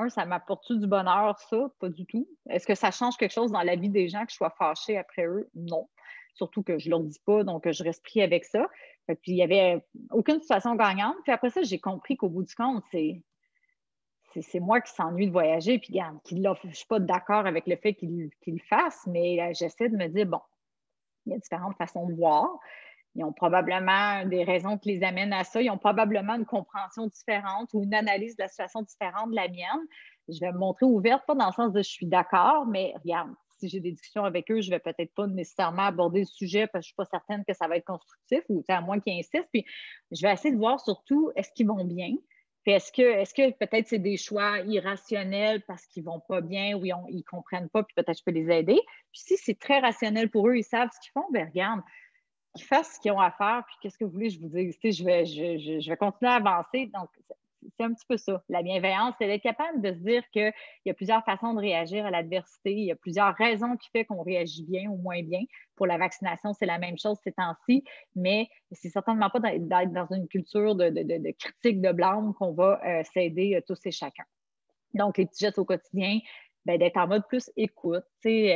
ça m'apporte-tu du bonheur, ça? Pas du tout. Est-ce que ça change quelque chose dans la vie des gens que je sois fâchée après eux? Non. Surtout que je ne leur dis pas, donc je reste pris avec ça. Puis il n'y avait aucune situation gagnante. Puis après ça, j'ai compris qu'au bout du compte, c'est moi qui s'ennuie de voyager. Puis regarde, je ne suis pas d'accord avec le fait qu'il le fasse, mais j'essaie de me dire, bon, il y a différentes façons de voir. Ils ont probablement des raisons qui les amènent à ça. Ils ont probablement une compréhension différente ou une analyse de la situation différente de la mienne. Je vais me montrer ouverte, pas dans le sens de je suis d'accord, mais regarde, si j'ai des discussions avec eux, je ne vais peut-être pas nécessairement aborder le sujet parce que je ne suis pas certaine que ça va être constructif ou à moins qu'ils insistent. Puis je vais essayer de voir surtout est-ce qu'ils vont bien. Puis est-ce que peut-être c'est des choix irrationnels parce qu'ils ne vont pas bien ou ils ne comprennent pas, puis peut-être je peux les aider. Puis si c'est très rationnel pour eux, ils savent ce qu'ils font, bien regarde, qu'ils fassent ce qu'ils ont à faire, puis qu'est-ce que vous voulez que je vous dise? Je vais continuer à avancer. Donc, c'est un petit peu ça. La bienveillance, c'est d'être capable de se dire qu'il y a plusieurs façons de réagir à l'adversité. Il y a plusieurs raisons qui font qu'on réagit bien ou moins bien. Pour la vaccination, c'est la même chose ces temps-ci, mais c'est certainement pas d'être dans une culture de critique, de blâme qu'on va s'aider tous et chacun. Donc, les petits gestes au quotidien, ben, d'être en mode plus écoute. Si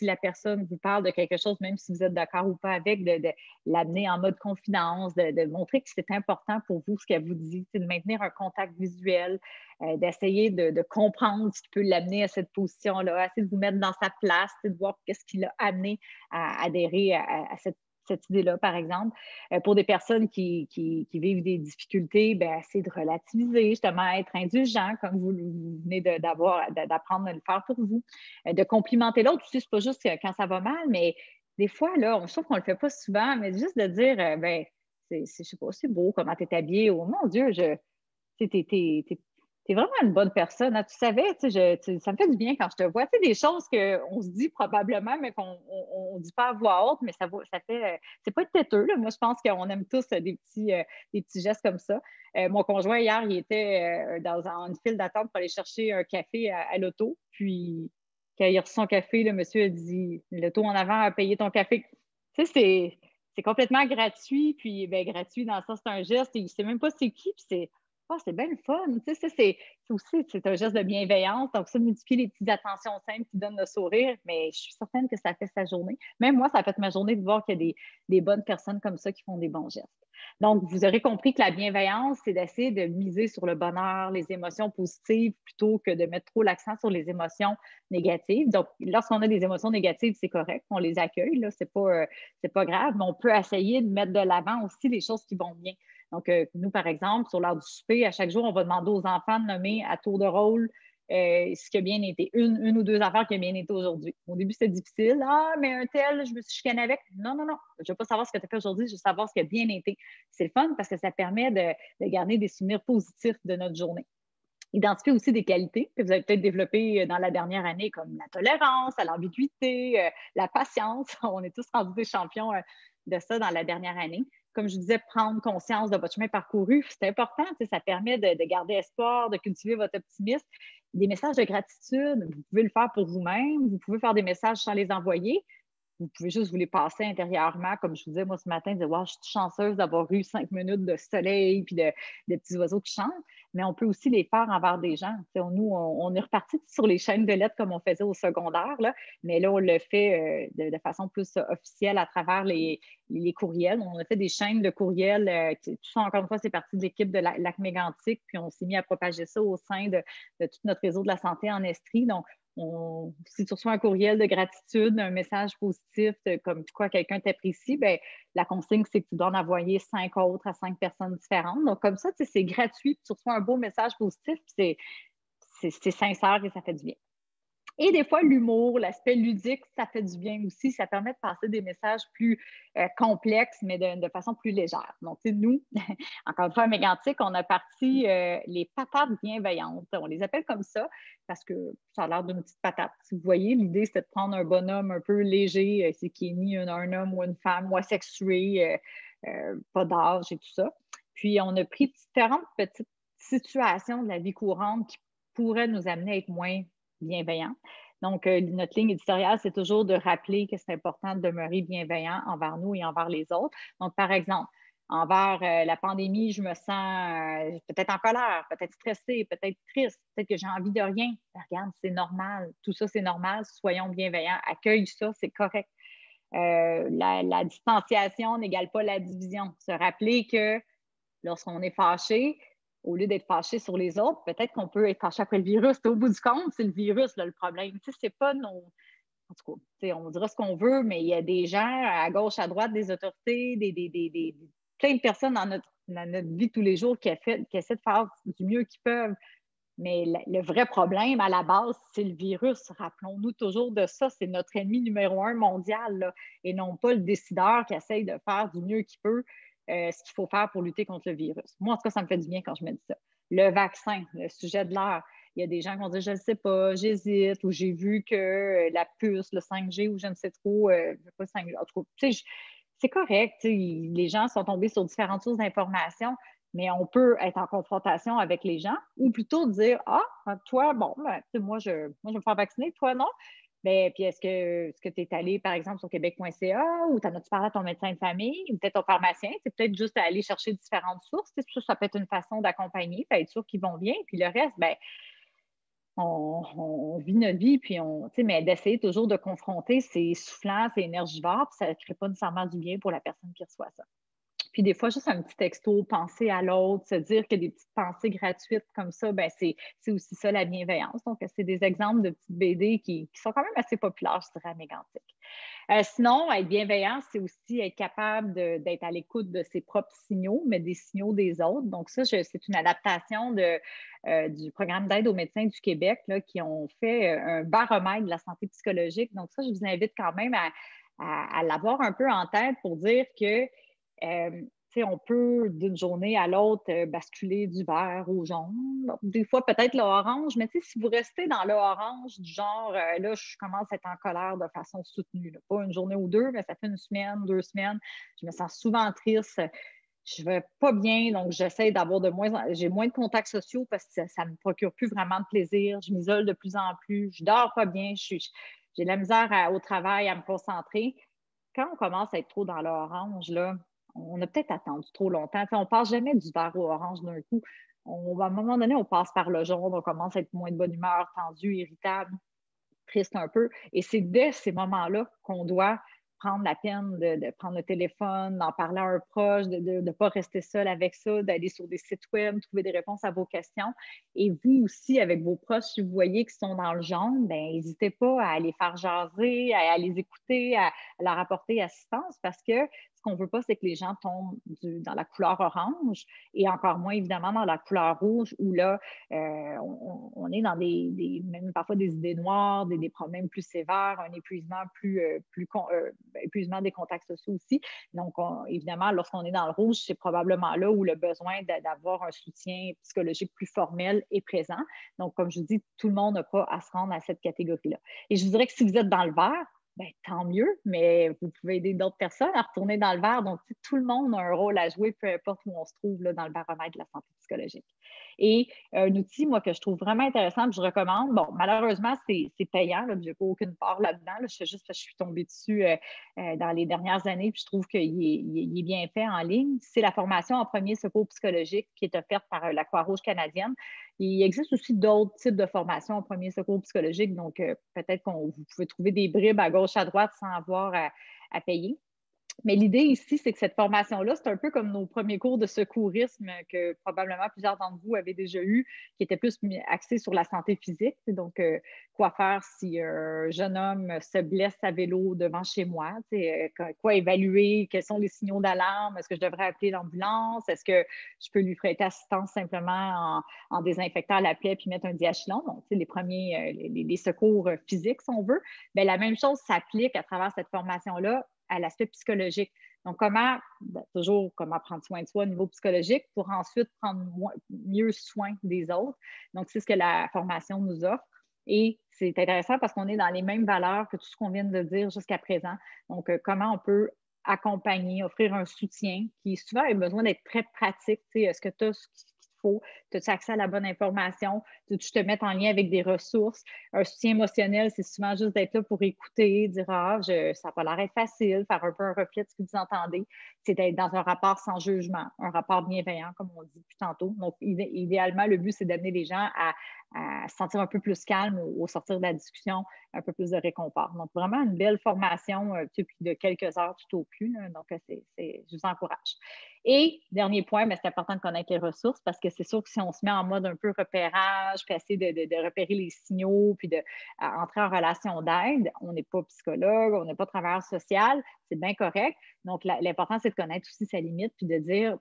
la personne vous parle de quelque chose, même si vous êtes d'accord ou pas avec, de l'amener en mode confidence, de montrer que c'est important pour vous ce qu'elle vous dit, de maintenir un contact visuel, d'essayer de comprendre ce qui peut l'amener à cette position-là, essayer de vous mettre dans sa place, de voir qu'est-ce qui l'a amené à adhérer à cette idée-là, par exemple. Pour des personnes qui vivent des difficultés, ben, essayer de relativiser, justement, être indulgent, comme vous venez d'apprendre à le faire pour vous. De complimenter l'autre aussi, c'est pas juste quand ça va mal, mais des fois, là, je trouve qu'on le fait pas souvent, mais juste de dire, ben, je sais pas, c'est beau comment tu es habillé, oh mon Dieu, t'es vraiment une bonne personne. Hein. Tu savais, ça me fait du bien quand je te vois. Tu sais, des choses qu'on se dit probablement, mais qu'on ne dit pas à voix haute, mais ça fait. C'est pas têteux. Là. Moi, je pense qu'on aime tous des petits gestes comme ça. Mon conjoint, hier, il était dans une file d'attente pour aller chercher un café à l'auto. Puis, quand il a reçu son café, le monsieur a dit l'auto en avant a payé ton café. Tu sais, c'est complètement gratuit. Puis, ben, gratuit dans ça, c'est un geste. Il ne sait même pas c'est qui. Puis, c'est bien le fun. Tu sais, c'est aussi c'est un geste de bienveillance. Donc, ça multiplie les petites attentions simples qui donnent le sourire, mais je suis certaine que ça fait sa journée. Même moi, ça a fait ma journée de voir qu'il y a des bonnes personnes comme ça qui font des bons gestes. Donc, vous aurez compris que la bienveillance, c'est d'essayer de miser sur le bonheur, les émotions positives, plutôt que de mettre trop l'accent sur les émotions négatives. Donc, lorsqu'on a des émotions négatives, c'est correct, on les accueille, là, c'est pas grave, mais on peut essayer de mettre de l'avant aussi les choses qui vont bien. Donc, nous, par exemple, sur l'heure du souper, à chaque jour, on va demander aux enfants de nommer à tour de rôle ce qui a bien été, une ou deux affaires qui a bien été aujourd'hui. Au début, c'était difficile. Ah, mais un tel, je me suis chicanée avec. Non, non, non. Je ne veux pas savoir ce que tu as fait aujourd'hui, je veux savoir ce qui a bien été. C'est le fun parce que ça permet de garder des souvenirs positifs de notre journée. Identifier aussi des qualités que vous avez peut-être développées dans la dernière année, comme la tolérance, l'ambiguïté, la patience. On est tous rendus des champions de ça dans la dernière année. Comme je vous disais, prendre conscience de votre chemin parcouru, c'est important. Ça permet de garder espoir, de cultiver votre optimisme. Des messages de gratitude, vous pouvez le faire pour vous-même. Vous pouvez faire des messages sans les envoyer. Vous pouvez juste vous les passer intérieurement. Comme je vous disais, moi, ce matin, dire wow, je suis chanceuse d'avoir eu 5 minutes de soleil puis de petits oiseaux qui chantent. Mais on peut aussi les faire envers des gens. Nous, on est reparti sur les chaînes de lettres comme on faisait au secondaire, là, mais là, on le fait de façon plus officielle à travers les courriels. On a fait des chaînes de courriels. Tout ça, encore une fois, c'est parti de l'équipe de Lac Mégantic, puis on s'est mis à propager ça au sein de tout notre réseau de la santé en Estrie. Donc, si tu reçois un courriel de gratitude, un message positif, comme quoi quelqu'un t'apprécie, ben, la consigne, c'est que tu dois en envoyer 5 autres à 5 personnes différentes. Donc, comme ça, c'est gratuit, tu reçois un beau message positif, c'est sincère et ça fait du bien. Et des fois, l'humour, l'aspect ludique, ça fait du bien aussi. Ça permet de passer des messages plus complexes, mais de façon plus légère. Donc, nous, encore une fois, à Mégantic, on a parti les patates bienveillantes. On les appelle comme ça parce que ça a l'air d'une petite patate. Si vous voyez, l'idée, c'était de prendre un bonhomme un peu léger, c'est qui est ni un homme ou une femme ou asexué, pas d'âge et tout ça. Puis, on a pris différentes petites situations de la vie courante qui pourraient nous amener à être moins bienveillant. Donc, notre ligne éditoriale, c'est toujours de rappeler que c'est important de demeurer bienveillant envers nous et envers les autres. Donc, par exemple, envers la pandémie, je me sens peut-être en colère, peut-être stressée, peut-être triste, peut-être que j'ai envie de rien. Regarde, c'est normal. Tout ça, c'est normal. Soyons bienveillants. Accueille ça, c'est correct. La distanciation n'égale pas la division. Se rappeler que lorsqu'on est fâché, au lieu d'être fâché sur les autres, peut-être qu'on peut être fâché après le virus. Au bout du compte, c'est le virus là, le problème. C'est pas nos. En tout cas, on dira ce qu'on veut, mais il y a des gens à gauche, à droite, des autorités, plein de personnes dans notre vie de tous les jours qui essaient de faire du mieux qu'ils peuvent. Mais le vrai problème, à la base, c'est le virus. Rappelons-nous toujours de ça. C'est notre ennemi numéro 1 mondial, là, et non pas le décideur qui essaye de faire du mieux qu'il peut ce qu'il faut faire pour lutter contre le virus. Moi, en tout cas, ça me fait du bien quand je me dis ça. Le vaccin, le sujet de l'heure. Il y a des gens qui vont dire je ne sais pas, j'hésite, ou j'ai vu que la puce, le 5G, ou je ne sais trop, pas 5G. En tout cas, c'est correct. Les gens sont tombés sur différentes sources d'informations, mais on peut être en confrontation avec les gens ou plutôt dire ah, toi, bon, ben, moi, je vais me faire vacciner, toi, non. Ben, puis est-ce que tu es allé, par exemple, sur québec.ca ou tu en as-tu parlé à ton médecin de famille ou peut-être ton pharmacien? C'est peut-être juste aller chercher différentes sources. Ça peut être une façon d'accompagner, puis être sûr qu'ils vont bien. Puis le reste, ben, on vit notre vie, puis mais d'essayer toujours de confronter, c'est essoufflant, c'est énergivore, puis ça ne crée pas nécessairement du bien pour la personne qui reçoit ça. Puis des fois, juste un petit texto, penser à l'autre, se dire que des petites pensées gratuites comme ça, ben c'est aussi ça la bienveillance. Donc, c'est des exemples de petites BD qui sont quand même assez populaires, je dirais, à Mégantic. Sinon, être bienveillant, c'est aussi être capable d'être à l'écoute de ses propres signaux, mais des signaux des autres. Donc, ça, c'est une adaptation du programme d'aide aux médecins du Québec là, qui ont fait un baromètre de la santé psychologique. Donc, ça, je vous invite quand même à l'avoir un peu en tête pour dire que on peut d'une journée à l'autre basculer du vert au jaune. Des fois, peut-être le orange, mais si vous restez dans le orange, du genre, là, je commence à être en colère de façon soutenue. Là. Pas une journée ou deux, mais ça fait une semaine, 2 semaines. Je me sens souvent triste. Je ne vais pas bien, donc j'essaie d'avoir j'ai moins de contacts sociaux parce que ça ne me procure plus vraiment de plaisir. Je m'isole de plus en plus. Je ne dors pas bien. J'ai de la misère au travail à me concentrer. Quand on commence à être trop dans l'orange, là, on a peut-être attendu trop longtemps. On ne passe jamais du vert au orange d'un coup. À un moment donné, on passe par le jaune, on commence à être moins de bonne humeur, tendu, irritable, triste un peu. Et c'est dès ces moments-là qu'on doit prendre la peine de prendre le téléphone, d'en parler à un proche, de ne pas rester seul avec ça, d'aller sur des sites web, trouver des réponses à vos questions. Et vous aussi, avec vos proches, si vous voyez qu'ils sont dans le jaune, ben n'hésitez pas à les faire jaser, à les écouter, à leur apporter assistance parce que ce qu'on ne veut pas, c'est que les gens tombent dans la couleur orange et encore moins, évidemment, dans la couleur rouge où là, on est dans même parfois des idées noires, des problèmes plus sévères, un épuisement épuisement des contacts sociaux aussi. Donc, évidemment, lorsqu'on est dans le rouge, c'est probablement là où le besoin d'avoir un soutien psychologique plus formel est présent. Donc, comme je vous dis, tout le monde n'a pas à se rendre à cette catégorie-là. Et je vous dirais que si vous êtes dans le vert, ben, tant mieux, mais vous pouvez aider d'autres personnes à retourner dans le vert. Donc, tout le monde a un rôle à jouer, peu importe où on se trouve là, dans le baromètre de la santé psychologique. Et un outil, moi, que je trouve vraiment intéressant, que je recommande, bon, malheureusement, c'est payant, je n'ai pas aucune part là-dedans, là, je sais juste parce que je suis tombée dessus dans les dernières années, puis je trouve qu'il est bien fait en ligne. C'est la formation en premier secours psychologique qui est offerte par la Croix-Rouge canadienne. Il existe aussi d'autres types de formations en premier secours psychologique, donc peut-être que vous pouvez trouver des bribes à gauche, à droite sans avoir à payer. Mais l'idée ici, c'est que cette formation-là, c'est un peu comme nos premiers cours de secourisme que probablement plusieurs d'entre vous avez déjà eu, qui étaient plus axés sur la santé physique. Donc, quoi faire si un jeune homme se blesse à vélo devant chez moi? Quoi évaluer? Quels sont les signaux d'alarme? Est-ce que je devrais appeler l'ambulance? Est-ce que je peux lui prêter assistance simplement en désinfectant la plaie puis mettre un diachylon? Donc, les premiers, les secours physiques, si on veut. Bien, la même chose s'applique à travers cette formation-là à l'aspect psychologique. Donc, toujours comment prendre soin de soi au niveau psychologique pour ensuite prendre mieux soin des autres. Donc, c'est ce que la formation nous offre. Et c'est intéressant parce qu'on est dans les mêmes valeurs que tout ce qu'on vient de dire jusqu'à présent. Donc, comment on peut accompagner, offrir un soutien qui souvent a besoin d'être très pratique. Est-ce que tu as ce qu'il faut? As-tu accès à la bonne information? Tu te mettre en lien avec des ressources? Un soutien émotionnel, c'est souvent juste d'être là pour écouter, dire ça n'a pas l'air facile, faire un peu un reflet de ce que vous entendez. C'est d'être dans un rapport sans jugement, un rapport bienveillant, comme on dit depuis tantôt. Donc, idéalement, le but, c'est d'amener les gens à se sentir un peu plus calme au sortir de la discussion, un peu plus de réconfort. Donc, vraiment une belle formation de quelques heures tout au plus. Là. Donc, je vous encourage. Et dernier point, c'est important de connaître les ressources parce que c'est sûr que si on se met en mode un peu repérage, puis essayer de repérer les signaux, puis d'entrer en relation d'aide, on n'est pas psychologue, on n'est pas travailleur social, c'est bien correct. Donc, l'important, c'est de connaître aussi sa limite, puis de dire,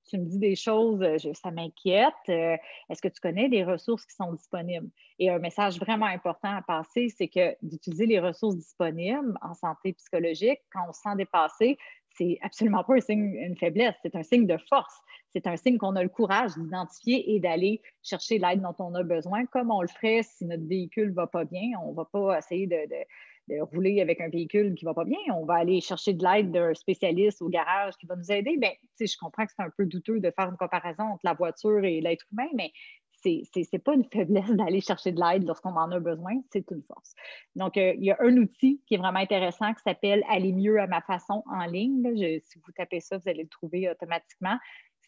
tu me dis des choses, ça m'inquiète. Est-ce que tu connais des ressources qui sont disponibles? Et un message vraiment important à passer, c'est que d'utiliser les ressources disponibles en santé psychologique, quand on se sent dépassé, c'est absolument pas une faiblesse, c'est un signe de force. C'est un signe qu'on a le courage d'identifier et d'aller chercher l'aide dont on a besoin, comme on le ferait si notre véhicule ne va pas bien. On ne va pas essayer de rouler avec un véhicule qui ne va pas bien. On va aller chercher de l'aide d'un spécialiste au garage qui va nous aider. Bien, je comprends que c'est un peu douteux de faire une comparaison entre la voiture et l'être humain, mais c'est pas une faiblesse d'aller chercher de l'aide lorsqu'on en a besoin, c'est une force. Donc, il y a un outil qui est vraiment intéressant qui s'appelle « Aller mieux à ma façon » en ligne. Si vous tapez ça, vous allez le trouver automatiquement.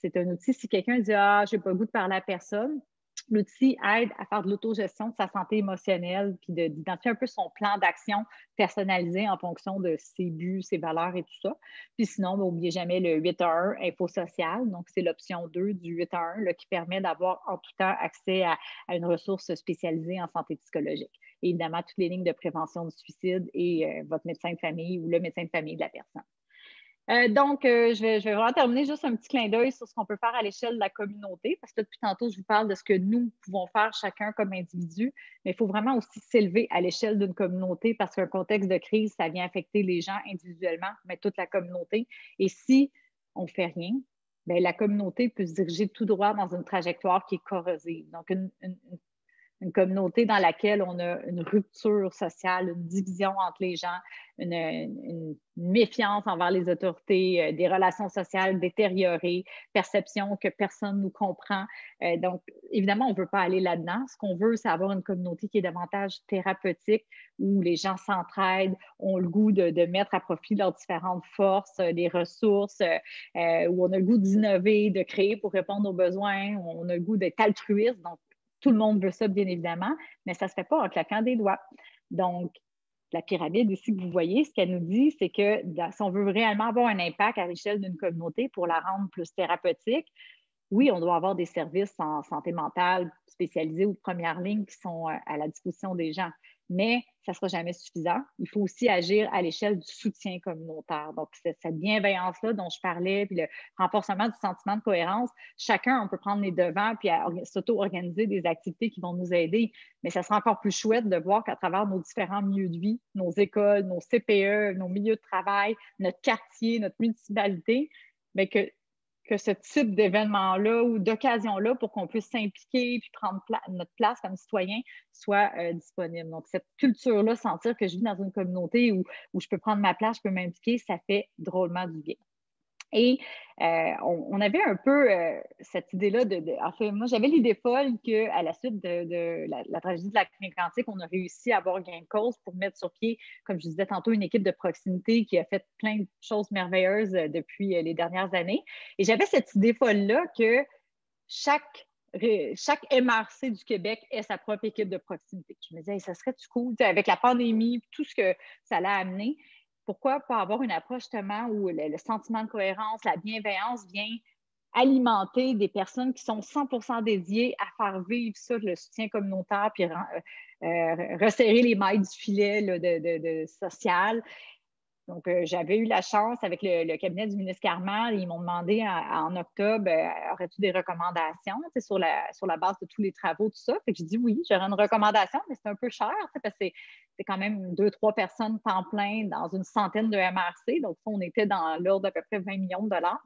C'est un outil, si quelqu'un dit « Ah, j'ai pas le goût de parler à personne », L'outil aide à faire de l'autogestion de sa santé émotionnelle, puis d'identifier un peu son plan d'action personnalisé en fonction de ses buts, ses valeurs et tout ça. Puis sinon, n'oubliez jamais le 8 à 1 info sociale. Donc, c'est l'option 2 du 8 à 1 là, qui permet d'avoir en tout temps accès à une ressource spécialisée en santé psychologique. Et évidemment, toutes les lignes de prévention du suicide et votre médecin de famille ou le médecin de famille de la personne. Donc, je vais vraiment terminer juste un petit clin d'œil sur ce qu'on peut faire à l'échelle de la communauté, parce que depuis tantôt, je vous parle de ce que nous pouvons faire chacun comme individu, mais il faut vraiment aussi s'élever à l'échelle d'une communauté parce qu'un contexte de crise, ça vient affecter les gens individuellement, mais toute la communauté. Et si on ne fait rien, bien, la communauté peut se diriger tout droit dans une trajectoire qui est corrosive. Donc, une communauté dans laquelle on a une rupture sociale, une division entre les gens, une méfiance envers les autorités, des relations sociales détériorées, perception que personne ne nous comprend. Donc, évidemment, on ne veut pas aller là-dedans. Ce qu'on veut, c'est avoir une communauté qui est davantage thérapeutique, où les gens s'entraident, ont le goût de mettre à profit leurs différentes forces, des ressources, où on a le goût d'innover, de créer pour répondre aux besoins, où on a le goût d'être altruiste. Donc, tout le monde veut ça, bien évidemment, mais ça ne se fait pas en claquant des doigts. Donc, la pyramide ici que vous voyez, ce qu'elle nous dit, c'est que si on veut réellement avoir un impact à l'échelle d'une communauté pour la rendre plus thérapeutique, oui, on doit avoir des services en santé mentale spécialisés ou de première ligne qui sont à la disposition des gens, mais ça ne sera jamais suffisant. Il faut aussi agir à l'échelle du soutien communautaire. Donc, cette bienveillance-là dont je parlais, puis le renforcement du sentiment de cohérence, chacun, on peut prendre les devants puis s'auto-organiser des activités qui vont nous aider, mais ça sera encore plus chouette de voir qu'à travers nos différents milieux de vie, nos écoles, nos CPE, nos milieux de travail, notre quartier, notre municipalité, bien que ce type d'événement-là ou d'occasion-là pour qu'on puisse s'impliquer puis prendre notre place comme citoyen soit disponible. Donc, cette culture-là, sentir que je vis dans une communauté où je peux prendre ma place, je peux m'impliquer, ça fait drôlement du bien. Et on avait un peu cette idée-là en fait, moi, j'avais l'idée folle qu'à la suite de la tragédie de la clinique quantique, on a réussi à avoir gain de cause pour mettre sur pied, comme je disais tantôt, une équipe de proximité qui a fait plein de choses merveilleuses depuis les dernières années. Et j'avais cette idée folle-là que chaque MRC du Québec ait sa propre équipe de proximité. Je me disais, hey, ça serait-tu cool, avec la pandémie, tout ce que ça l'a amené, pourquoi pas avoir une approche justement où le sentiment de cohérence, la bienveillance vient alimenter des personnes qui sont 100% dédiées à faire vivre ça, le soutien communautaire, puis resserrer les mailles du filet là, de social. Donc, j'avais eu la chance avec le cabinet du ministre Carman, ils m'ont demandé en octobre, aurais-tu des recommandations sur la base de tous les travaux, tout ça? Fait que j'ai dit oui, j'aurais une recommandation, mais c'est un peu cher, parce que c'est quand même 2-3 personnes temps plein dans une centaine de MRC. Donc, on était dans l'ordre d'à peu près 20 millions de dollars.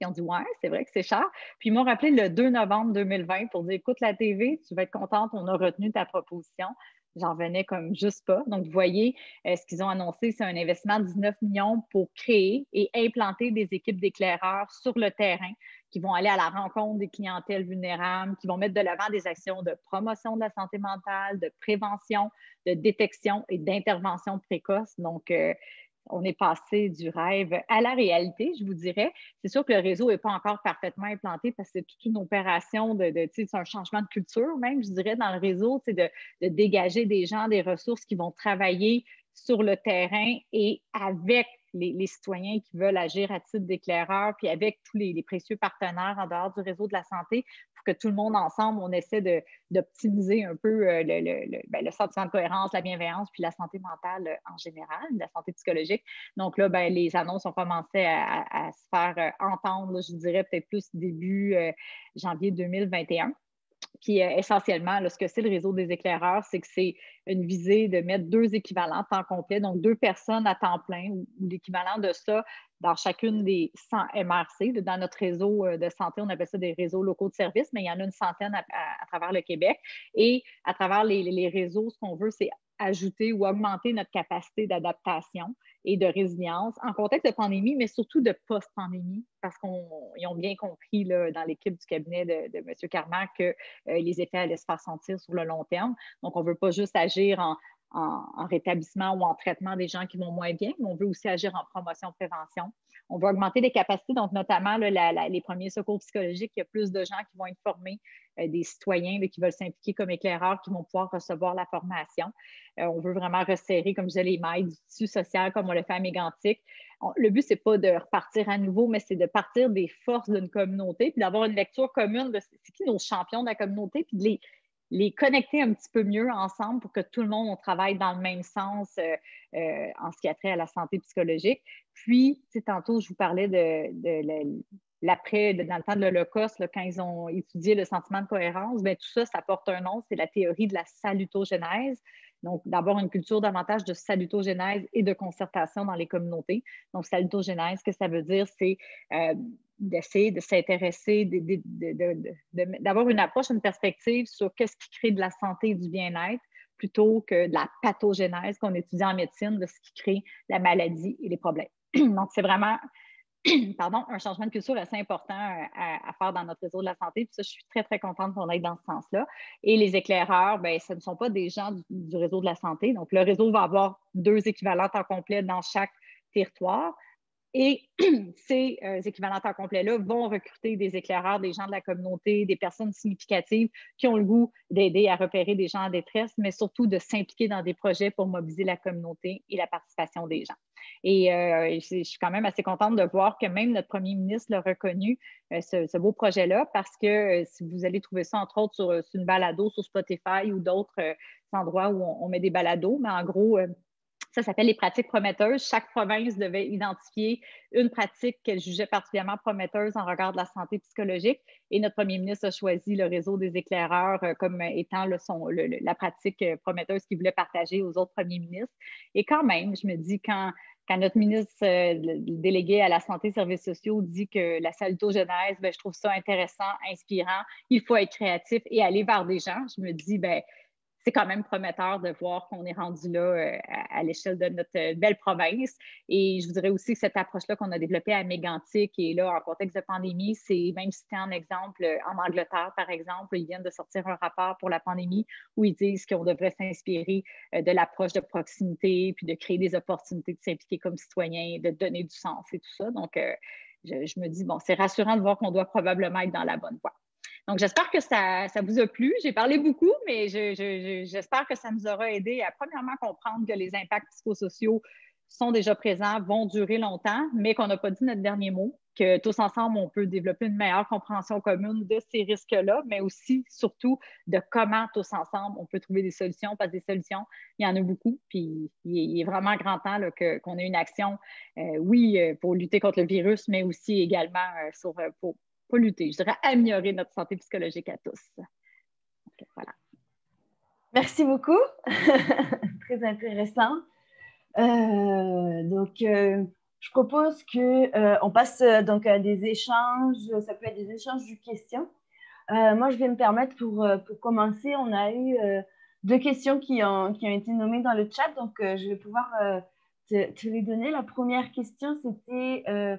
Ils ont dit, ouais, c'est vrai que c'est cher. Puis ils m'ont rappelé le 2 novembre 2020 pour dire, écoute la TV, tu vas être contente, on a retenu ta proposition. J'en venais comme juste pas. Donc, vous voyez, ce qu'ils ont annoncé, c'est un investissement de 19 millions pour créer et implanter des équipes d'éclaireurs sur le terrain qui vont aller à la rencontre des clientèles vulnérables, qui vont mettre de l'avant des actions de promotion de la santé mentale, de prévention, de détection et d'intervention précoce. Donc, on est passé du rêve à la réalité, je vous dirais. C'est sûr que le réseau n'est pas encore parfaitement implanté parce que c'est toute une opération c'est un changement de culture même, je dirais, dans le réseau, de dégager des gens, des ressources qui vont travailler sur le terrain et avec les citoyens qui veulent agir à titre d'éclaireur, puis avec tous les précieux partenaires en dehors du réseau de la santé, pour que tout le monde ensemble, on essaie d'optimiser un peu le sentiment de cohérence, la bienveillance, puis la santé mentale en général, la santé psychologique. Donc là, les annonces ont commencé à se faire entendre, là, je dirais peut-être plus début janvier 2021. Puis essentiellement, là, ce que c'est le réseau des éclaireurs, c'est que c'est une visée de mettre 2 équivalents temps complet, donc 2 personnes à temps plein ou l'équivalent de ça dans chacune des 100 MRC. Dans notre réseau de santé, on appelle ça des réseaux locaux de services, mais il y en a une centaine à travers le Québec. Et à travers les réseaux, ce qu'on veut, c'est ajouter ou augmenter notre capacité d'adaptation et de résilience en contexte de pandémie, mais surtout de post-pandémie, parce qu'ils ont bien compris là, dans l'équipe du cabinet de M. Carman que les effets allaient se faire sentir sur le long terme. Donc, on ne veut pas juste agir en rétablissement ou en traitement des gens qui vont moins bien, mais on veut aussi agir en promotion, prévention. On veut augmenter les capacités, donc notamment là, les premiers secours psychologiques. Il y a plus de gens qui vont être formés, des citoyens là, qui veulent s'impliquer comme éclaireurs, qui vont pouvoir recevoir la formation. On veut vraiment resserrer, comme je disais, les mailles du tissu social comme on le fait à Mégantic. Le but, ce n'est pas de repartir à nouveau, mais c'est de partir des forces d'une communauté, puis d'avoir une lecture commune de c'est qui nos champions de la communauté, puis de les connecter un petit peu mieux ensemble pour que tout le monde on travaille dans le même sens en ce qui a trait à la santé psychologique. Puis, tantôt, je vous parlais de l'après, dans le temps de l'Holocauste, là, quand ils ont étudié le sentiment de cohérence, bien, tout ça, ça porte un nom, c'est la théorie de la salutogénèse. Donc, d'avoir une culture davantage de salutogénèse et de concertation dans les communautés. Donc, salutogénèse, ce que ça veut dire, c'est d'essayer de s'intéresser, d'avoir une approche, une perspective sur qu'est-ce qui crée de la santé et du bien-être plutôt que de la pathogénèse qu'on étudie en médecine, de ce qui crée la maladie et les problèmes. Donc, c'est vraiment un changement de culture assez important à faire dans notre réseau de la santé. Puis ça, je suis très, très contente qu'on aille dans ce sens-là. Et les éclaireurs, bien, ce ne sont pas des gens du réseau de la santé. Donc, le réseau va avoir 2 équivalents temps complet dans chaque territoire. Et ces équivalents temps complets-là vont recruter des éclaireurs, des gens de la communauté, des personnes significatives qui ont le goût d'aider à repérer des gens en détresse, mais surtout de s'impliquer dans des projets pour mobiliser la communauté et la participation des gens. Et je suis quand même assez contente de voir que même notre premier ministre l'a reconnu, ce beau projet-là, parce que si vous allez trouver ça, entre autres, sur une balado sur Spotify ou d'autres endroits où on met des balados, mais en gros, ça s'appelle les pratiques prometteuses. Chaque province devait identifier une pratique qu'elle jugeait particulièrement prometteuse en regard de la santé psychologique. Et notre premier ministre a choisi le réseau des éclaireurs comme étant la pratique prometteuse qu'il voulait partager aux autres premiers ministres. Et quand même, je me dis, quand notre ministre délégué à la santé et services sociaux dit que la salutogénèse, je trouve ça intéressant, inspirant. Il faut être créatif et aller vers des gens. Je me dis, c'est quand même prometteur de voir qu'on est rendu là à l'échelle de notre belle province. Et je vous dirais aussi que cette approche-là qu'on a développée à Mégantic et là, en contexte de pandémie, c'est même cité en exemple en Angleterre, par exemple, ils viennent de sortir un rapport pour la pandémie où ils disent qu'on devrait s'inspirer de l'approche de proximité puis de créer des opportunités de s'impliquer comme citoyen, de donner du sens et tout ça. Donc, je me dis, bon, c'est rassurant de voir qu'on doit probablement être dans la bonne voie. Donc, j'espère que ça vous a plu. J'ai parlé beaucoup, mais j'espère que ça nous aura aidé à, premièrement, comprendre que les impacts psychosociaux sont déjà présents, vont durer longtemps, mais qu'on n'a pas dit notre dernier mot, que tous ensemble, on peut développer une meilleure compréhension commune de ces risques-là, mais aussi, surtout, de comment tous ensemble, on peut trouver des solutions, parce que des solutions, il y en a beaucoup, puis il est vraiment grand temps là, qu'on ait une action, pour lutter contre le virus, mais aussi également pour pas lutter, je dirais améliorer notre santé psychologique à tous. Donc, voilà. Merci beaucoup. Très intéressant. Je propose qu'on passe donc à des échanges. Ça peut être des échanges de questions. Moi, je vais me permettre pour commencer. On a eu 2 questions qui ont été nommées dans le chat. Donc, je vais pouvoir te les donner. La première question, c'était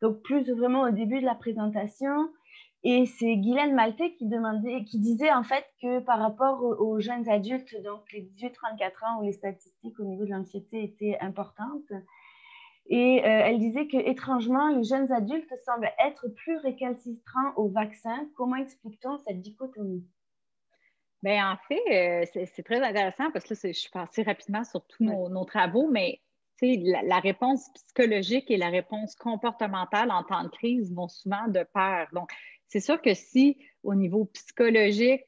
donc plus vraiment au début de la présentation. Et c'est Guylaine Maltais qui disait en fait que par rapport aux jeunes adultes, donc les 18-34 ans, où les statistiques au niveau de l'anxiété étaient importantes, et elle disait que étrangement, les jeunes adultes semblent être plus récalcitrants au vaccin. Comment explique-t-on cette dichotomie? Bien, en fait, c'est très intéressant parce que là, je suis passée rapidement sur tous nos travaux, mais la réponse psychologique et la réponse comportementale en temps de crise vont souvent de pair. Donc, c'est sûr que si au niveau psychologique,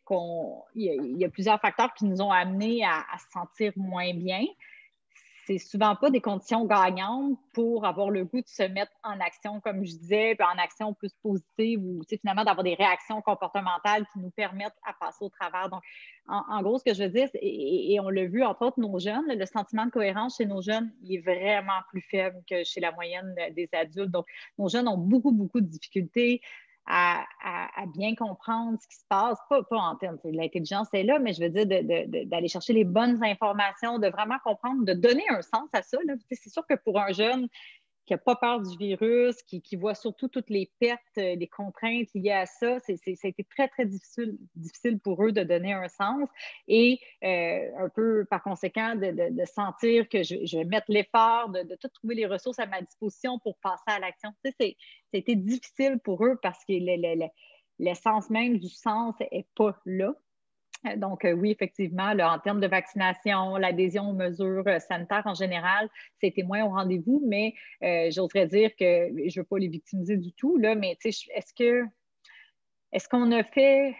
il y a plusieurs facteurs qui nous ont amenés à se sentir moins bien, c'est souvent pas des conditions gagnantes pour avoir le goût de se mettre en action, comme je disais, puis en action plus positive ou finalement d'avoir des réactions comportementales qui nous permettent à passer au travers. Donc, en gros, ce que je veux dire, et on l'a vu entre autres nos jeunes, le sentiment de cohérence chez nos jeunes, il est vraiment plus faible que chez la moyenne des adultes. Donc, nos jeunes ont beaucoup, beaucoup de difficultés à bien comprendre ce qui se passe, pas en termes de l'intelligence est là, mais je veux dire d'aller chercher les bonnes informations, de vraiment comprendre, de donner un sens à ça. C'est sûr que pour un jeune, n'a pas peur du virus, qui voit surtout toutes les pertes, les contraintes liées à ça. Ça a été très, très difficile pour eux de donner un sens et un peu par conséquent de sentir que je vais mettre l'effort de tout trouver les ressources à ma disposition pour passer à l'action. Tu sais, ça a été difficile pour eux parce que l'essence même du sens n'est pas là. Donc, oui, effectivement, là, en termes de vaccination, l'adhésion aux mesures sanitaires en général, c'était moins au rendez-vous, mais j'oserais dire que je ne veux pas les victimiser du tout, là, mais est-ce qu'on a fait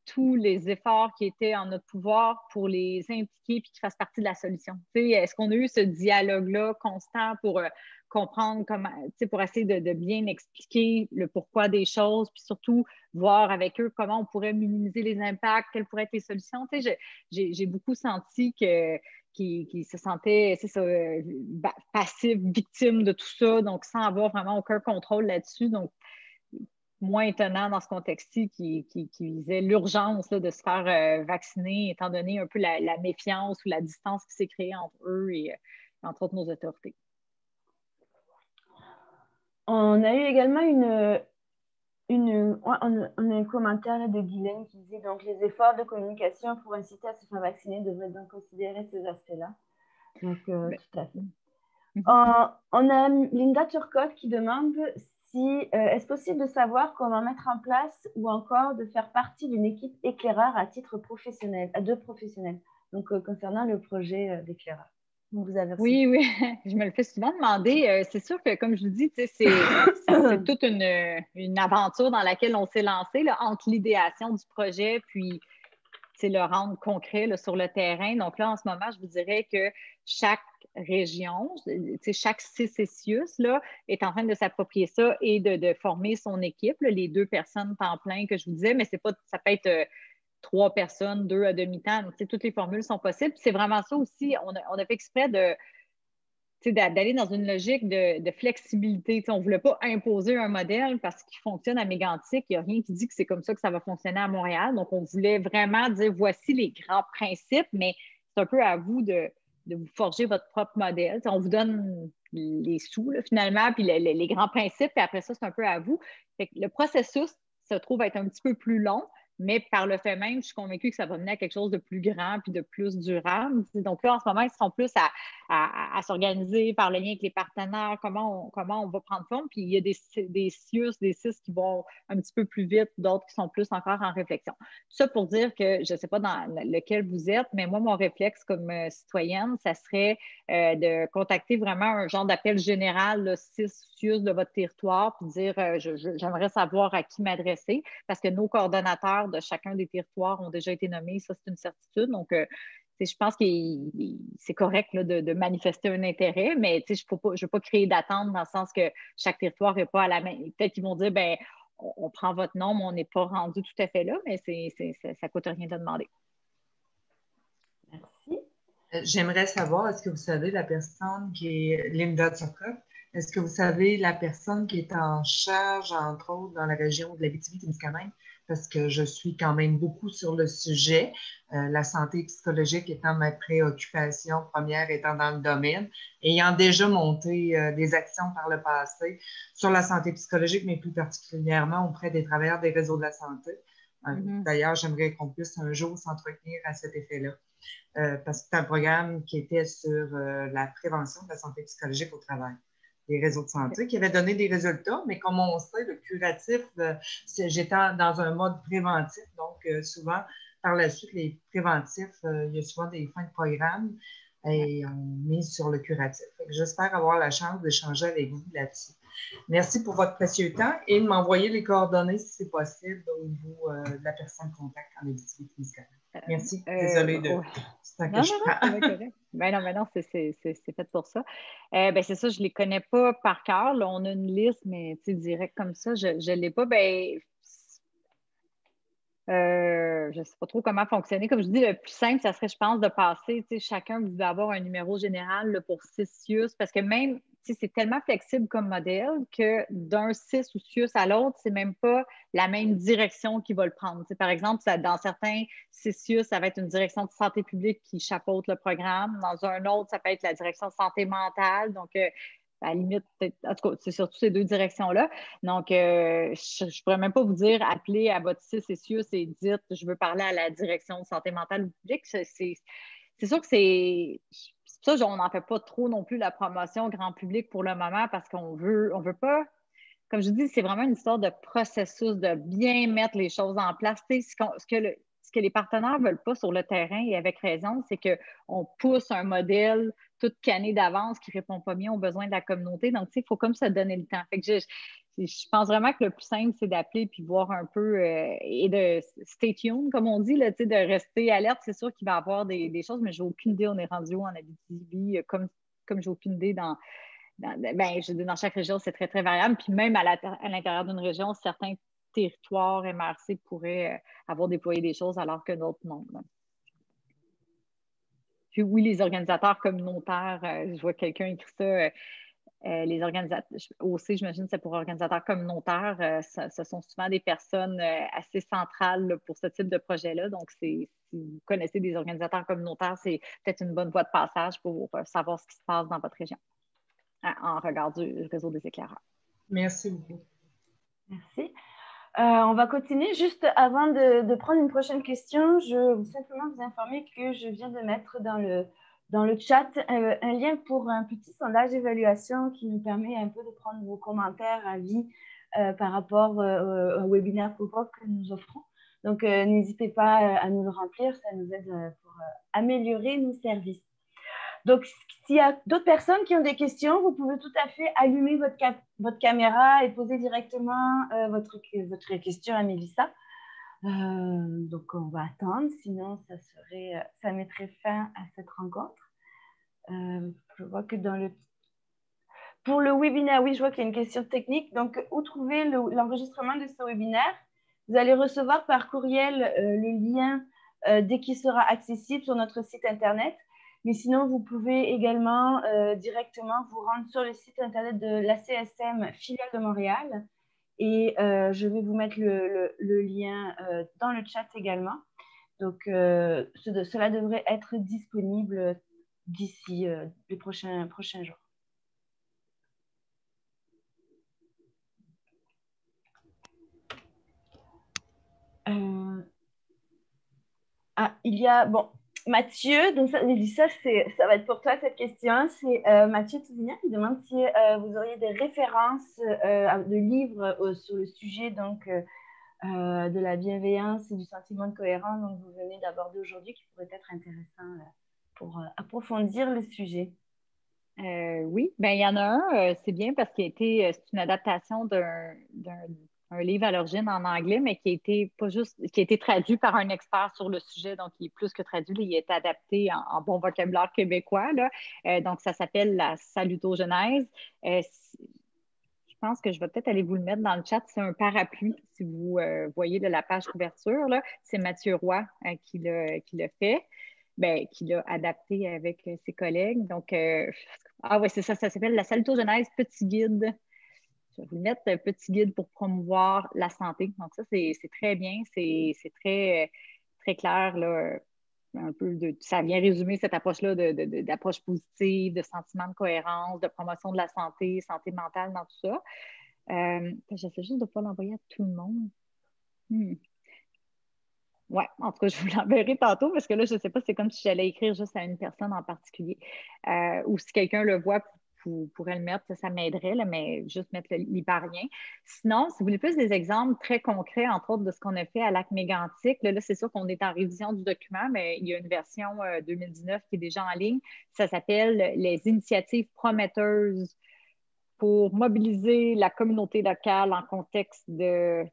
tous les efforts qui étaient en notre pouvoir pour les impliquer et qu'ils fassent partie de la solution? Est-ce qu'on a eu ce dialogue-là constant pour comprendre comment, pour essayer de bien expliquer le pourquoi des choses, puis surtout voir avec eux comment on pourrait minimiser les impacts, quelles pourraient être les solutions? J'ai beaucoup senti qu'ils se sentaient passifs, victimes de tout ça, donc sans avoir vraiment aucun contrôle là-dessus. Donc, moins étonnant dans ce contexte-ci qui visait l'urgence de se faire vacciner, étant donné un peu la méfiance ou la distance qui s'est créée entre eux et entre autres nos autorités. On a eu également un commentaire de Guylaine qui disait donc les efforts de communication pour inciter à se faire vacciner devraient donc considérer ces aspects-là. Donc, tout à fait. On a Linda Turcotte qui demande si est-ce possible de savoir comment mettre en place ou encore de faire partie d'une équipe éclaireur à titre professionnel, à deux professionnels, donc concernant le projet d'éclaireur. Vous avez reçu. Oui, je me le fais souvent demander. C'est sûr que, comme je vous dis, c'est toute une aventure dans laquelle on s'est lancé là, entre l'idéation du projet puis le rendre concret là, sur le terrain. Donc là, en ce moment, je vous dirais que chaque région, chaque CCCIUS là, est en train de s'approprier ça et de former son équipe, là, les 2 personnes temps plein que je vous disais, mais c'est pas, ça peut être 3 personnes, 2 à demi-temps. Donc, toutes les formules sont possibles. C'est vraiment ça aussi. On a fait exprès d'aller dans une logique de flexibilité. On ne voulait pas imposer un modèle parce qu'il fonctionne à Mégantic. Il n'y a rien qui dit que c'est comme ça que ça va fonctionner à Montréal. Donc, on voulait vraiment dire voici les grands principes, mais c'est un peu à vous de vous forger votre propre modèle. On vous donne les sous, là, finalement, puis les grands principes, puis après ça, c'est un peu à vous. Fait que le processus se trouve être un petit peu plus long, mais par le fait même, je suis convaincue que ça va mener à quelque chose de plus grand puis de plus durable. Donc là, en ce moment, ils sont plus à s'organiser par le lien avec les partenaires, comment on va prendre forme. Puis il y a des CIUS, des CIS qui vont un petit peu plus vite, d'autres qui sont plus encore en réflexion. Tout ça pour dire que je ne sais pas dans lequel vous êtes, mais moi, mon réflexe comme citoyenne, ça serait de contacter vraiment un genre d'appel général, là, CIUS de votre territoire, puis dire j'aimerais savoir à qui m'adresser, parce que nos coordonnateurs de chacun des territoires ont déjà été nommés, ça c'est une certitude. Donc, je pense que c'est correct là, de manifester un intérêt, mais je ne veux pas créer d'attente dans le sens que chaque territoire n'est pas à la même. Peut-être qu'ils vont dire, ben, on prend votre nom, mais on n'est pas rendu tout à fait là, mais ça ne coûte rien de demander. Merci. J'aimerais savoir, est-ce que vous savez la personne qui est Linda Turcotte, est-ce que vous savez la personne qui est en charge, entre autres, dans la région de l'Abitibi-Témiscamingue? Parce que je suis quand même beaucoup sur le sujet, la santé psychologique étant ma préoccupation première étant dans le domaine, ayant déjà monté des actions par le passé sur la santé psychologique, mais plus particulièrement auprès des travailleurs des réseaux de la santé. D'ailleurs, j'aimerais qu'on puisse un jour s'entretenir à cet effet-là. Parce que c'est un programme qui était sur la prévention de la santé psychologique au travail des réseaux de santé, qui avait donné des résultats, mais comme on sait, le curatif, j'étais dans un mode préventif, donc souvent, par la suite, les préventifs, il y a souvent des fins de programme et on mise sur le curatif. J'espère avoir la chance d'échanger avec vous là-dessus. Merci pour votre précieux temps et de m'envoyer les coordonnées si c'est possible au niveau de la personne contact en Abitibi-Témiscamingue. Merci. Désolée de ça que je prends. Mais non, c'est fait pour ça. C'est ça, je ne les connais pas par cœur. Là, on a une liste, mais direct comme ça, je ne l'ai pas. Je ne sais pas trop comment fonctionner. Comme je dis, le plus simple, ça serait, je pense, de passer. Chacun vous avoir un numéro général là, pour 6 CIUS, parce que même, c'est tellement flexible comme modèle que d'un 6 ou CIUS à l'autre, c'est même pas la même direction qui va le prendre. Par exemple, dans certains CIUS, ça va être une direction de santé publique qui chapeaute le programme. Dans un autre, ça peut être la direction de santé mentale. Donc, à la limite, en tout cas, c'est surtout ces deux directions-là. Donc, je ne pourrais même pas vous dire, appelez à votre CCCIUS et dites, je veux parler à la direction de santé mentale ou publique. C'est sûr que c'est ça, on n'en fait pas trop non plus la promotion grand public pour le moment parce qu'on on veut pas, comme je dis, c'est vraiment une histoire de processus, de bien mettre les choses en place. Ce que les partenaires ne veulent pas sur le terrain, et avec raison, c'est qu'on pousse un modèle tout canné d'avance qui ne répond pas bien aux besoins de la communauté. Donc, il faut comme se donner le temps. Fait que je pense vraiment que le plus simple, c'est d'appeler puis voir un peu et de stay tuned, comme on dit, là, de rester alerte. C'est sûr qu'il va y avoir des choses, mais je n'ai aucune idée. On est rendu où en Abitibi, comme j'ai aucune idée dans chaque région, c'est très, très variable. Puis même à l'intérieur d'une région, certains territoires MRC pourraient avoir déployé des choses alors que d'autres non. Puis oui, les organisateurs communautaires, je vois quelqu'un écrit ça, les organisateurs, aussi, j'imagine que c'est pour organisateurs communautaires, ce sont souvent des personnes assez centrales là, pour ce type de projet-là. Donc, si vous connaissez des organisateurs communautaires, c'est peut-être une bonne voie de passage pour savoir ce qui se passe dans votre région en regard du réseau des éclaireurs. Merci beaucoup. Merci. On va continuer. Juste avant de prendre une prochaine question, je veux simplement vous informer que je viens de mettre dans le chat un lien pour un petit sondage d'évaluation qui nous permet un peu de prendre vos commentaires, avis par rapport au webinaire pop-up que nous offrons. Donc, n'hésitez pas à nous le remplir, ça nous aide pour améliorer nos services. Donc, s'il y a d'autres personnes qui ont des questions, vous pouvez tout à fait allumer votre caméra et poser directement votre question à Mélissa. Donc, on va attendre, sinon ça mettrait fin à cette rencontre. Je vois que pour le webinaire, oui, je vois qu'il y a une question technique. Donc, où trouver l'enregistrement de ce webinaire? Vous allez recevoir par courriel le lien dès qu'il sera accessible sur notre site Internet. Mais sinon, vous pouvez également directement vous rendre sur le site Internet de l'ACSM filiale de Montréal. Et je vais vous mettre le lien dans le chat également. Donc, cela devrait être disponible d'ici les prochains jours. Il y a... Bon, Mathieu, donc ça va être pour toi cette question. C'est Mathieu Tousignan qui demande si vous auriez des références de livres sur le sujet donc, de la bienveillance et du sentiment de cohérence dont vous venez d'aborder aujourd'hui, qui pourrait être intéressant pour approfondir le sujet. Oui, ben il y en a un, c'est bien parce c'est une adaptation d'un livre à l'origine en anglais, mais qui a été traduit par un expert sur le sujet, donc il est plus que traduit, il est adapté en bon vocabulaire québécois, là. Donc ça s'appelle La Salutogenèse. Je pense que je vais peut-être aller vous le mettre dans le chat. C'est un parapluie, si vous voyez de la page couverture, là. C'est Mathieu Roy qui l'a fait. Ben, qui l'a adapté avec ses collègues. Donc, oui, c'est ça s'appelle La Salutogenèse, petit guide. Je vais vous mettre un petit guide pour promouvoir la santé. Donc, ça, c'est très bien. C'est très, très clair, là. Un peu ça vient résumer cette approche-là d'approche positive, de sentiment de cohérence, de promotion de la santé mentale dans tout ça. J'essaie juste de ne pas l'envoyer à tout le monde. Oui, en tout cas, je vous l'enverrai tantôt parce que là, je ne sais pas, c'est comme si j'allais écrire juste à une personne en particulier. Ou si quelqu'un le voit, pourrait le mettre, ça m'aiderait, là, mais juste mettre l'hyparien. Sinon, si vous voulez plus des exemples très concrets, entre autres, de ce qu'on a fait à Lac Mégantic, là c'est sûr qu'on est en révision du document, mais il y a une version 2019 qui est déjà en ligne. Ça s'appelle Les initiatives prometteuses pour mobiliser la communauté locale en contexte de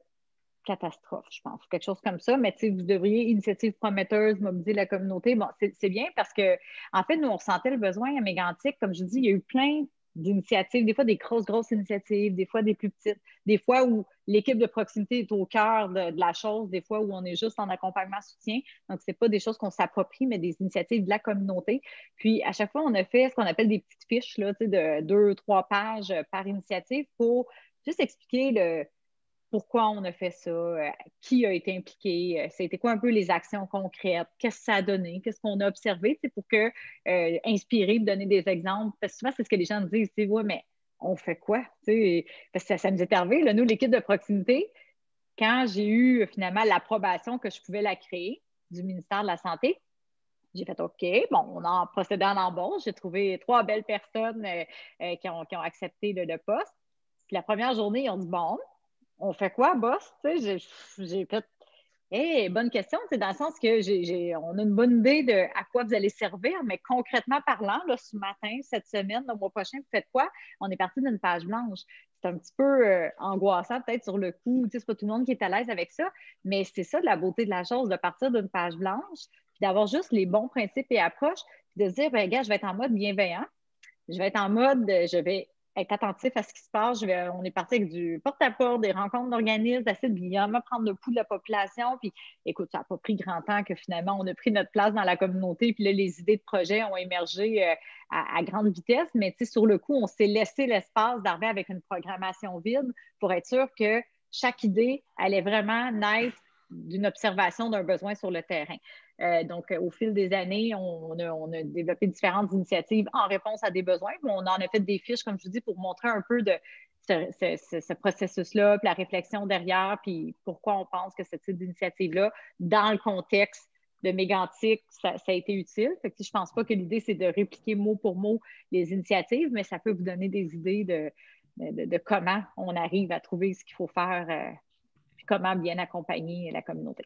catastrophe, je pense, quelque chose comme ça. Mais tu sais, vous devriez, initiative prometteuse, mobiliser la communauté. Bon, c'est bien parce que, en fait, nous, on ressentait le besoin à Mégantic. Comme je dis, il y a eu plein d'initiatives, des fois des grosses initiatives, des fois des plus petites, des fois où l'équipe de proximité est au cœur de la chose, des fois où on est juste en accompagnement soutien. Donc, ce n'est pas des choses qu'on s'approprie, mais des initiatives de la communauté. Puis, à chaque fois, on a fait ce qu'on appelle des petites fiches là, de 2-3 pages par initiative pour juste expliquer pourquoi on a fait ça, qui a été impliqué, c'était quoi un peu les actions concrètes, qu'est-ce que ça a donné, qu'est-ce qu'on a observé, pour inspirer, donner des exemples. Parce que souvent, c'est ce que les gens disent, ouais, mais on fait quoi? Parce que ça nous est arrivé, là, nous, l'équipe de proximité, quand j'ai eu finalement l'approbation que je pouvais la créer du ministère de la Santé, j'ai fait OK, bon, on a procédé en embauche. J'ai trouvé 3 belles personnes qui ont accepté le poste. Puis la première journée, ils ont dit bon, on fait quoi, boss? J'ai fait hey, bonne question, c'est dans le sens que on a une bonne idée de à quoi vous allez servir, mais concrètement parlant, là, ce matin, cette semaine, le mois prochain, vous faites quoi? On est parti d'une page blanche. C'est un petit peu angoissant peut-être sur le coup. C'est pas tout le monde qui est à l'aise avec ça, mais c'est ça de la beauté de la chose, de partir d'une page blanche, puis d'avoir juste les bons principes et approches, puis de se dire, ben, gars, je vais être en mode bienveillant. Je vais être en mode, je vais être attentif à ce qui se passe. On est parti avec du porte-à-porte, des rencontres d'organismes, d'essayer de vraiment prendre le pouls de la population. Puis, écoute, ça n'a pas pris grand temps que finalement, on a pris notre place dans la communauté. Puis là, les idées de projet ont émergé à grande vitesse. Mais tu sais, sur le coup, on s'est laissé l'espace d'arriver avec une programmation vide pour être sûr que chaque idée allait vraiment naître d'une observation d'un besoin sur le terrain. Donc, au fil des années, on a développé différentes initiatives en réponse à des besoins. On en a fait des fiches, comme je vous dis, pour montrer un peu de ce processus-là, puis la réflexion derrière, puis pourquoi on pense que ce type d'initiative-là, dans le contexte de Mégantic, ça a été utile. Fait que, je ne pense pas que l'idée, c'est de répliquer mot pour mot les initiatives, mais ça peut vous donner des idées de comment on arrive à trouver ce qu'il faut faire, puis comment bien accompagner la communauté.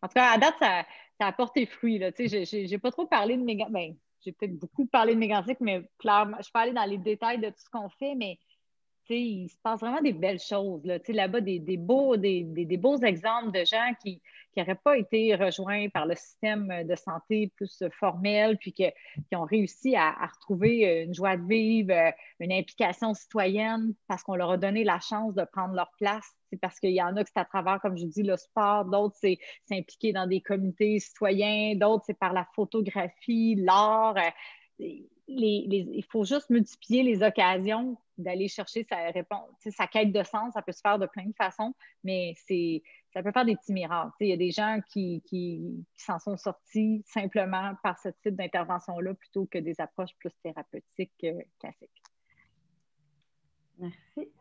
En tout cas, à date, ça a porté fruit. Je n'ai pas trop parlé de Mégantic. Ben, j'ai peut-être beaucoup parlé de Mégantic, mais clairement, je peux aller dans les détails de tout ce qu'on fait, mais il se passe vraiment des belles choses. Là-bas, des beaux exemples de gens qui n'auraient pas été rejoints par le système de santé plus formel, puis qui ont réussi à retrouver une joie de vivre, une implication citoyenne parce qu'on leur a donné la chance de prendre leur place. C'est parce qu'il y en a que c'est à travers, comme je dis, le sport, d'autres, c'est s'impliquer dans des comités citoyens, d'autres, c'est par la photographie, l'art. Il faut juste multiplier les occasions d'aller chercher sa réponse. Sa quête de sens, ça peut se faire de plein de façons, mais ça peut faire des petits miracles. Il y a des gens qui s'en sont sortis simplement par ce type d'intervention-là plutôt que des approches plus thérapeutiques classiques. Merci.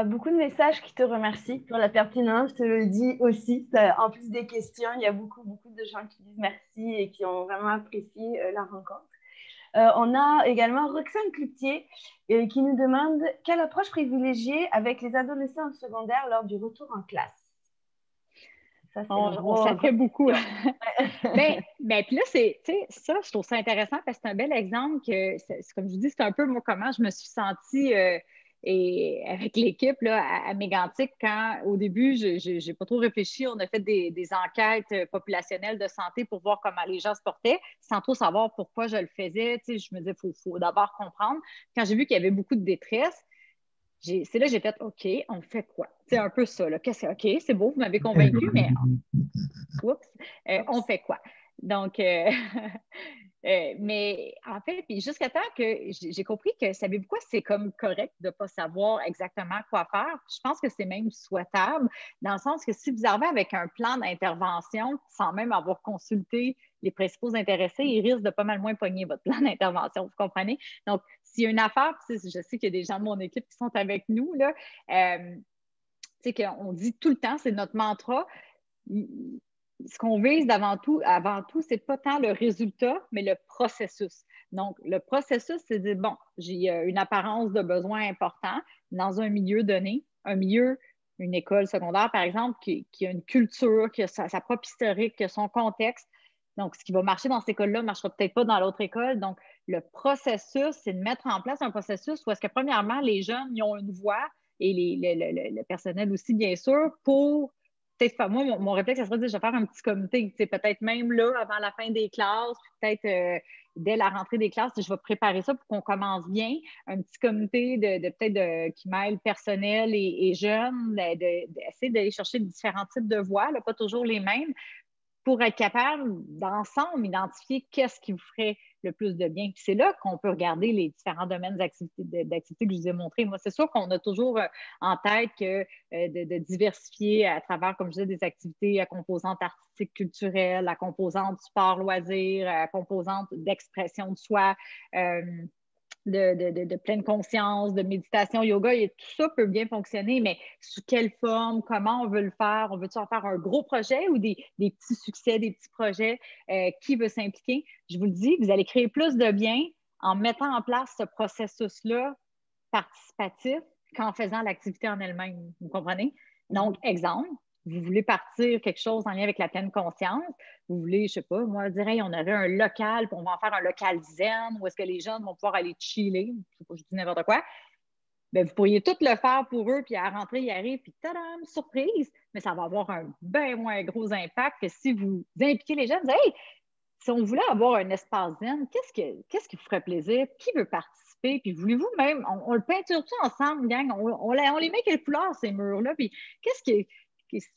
Beaucoup de messages qui te remercient pour la pertinence, je te le dis aussi. En plus des questions, il y a beaucoup de gens qui disent merci et qui ont vraiment apprécié la rencontre. On a également Roxane Cloutier qui nous demande quelle approche privilégier avec les adolescents en secondaire lors du retour en classe. Ça, on fait beaucoup. Ben, puis là, ça, je trouve ça intéressant parce que c'est un bel exemple que, comme je vous dis, c'est un peu moi comment je me suis sentie avec l'équipe à Mégantic quand, au début, je n'ai pas trop réfléchi. On a fait des enquêtes populationnelles de santé pour voir comment les gens se portaient, sans trop savoir pourquoi je le faisais. Je me disais, il faut d'abord comprendre. Quand j'ai vu qu'il y avait beaucoup de détresse, c'est là que j'ai fait OK, on fait quoi? C'est un peu ça. Là. OK, c'est beau, vous m'avez convaincu, mais on fait quoi? Donc, mais en fait, puis jusqu'à temps que j'ai compris que, savez-vous quoi, c'est comme correct de ne pas savoir exactement quoi faire. Je pense que c'est même souhaitable, dans le sens que si vous arrivez avec un plan d'intervention sans même avoir consulté les principaux intéressés, ils risquent de pas mal moins pogner votre plan d'intervention, vous comprenez? Donc, s'il y a une affaire, je sais qu'il y a des gens de mon équipe qui sont avec nous, là, qu'on dit tout le temps, c'est notre mantra. Ce qu'on vise avant tout, c'est pas tant le résultat, mais le processus. Donc, le processus, c'est de dire, bon, j'ai une apparence de besoin important dans un milieu donné, une école secondaire, par exemple, qui a une culture, qui a sa propre historique, qui a son contexte. Donc, ce qui va marcher dans cette école-là ne marchera peut-être pas dans l'autre école. Donc, le processus, c'est de mettre en place un processus où est-ce que, premièrement, les jeunes, ils ont une voix et le personnel aussi, bien sûr, pour peut-être pas moi, mon réflexe, ça serait de dire, je vais faire un petit comité, peut-être même là, avant la fin des classes, peut-être dès la rentrée des classes, je vais préparer ça pour qu'on commence bien. Un petit comité qui mêle personnel et jeunes, d'essayer d'aller chercher différents types de voix, là, pas toujours les mêmes, pour être capable d'ensemble identifier qu'est-ce qui vous ferait le plus de bien. Puis c'est là qu'on peut regarder les différents domaines d'activité que je vous ai montrés. Moi, c'est sûr qu'on a toujours en tête que de diversifier à travers, comme je disais, des activités à composante artistique, culturelle, à composante sport, loisir, à composante d'expression de soi, de pleine conscience, de méditation, yoga, et tout ça peut bien fonctionner, mais sous quelle forme, comment on veut le faire? On veut-tu en faire un gros projet ou des petits succès, des petits projets? Qui veut s'impliquer? Je vous le dis, vous allez créer plus de bien en mettant en place ce processus-là participatif qu'en faisant l'activité en elle-même. Vous comprenez? Donc, exemple, vous voulez partir quelque chose en lien avec la pleine conscience, vous voulez, je sais pas, moi, dire, hey, on avait un local, puis on va en faire un local zen, où est-ce que les jeunes vont pouvoir aller chiller, je sais pas, je dis n'importe quoi. Bien, vous pourriez tout le faire pour eux, puis à la rentrée, ils arrivent, puis tadam, surprise, mais ça va avoir un bien moins gros impact que si vous impliquez les jeunes, vous dites, hey, si on voulait avoir un espace zen, qu'est-ce qui vous ferait plaisir? Qui veut participer? Puis voulez-vous même, on le peinture tout ensemble, gang? On les met quelle couleur, ces murs-là? Puis c'est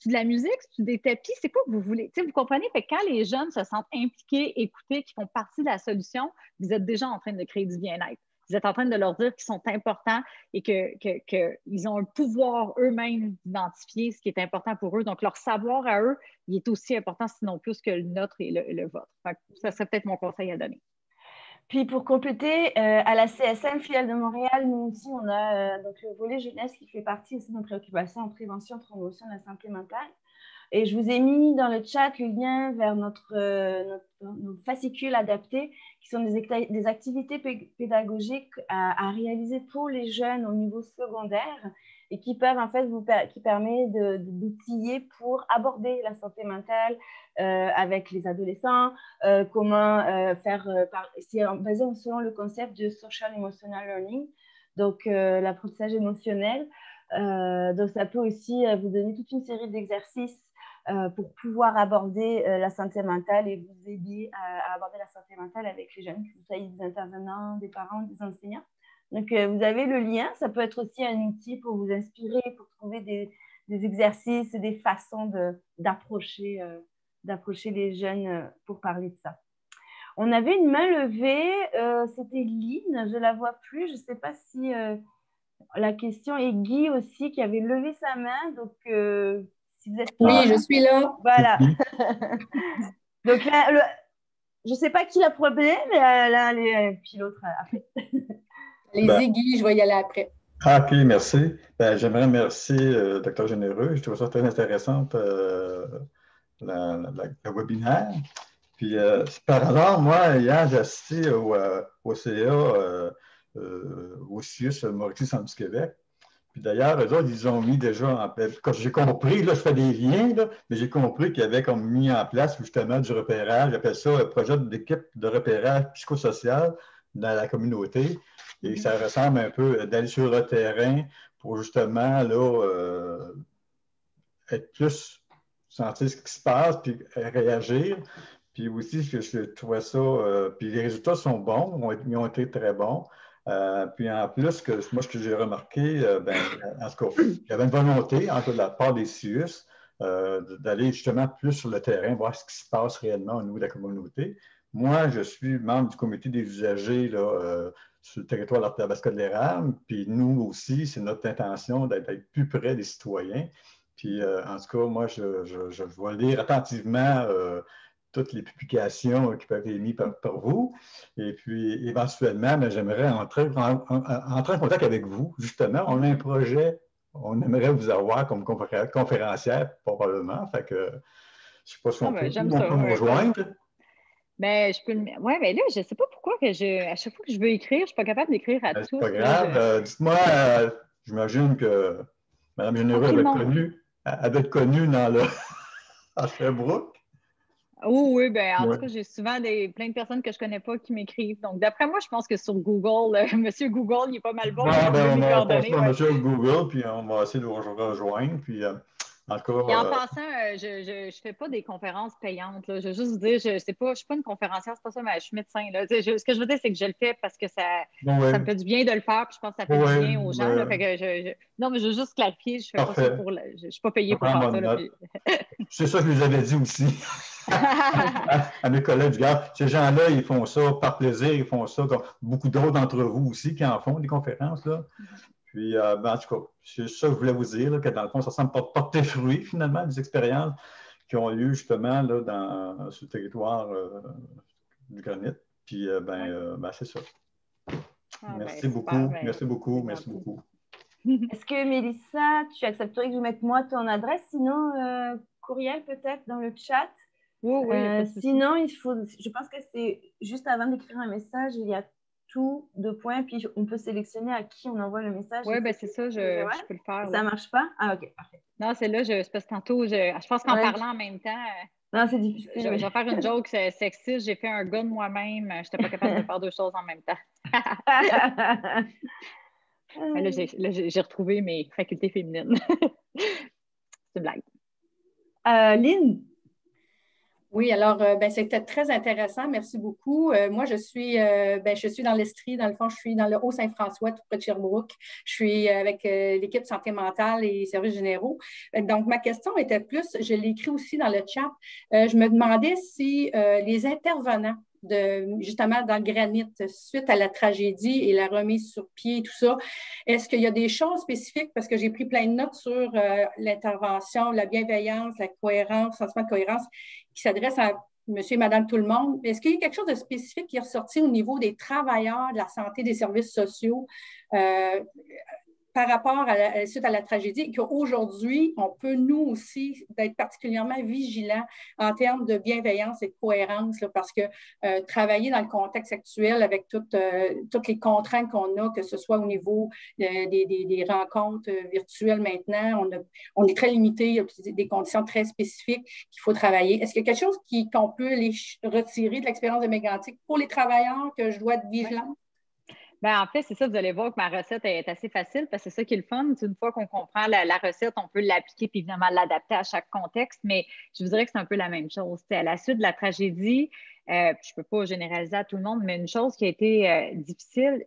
de la musique, c'est des tapis, c'est quoi que vous voulez? Vous comprenez? Fait que quand les jeunes se sentent impliqués, écoutés, qui font partie de la solution, vous êtes déjà en train de créer du bien-être. Vous êtes en train de leur dire qu'ils sont importants et qu'ils ont un pouvoir eux-mêmes d'identifier ce qui est important pour eux. Donc, leur savoir à eux, il est aussi important, sinon plus que le nôtre et le vôtre. Ça serait peut-être mon conseil à donner. Puis pour compléter, à la CSM filiale de Montréal, nous aussi, on a donc le volet jeunesse qui fait partie aussi de nos préoccupations en prévention, promotion de la santé mentale. Et je vous ai mis dans le chat le lien vers nos fascicules adaptés, qui sont des activités pédagogiques à réaliser pour les jeunes au niveau secondaire et qui peuvent en fait qui permet d'outiller pour aborder la santé mentale avec les adolescents, comment faire, c'est basé selon le concept de social emotional learning, donc l'apprentissage émotionnel. Donc ça peut aussi vous donner toute une série d'exercices pour pouvoir aborder la santé mentale et vous aider à aborder la santé mentale avec les jeunes, que vous soyez des intervenants, des parents, des enseignants. Donc, vous avez le lien. Ça peut être aussi un outil pour vous inspirer, pour trouver des exercices et des façons d'approcher les jeunes pour parler de ça. On avait une main levée. C'était Lynn, je ne la vois plus. Je ne sais pas si la question est Guy aussi qui avait levé sa main. Donc, si vous êtes oui, je suis là. Voilà. Donc là, je ne sais pas qui l'a problème, mais là, puis l'autre après. Allez-y, Guy, je vais y aller après. OK, merci. J'aimerais remercier Dr. Généreux. Je trouve ça très intéressant, le webinaire. Puis, par hasard, moi, hier, j'ai assisté au CA, au CIUS Mauricie Centre du Québec. Puis d'ailleurs, eux autres, ils ont mis déjà en place, quand j'ai compris, là, je fais des liens, là, mais j'ai compris qu'ils avaient comme mis en place justement du repérage, j'appelle ça un projet d'équipe de repérage psychosocial dans la communauté. Et ça ressemble un peu d'aller sur le terrain pour justement là, être plus, sentir ce qui se passe, puis réagir. Puis aussi, je trouvais ça, puis les résultats sont bons, ils ont été très bons. Puis en plus, moi, ce que j'ai remarqué, en tout cas, il y avait une volonté, en tout cas de la part des CIUS, d'aller justement plus sur le terrain, voir ce qui se passe réellement au niveau de la communauté. Moi, je suis membre du comité des usagers là, sur le territoire de l'Athabasca de l'Érable, puis nous aussi, c'est notre intention d'être plus près des citoyens. Puis en tout cas, moi, je vais lire attentivement toutes les publications qui peuvent être émises par vous. Et puis, éventuellement, j'aimerais entrer en contact avec vous. Justement, on a un projet, on aimerait vous avoir comme conférencière, probablement. Fait que, je ne sais pas si on peut nous rejoindre. Ben, je peux Oui, mais là, je ne sais pas pourquoi à chaque fois que je veux écrire, je ne suis pas capable d'écrire à tous. C'est pas grave. Dites-moi, j'imagine que Mme Généreux avait être connue à Sherbrooke. Oui, ben, en tout cas, j'ai souvent plein de personnes que je ne connais pas qui m'écrivent. Donc, d'après moi, je pense que sur Google, Monsieur Google, il est pas mal bon. On va passer par Monsieur Google, puis on va essayer de vous rejoindre. Puis, en tout cas, et en passant, je ne fais pas des conférences payantes. Là. Je veux juste vous dire, je ne suis pas une conférencière, c'est pas ça, mais je suis médecin. Là. Ce que je veux dire, c'est que je le fais parce que ça me fait du bien de le faire, puis je pense que ça fait du bien aux gens. Là, fait que non, mais je veux juste clarifier, je fais pas ça pour je ne suis pas payée pour faire ça. Là, puis... C'est ça que je vous avais dit aussi à mes collègues du Gard. Ces gens-là, ils font ça par plaisir, ils font ça comme beaucoup d'autres d'entre vous aussi qui en font des conférences. Là. Puis, en tout cas, c'est ça que je voulais vous dire, là, que dans le fond, ça semble porter fruit, finalement, des expériences qui ont lieu justement là, sur le territoire du granit. Puis, c'est ça. Merci beaucoup. Super, Merci beaucoup. c'est Merci gentil. beaucoup. Est-ce que Mélissa, tu accepterais que je mette moi ton adresse, sinon courriel peut-être dans le chat? Oui, il n'y a pas de souci. Sinon, je pense que c'est juste avant d'écrire un message, il y a tout de points, puis on peut sélectionner à qui on envoie le message. Oui, ben c'est ça, je peux le faire. Ça ne marche pas? Ah, OK, parfait. Non, c'est là, c'est parce que tantôt, je pense qu'en parlant en même temps, non, c'est difficile. Je vais faire une joke sexiste. J'ai fait un gars de moi-même. Je n'étais pas capable de faire deux choses en même temps. Là, j'ai retrouvé mes facultés féminines. C'est une blague. Lynn? Oui, alors, c'était très intéressant. Merci beaucoup. Moi, je suis dans l'Estrie. Dans le fond, je suis dans le Haut-Saint-François, tout près de Sherbrooke. Je suis avec l'équipe santé mentale et services généraux. Donc, ma question était plus, je l'ai écrit aussi dans le chat, je me demandais si les intervenants justement dans le granit, suite à la tragédie et la remise sur pied, tout ça, est-ce qu'il y a des choses spécifiques, parce que j'ai pris plein de notes sur l'intervention, la bienveillance, la cohérence, sentiment de cohérence, qui s'adresse à monsieur et madame tout le monde. Est-ce qu'il y a quelque chose de spécifique qui est ressorti au niveau des travailleurs de la santé, des services sociaux, par rapport suite à la tragédie, et qu'aujourd'hui, on peut, nous aussi, être particulièrement vigilants en termes de bienveillance et de cohérence, là, parce que travailler dans le contexte actuel avec toutes les contraintes qu'on a, que ce soit au niveau des rencontres virtuelles maintenant, on est très limité, il y a des conditions très spécifiques qu'il faut travailler. Est-ce qu'il y a quelque chose qu'on peut les retirer de l'expérience de Mégantic pour les travailleurs que je dois être vigilante? Ben, en fait, c'est ça, vous allez voir que ma recette est assez facile parce que c'est ça qui est le fun. Une fois qu'on comprend la recette, on peut l'appliquer puis évidemment l'adapter à chaque contexte, mais je vous dirais que c'est un peu la même chose. À la suite de la tragédie, je ne peux pas généraliser à tout le monde, mais une chose qui a été difficile,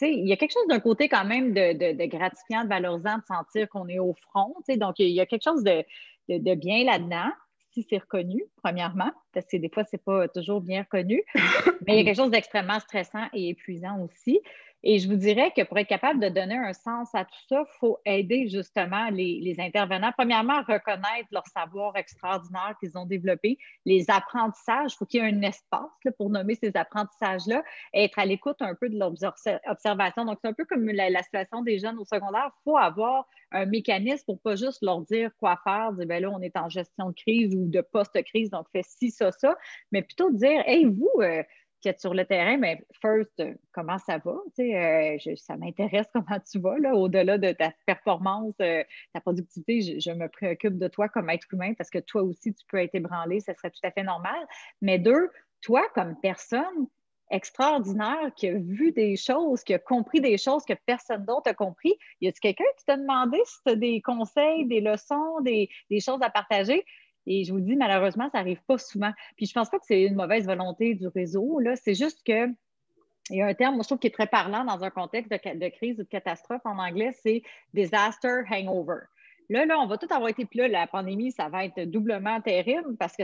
il y a quelque chose d'un côté quand même de gratifiant, de valorisant, de sentir qu'on est au front. Donc, il y a quelque chose de bien là-dedans, si c'est reconnu, premièrement, parce que des fois, ce n'est pas toujours bien reconnu. Mais il y a quelque chose d'extrêmement stressant et épuisant aussi. Et je vous dirais que pour être capable de donner un sens à tout ça, il faut aider justement les intervenants. Premièrement, reconnaître leur savoir extraordinaire qu'ils ont développé, les apprentissages. Il faut qu'il y ait un espace là, pour nommer ces apprentissages-là, et être à l'écoute un peu de leurs observations. Donc, c'est un peu comme la situation des jeunes au secondaire. Il faut avoir un mécanisme pour pas juste leur dire quoi faire, dire ben là, on est en gestion de crise ou de post-crise, donc fais ci, ça, mais plutôt dire, hey, vous, qui êtes sur le terrain, mais first, comment ça va? Ça m'intéresse comment tu vas, là, au-delà de ta performance, ta productivité, je me préoccupe de toi comme être humain parce que toi aussi, tu peux être ébranlé, ça serait tout à fait normal. Mais deux, toi, comme personne extraordinaire qui a vu des choses, qui a compris des choses que personne d'autre a compris, y a-t-il quelqu'un qui t'a demandé si tu as des conseils, des leçons, des choses à partager? Et je vous le dis, malheureusement, ça n'arrive pas souvent. Puis je ne pense pas que c'est une mauvaise volonté du réseau, là. C'est juste que il y a un terme, moi, je trouve, qui est très parlant dans un contexte de crise ou de catastrophe en anglais, c'est disaster hangover. Là, on va tout avoir été, puis là, la pandémie, ça va être doublement terrible parce que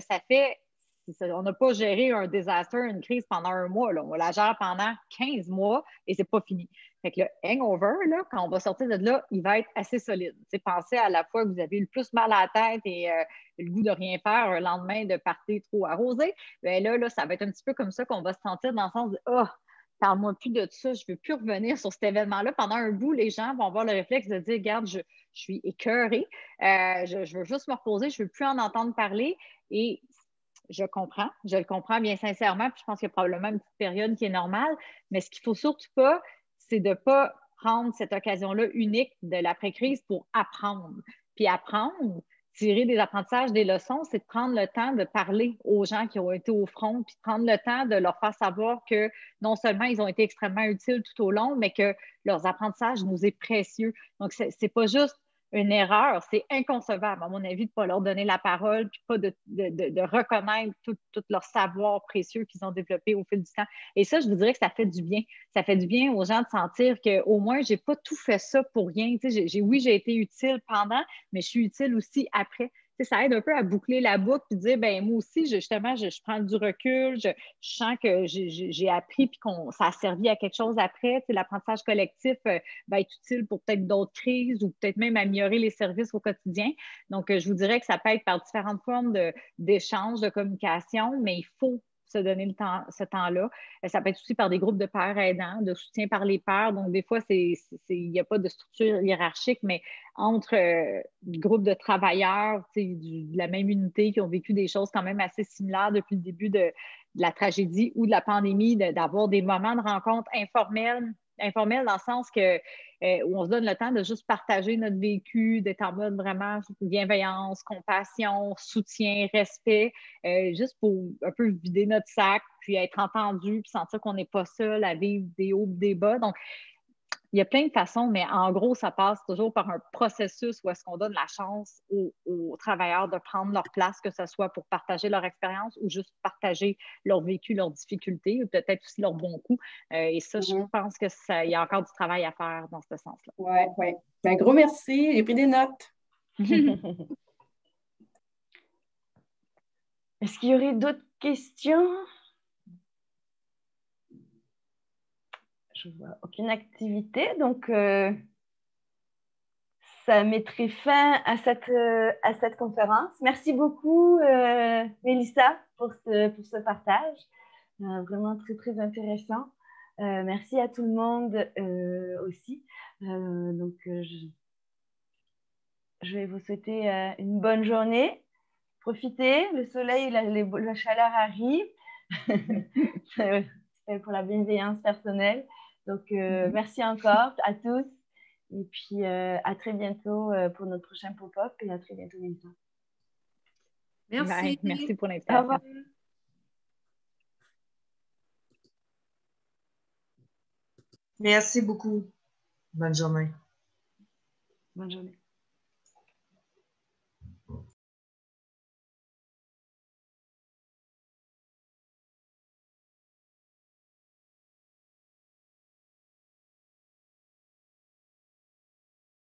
on n'a pas géré un disaster, une crise pendant un mois. Là. On la gère pendant 15 mois et c'est pas fini. Fait que le hangover, là, quand on va sortir de là, il va être assez solide. Pensez à la fois que vous avez eu le plus mal à la tête et le goût de rien faire un lendemain de partir trop arrosé. Bien là, ça va être un petit peu comme ça qu'on va se sentir dans le sens de « Oh, parle-moi plus de ça, je ne veux plus revenir sur cet événement-là. » Pendant un bout, les gens vont avoir le réflexe de dire « Regarde, je suis écœurée, je veux juste me reposer, je ne veux plus en entendre parler. » Et je le comprends bien sincèrement, puis je pense qu'il y a probablement une petite période qui est normale, mais ce qu'il ne faut surtout pas, c'est de ne pas prendre cette occasion-là unique de l'après-crise pour apprendre. Puis apprendre, tirer des apprentissages, des leçons, c'est de prendre le temps de parler aux gens qui ont été au front, puis de prendre le temps de leur faire savoir que non seulement ils ont été extrêmement utiles tout au long, mais que leurs apprentissages nous est précieux. Donc, c'est pas juste une erreur, c'est inconcevable, à mon avis, de ne pas leur donner la parole, puis pas de reconnaître tout leur savoir précieux qu'ils ont développé au fil du temps. Et ça, je vous dirais que ça fait du bien. Ça fait du bien aux gens de sentir qu'au moins, je n'ai pas tout fait ça pour rien. Oui, j'ai été utile pendant, mais je suis utile aussi après. Ça aide un peu à boucler la boucle et dire, ben moi aussi, justement, je prends du recul, je sens que j'ai appris puis ça a servi à quelque chose après. L'apprentissage collectif va être utile pour peut-être d'autres crises ou peut-être même améliorer les services au quotidien. Donc, je vous dirais que ça peut être par différentes formes d'échange, de communication, mais il faut se donner ce temps-là. Ça peut être aussi par des groupes de pairs aidants, de soutien par les pairs. Donc, des fois, il n'y a pas de structure hiérarchique, mais entre groupes de travailleurs de la même unité qui ont vécu des choses quand même assez similaires depuis le début de la tragédie ou de la pandémie, d'avoir des moments de rencontre informels dans le sens que où on se donne le temps de juste partager notre vécu, d'être en mode vraiment bienveillance, compassion, soutien, respect, juste pour un peu vider notre sac, puis être entendu, puis sentir qu'on n'est pas seul à vivre des hauts, des bas. Donc, il y a plein de façons, mais en gros, ça passe toujours par un processus où est-ce qu'on donne la chance aux travailleurs de prendre leur place, que ce soit pour partager leur expérience ou juste partager leur vécu, leurs difficultés, ou peut-être aussi leurs bons coups. Et ça, je pense qu'il y a encore du travail à faire dans ce sens-là. Oui, oui. Un gros merci. J'ai pris des notes. Est-ce qu'il y aurait d'autres questions? Je vois aucune activité, donc ça mettrait fin à cette conférence. Merci beaucoup, Mélissa, pour ce partage. Vraiment très, très intéressant. Merci à tout le monde aussi. Donc, je vais vous souhaiter une bonne journée. Profitez, le soleil, la chaleur arrive. C'est pour la bienveillance personnelle. Donc, merci encore à tous. Et puis, à très bientôt pour notre prochain pop-up et à très bientôt, Mélissa. Merci. Merci pour l'invitation. Au revoir. Merci beaucoup. Bonne journée. Bonne journée.